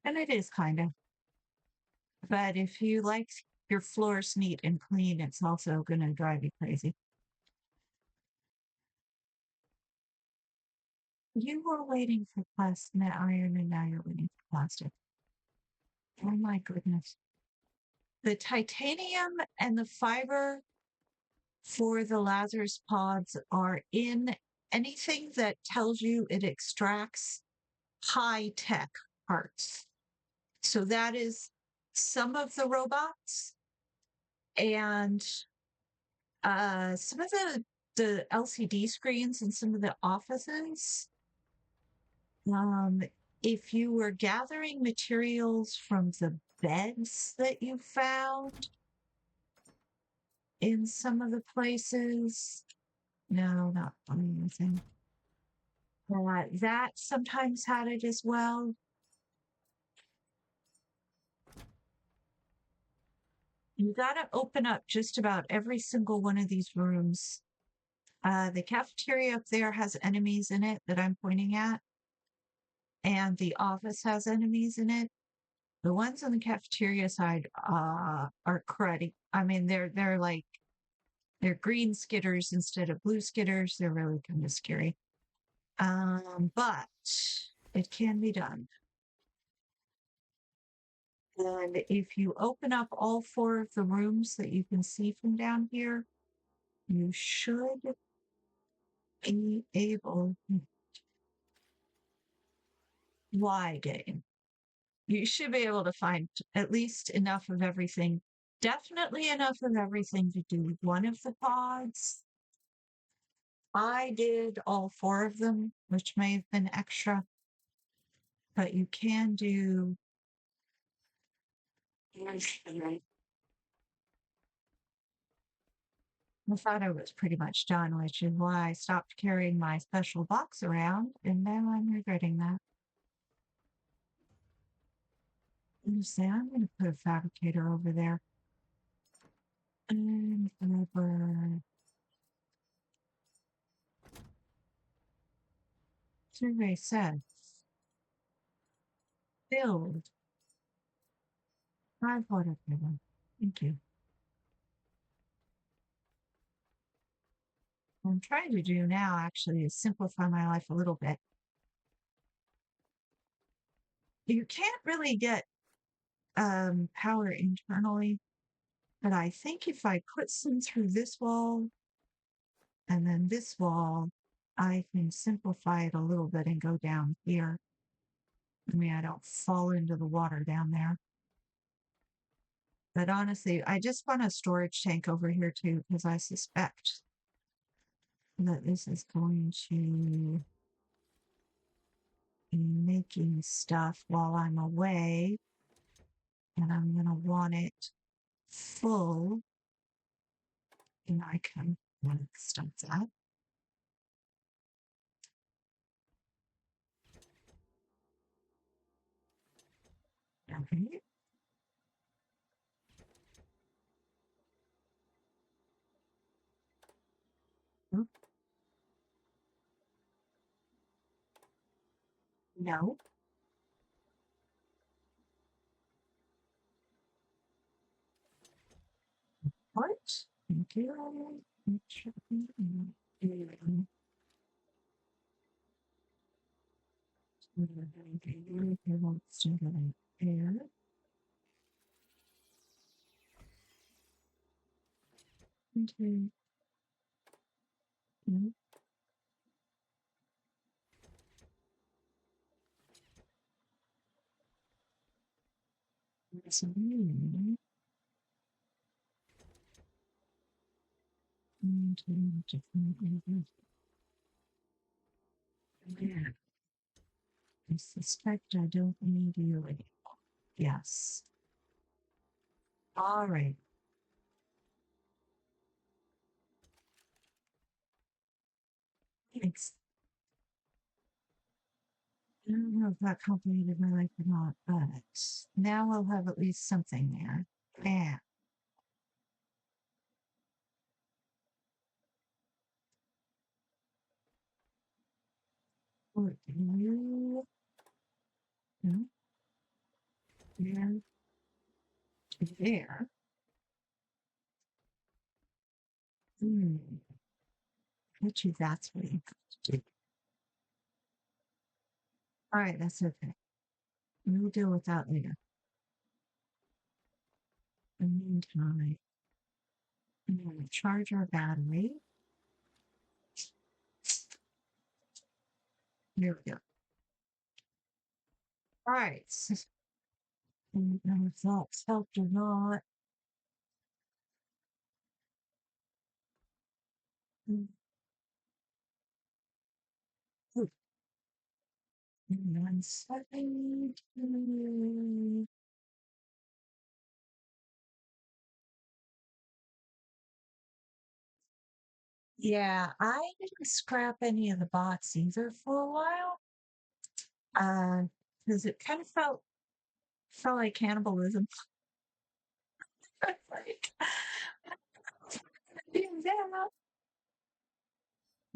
and it is kind of, but if you like your floors neat and clean, it's also going to drive you crazy. You were waiting for plastic iron and now you're waiting for plastic. Oh my goodness. The titanium and the fiber for the Lazarus pods are in anything that tells you it extracts high tech parts. So that is some of the robots and some of the LCD screens in some of the offices. If you were gathering materials from the beds that you found in some of the places, no, not anything. That sometimes had it as well. You got to open up just about every single one of these rooms. The cafeteria up there has enemies in it that I'm pointing at, and the office has enemies in it. The ones on the cafeteria side are cruddy. I mean, they're like they're green skitters instead of blue skitters. They're really kind of scary. But it can be done. And if you open up all 4 of the rooms that you can see from down here, you should be able widen. You should be able to find at least enough of everything. Definitely enough of everything to do one of the pods. I did all 4 of them, which may have been extra, but you can do. I thought I was pretty much done, which is why I stopped carrying my special box around, and now I'm regretting that. I'm going to put a fabricator over there. And rubber. Survey says build 5 water table. Thank you. What I'm trying to do now actually is simplify my life a little bit. You can't really get power internally, but I think if I put some through this wall and then this wall, I can simplify it a little bit and go down here. I mean, I don't fall into the water down there. But honestly, I just want a storage tank over here too, because I suspect that this is going to be making stuff while I'm away. And I'm going to want it full. And I can stop that. Okay. Oop. No. What? Thank you. Air. Okay. No. That's really yeah. I suspect I don't need you anymore. Yes. All right. Thanks. I don't know if that complicated my life or not, but now I'll have at least something there. Yeah. Put you no, there, there. Bet you that's what you have to do. All right, that's okay. We'll deal with that later. In the meantime, I'm going to charge our battery. There we go. All right. I don't know if that's helped or not. Mm, ooh, 1 second. Yeah, I didn't scrap any of the bots either for a while. Because it kind of felt like cannibalism. Like, do that.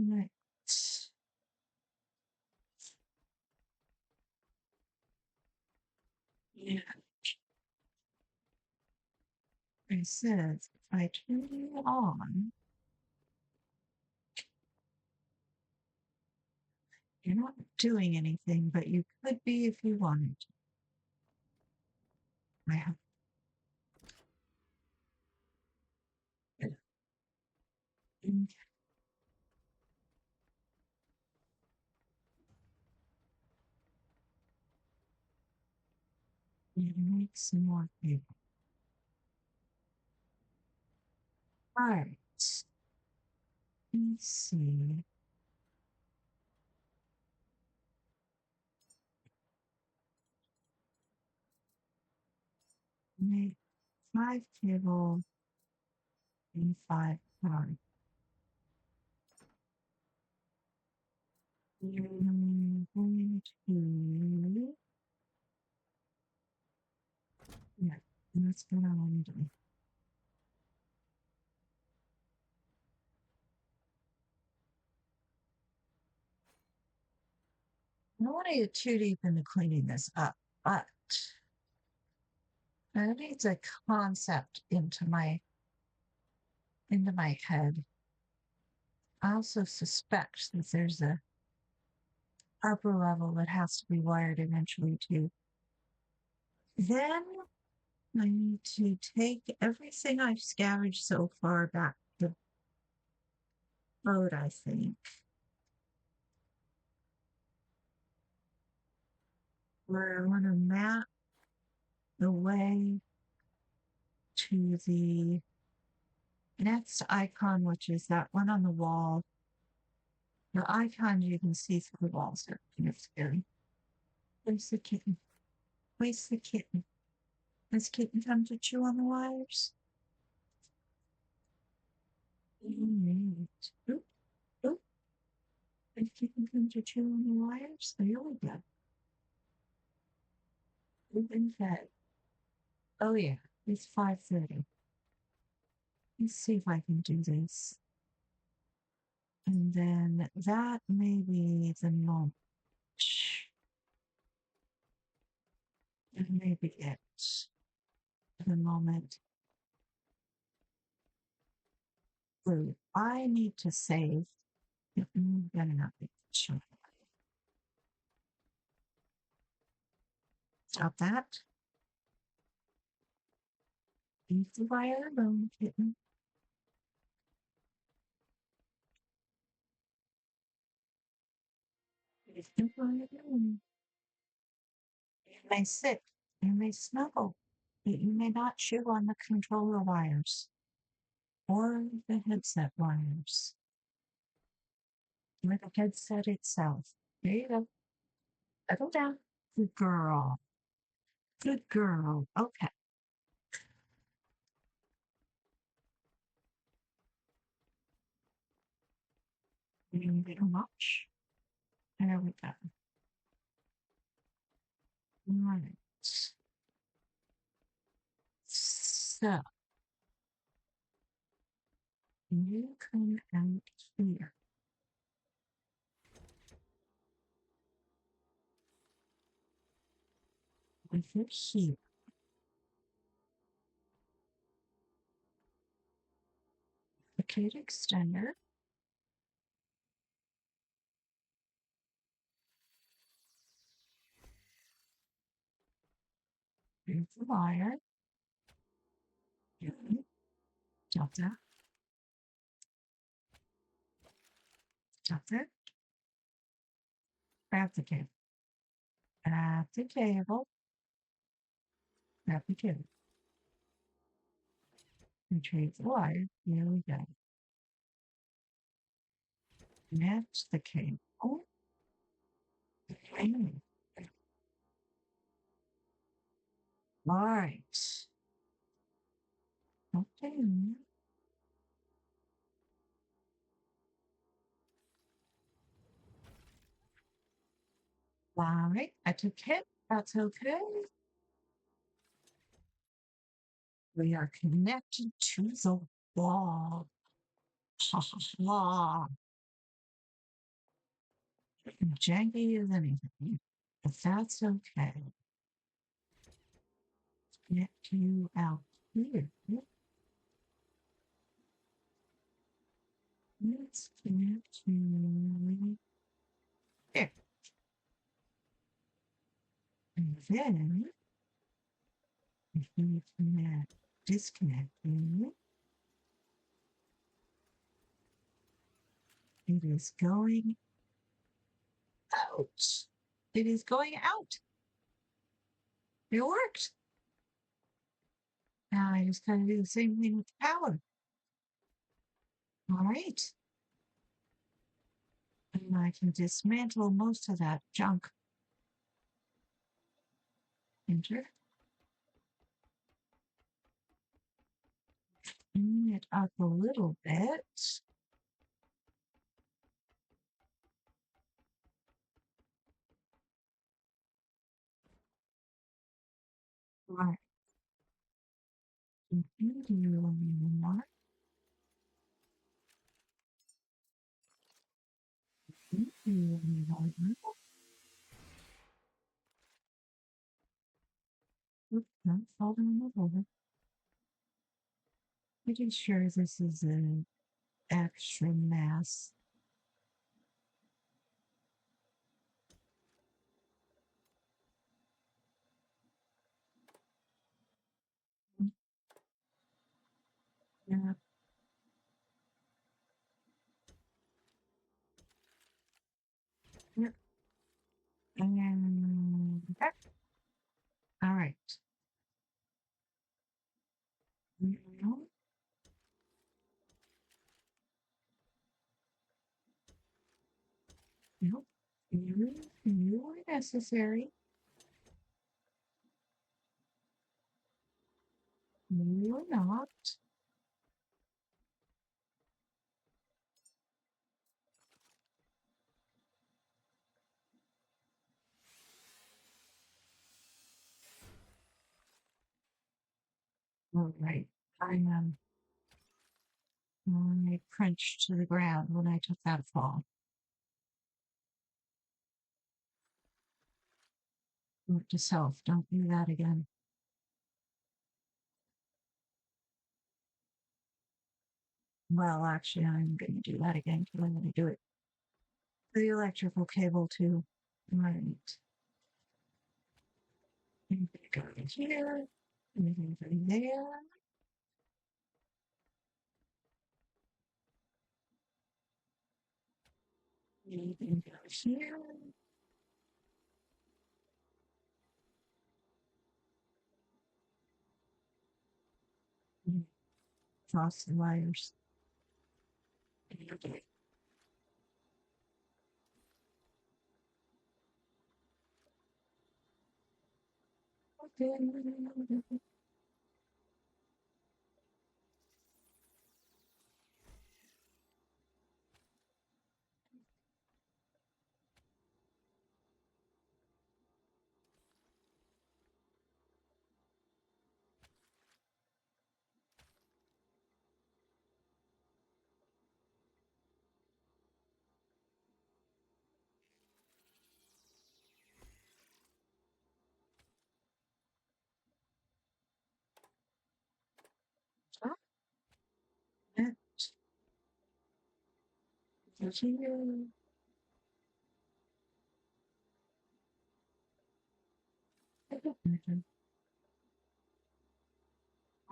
Right. Yeah, it says if I turn you on, you're not doing anything, but you could be if you wanted to. I have you make some more cable. All right. Let's see. Make 5 cable and 5 power. You're going to, yeah, that's what I want to do. I don't want to get too deep into cleaning this up, but I need a concept into my head. I also suspect that there's a upper level that has to be wired eventually too. Then I need to take everything I've scavenged so far back to the boat, I think. Where I want to map the way to the next icon, which is that one on the wall. The icon you can see through the walls are kind of scary. Where's the kitten? Where's the kitten? Has kitten come to chew on the wires? Oop, oop. Has kitten come to chew on the wires? There we go. We've been fed. Oh yeah, it's 5:30. Let's see if I can do this. And then that may be the moment. That may be it. The moment. Ooh, I need to save. Better not be sure. Stop that. Leave the wire alone, kitten. Leave the wire alone. You may sit. You may snuggle. But you may not chew on the controller wires or the headset wires or the headset itself. There you go. Settle down. Good girl. Good girl. Okay. You need a much. There we go. All right. So you come out here. Over here. Duplicate extender. Here's the wire. Delta. Delta. Grab the cable. Grab the cable. Grab the cable. Retrieve the wire. Here we go. Connect the cable. Okay. All right. Okay. All right. I took it. That's okay. We are connected to the wall. Ha ha ha. Janky as anything. But that's okay. Get you out here. Let's get you there. And then, if we connect, disconnect you, it is going out. It is going out. It worked. Now I just kind of do the same thing with the power. All right. And I can dismantle most of that junk. Enter. Clean it up a little bit. All right. Do more. Oops, not falling over. Making sure this is an extra mass. Yeah. Yep. And back. All right. No. Nope. You are necessary. You are not. All right. I crunched to the ground when I took that fall. Note to self, don't do that again. Well, actually, I'm going to do that again because I'm going to do it for the electrical cable too. All right. I'm going to go here. Anything from there. Anything go here. Cross the wires. Okay. Okay. Here.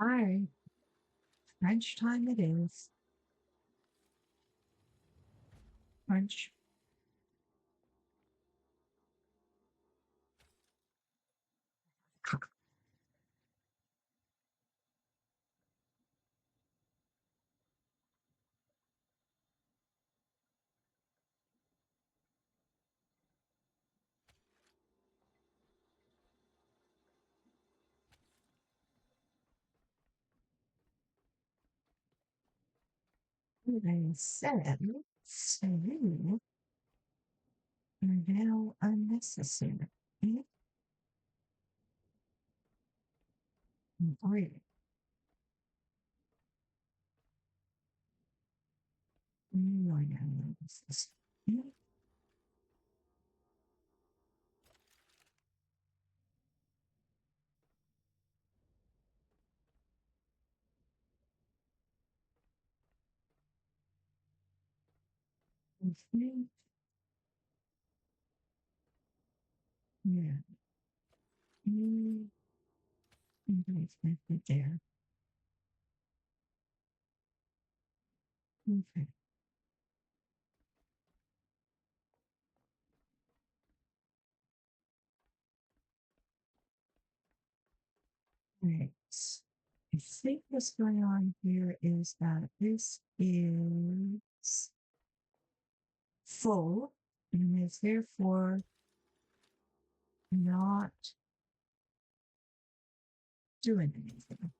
All right. French time it is. French. I said, so you are now unnecessary. Right. You are now unnecessary. Okay. Yeah. You can put there. Okay. Right. I think what's going on here is that this is full and is therefore not doing anything.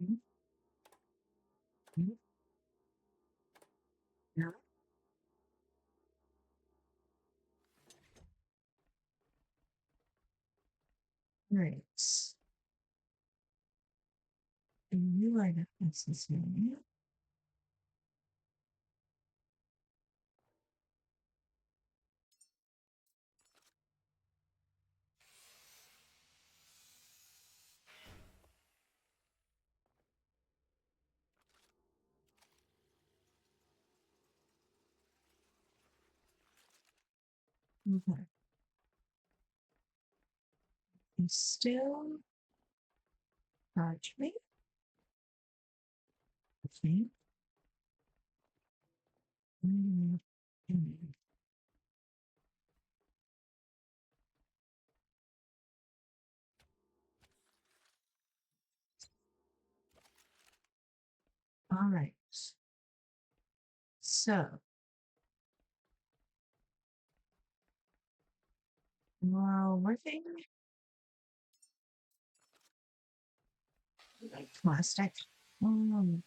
Mhm. Mhm. Yeah. Right. And you are not necessary. Okay. You still charge me? Okay. Mm. Mm. All right. So, while working like plastic. Um,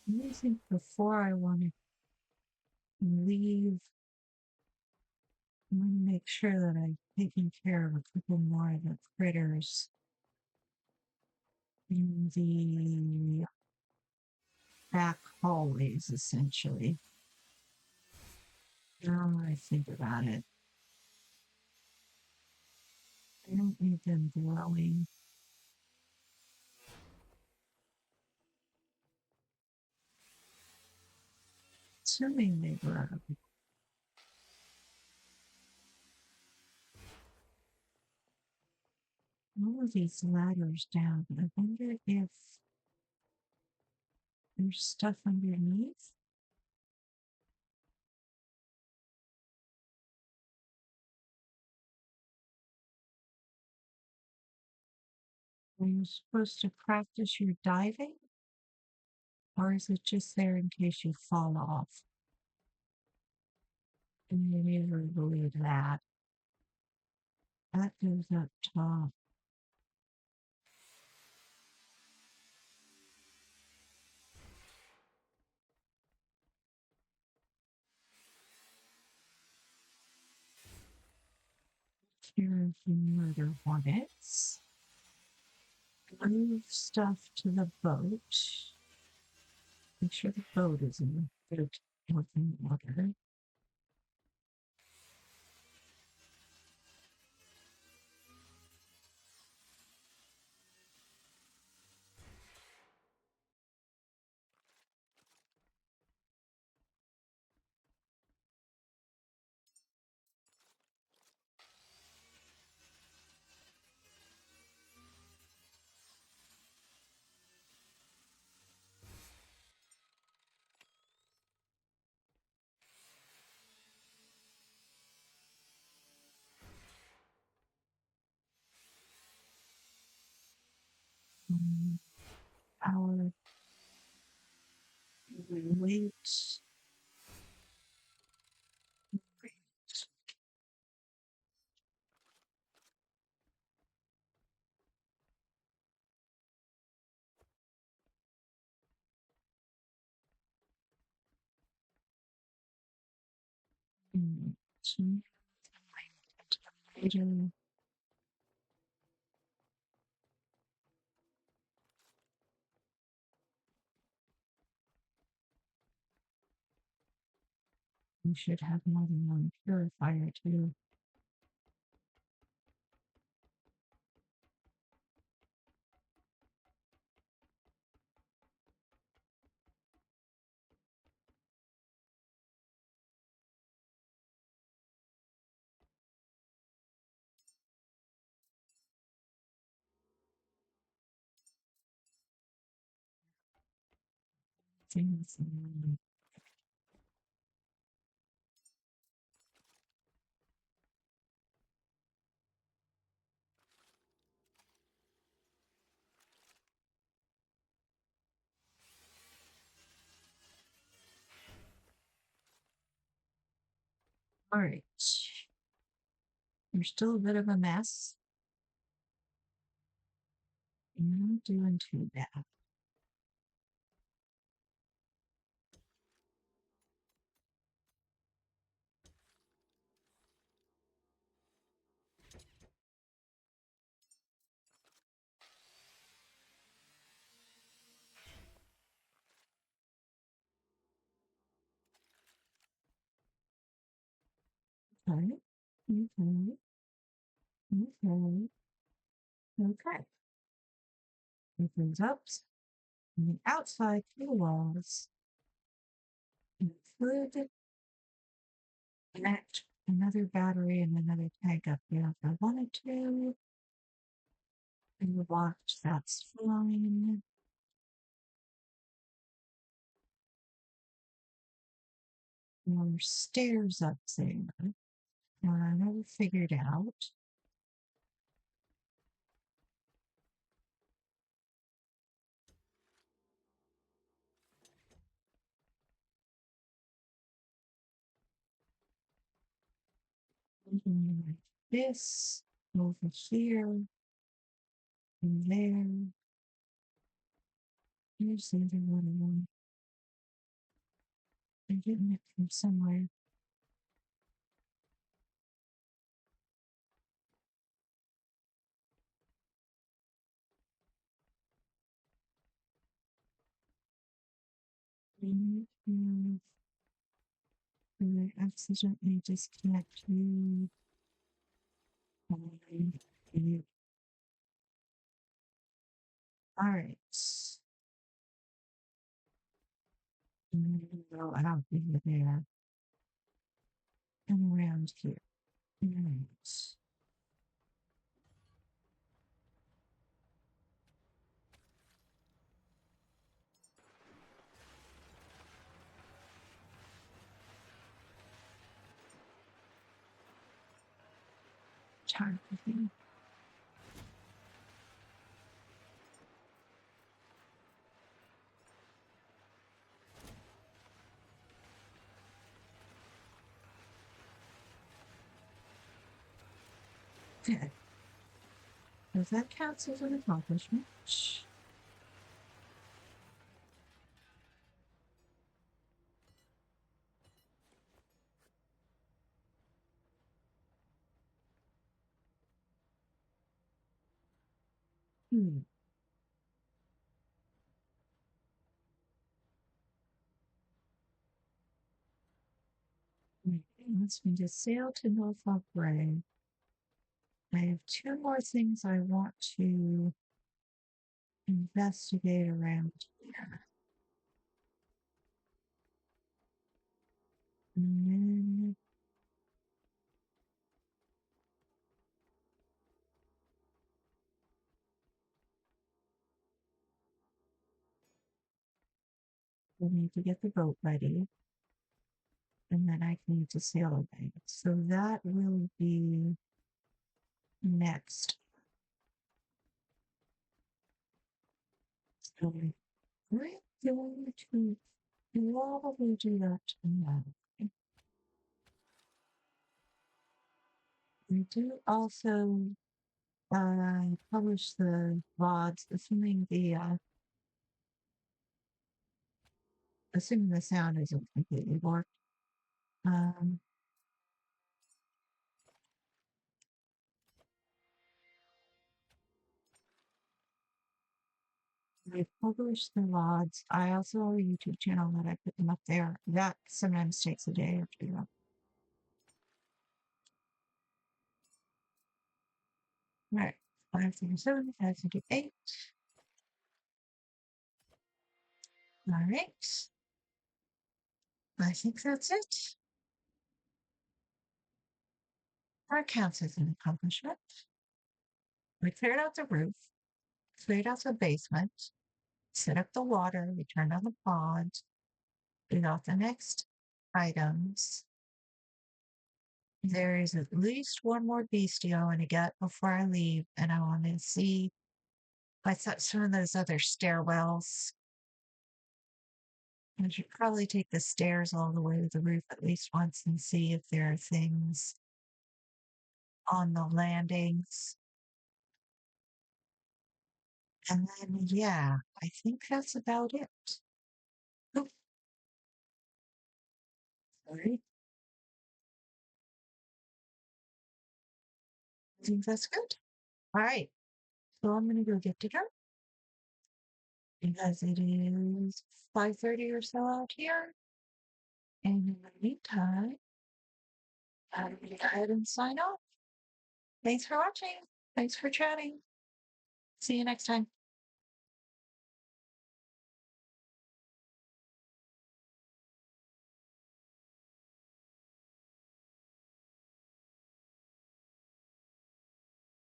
I think before I want to leave, I want to make sure that I'm taking care of a couple more of the critters in the back hallways, essentially. Now I think about it, I don't need them growing. Assuming they grow. All of these ladders down. I wonder if there's stuff underneath. Are you supposed to practice your diving? Or is it just there in case you fall off? And you never believe that. That goes up top. Here of the murder hornets. Move stuff to the boat. Make sure the boat is in good working order. Our weight. Later. You should have more than one purifier too. Things. All right. You're still a bit of a mess. You're not doing too bad. Okay. Okay. Okay. Okay. Opens up on the outside to the walls. Include connect another battery and another tank up here if I wanted to. And watch, that's fine. More stairs up there. I never figured out. Like this, over here, and there. Here's the other one. I'm getting it from somewhere. And I accidentally disconnect you. All right. Go out over there and around here. All right. Targeting. Okay. If that counts as an accomplishment. Hmm. Let's me just sail to Norfolk Bay. I have two more things I want to investigate around here. And then we need to get the boat ready. And then I need to sail away. So that will be next. So we're going to probably do that tomorrow. We do also publish the VODs, assuming the sound isn't completely warped. Um, I publish the VODs. I also have a YouTube channel that I put them up there. That sometimes takes a day or two. Right. 537, 538. All right. I think that's it. That counts as an accomplishment. We cleared out the roof, cleared out the basement, set up the water, we turned on the pods, we got the next items. There is at least one more beastie I want to get before I leave, and I want to see what's up some of those other stairwells. I should probably take the stairs all the way to the roof at least once and see if there are things on the landings. And then, yeah, I think that's about it. Oh, sorry. I think that's good. All right. So I'm going to go get dinner because it is 5:30 or so out here. And in the meantime, I'm going to go ahead and sign off. Thanks for watching. Thanks for chatting. See you next time.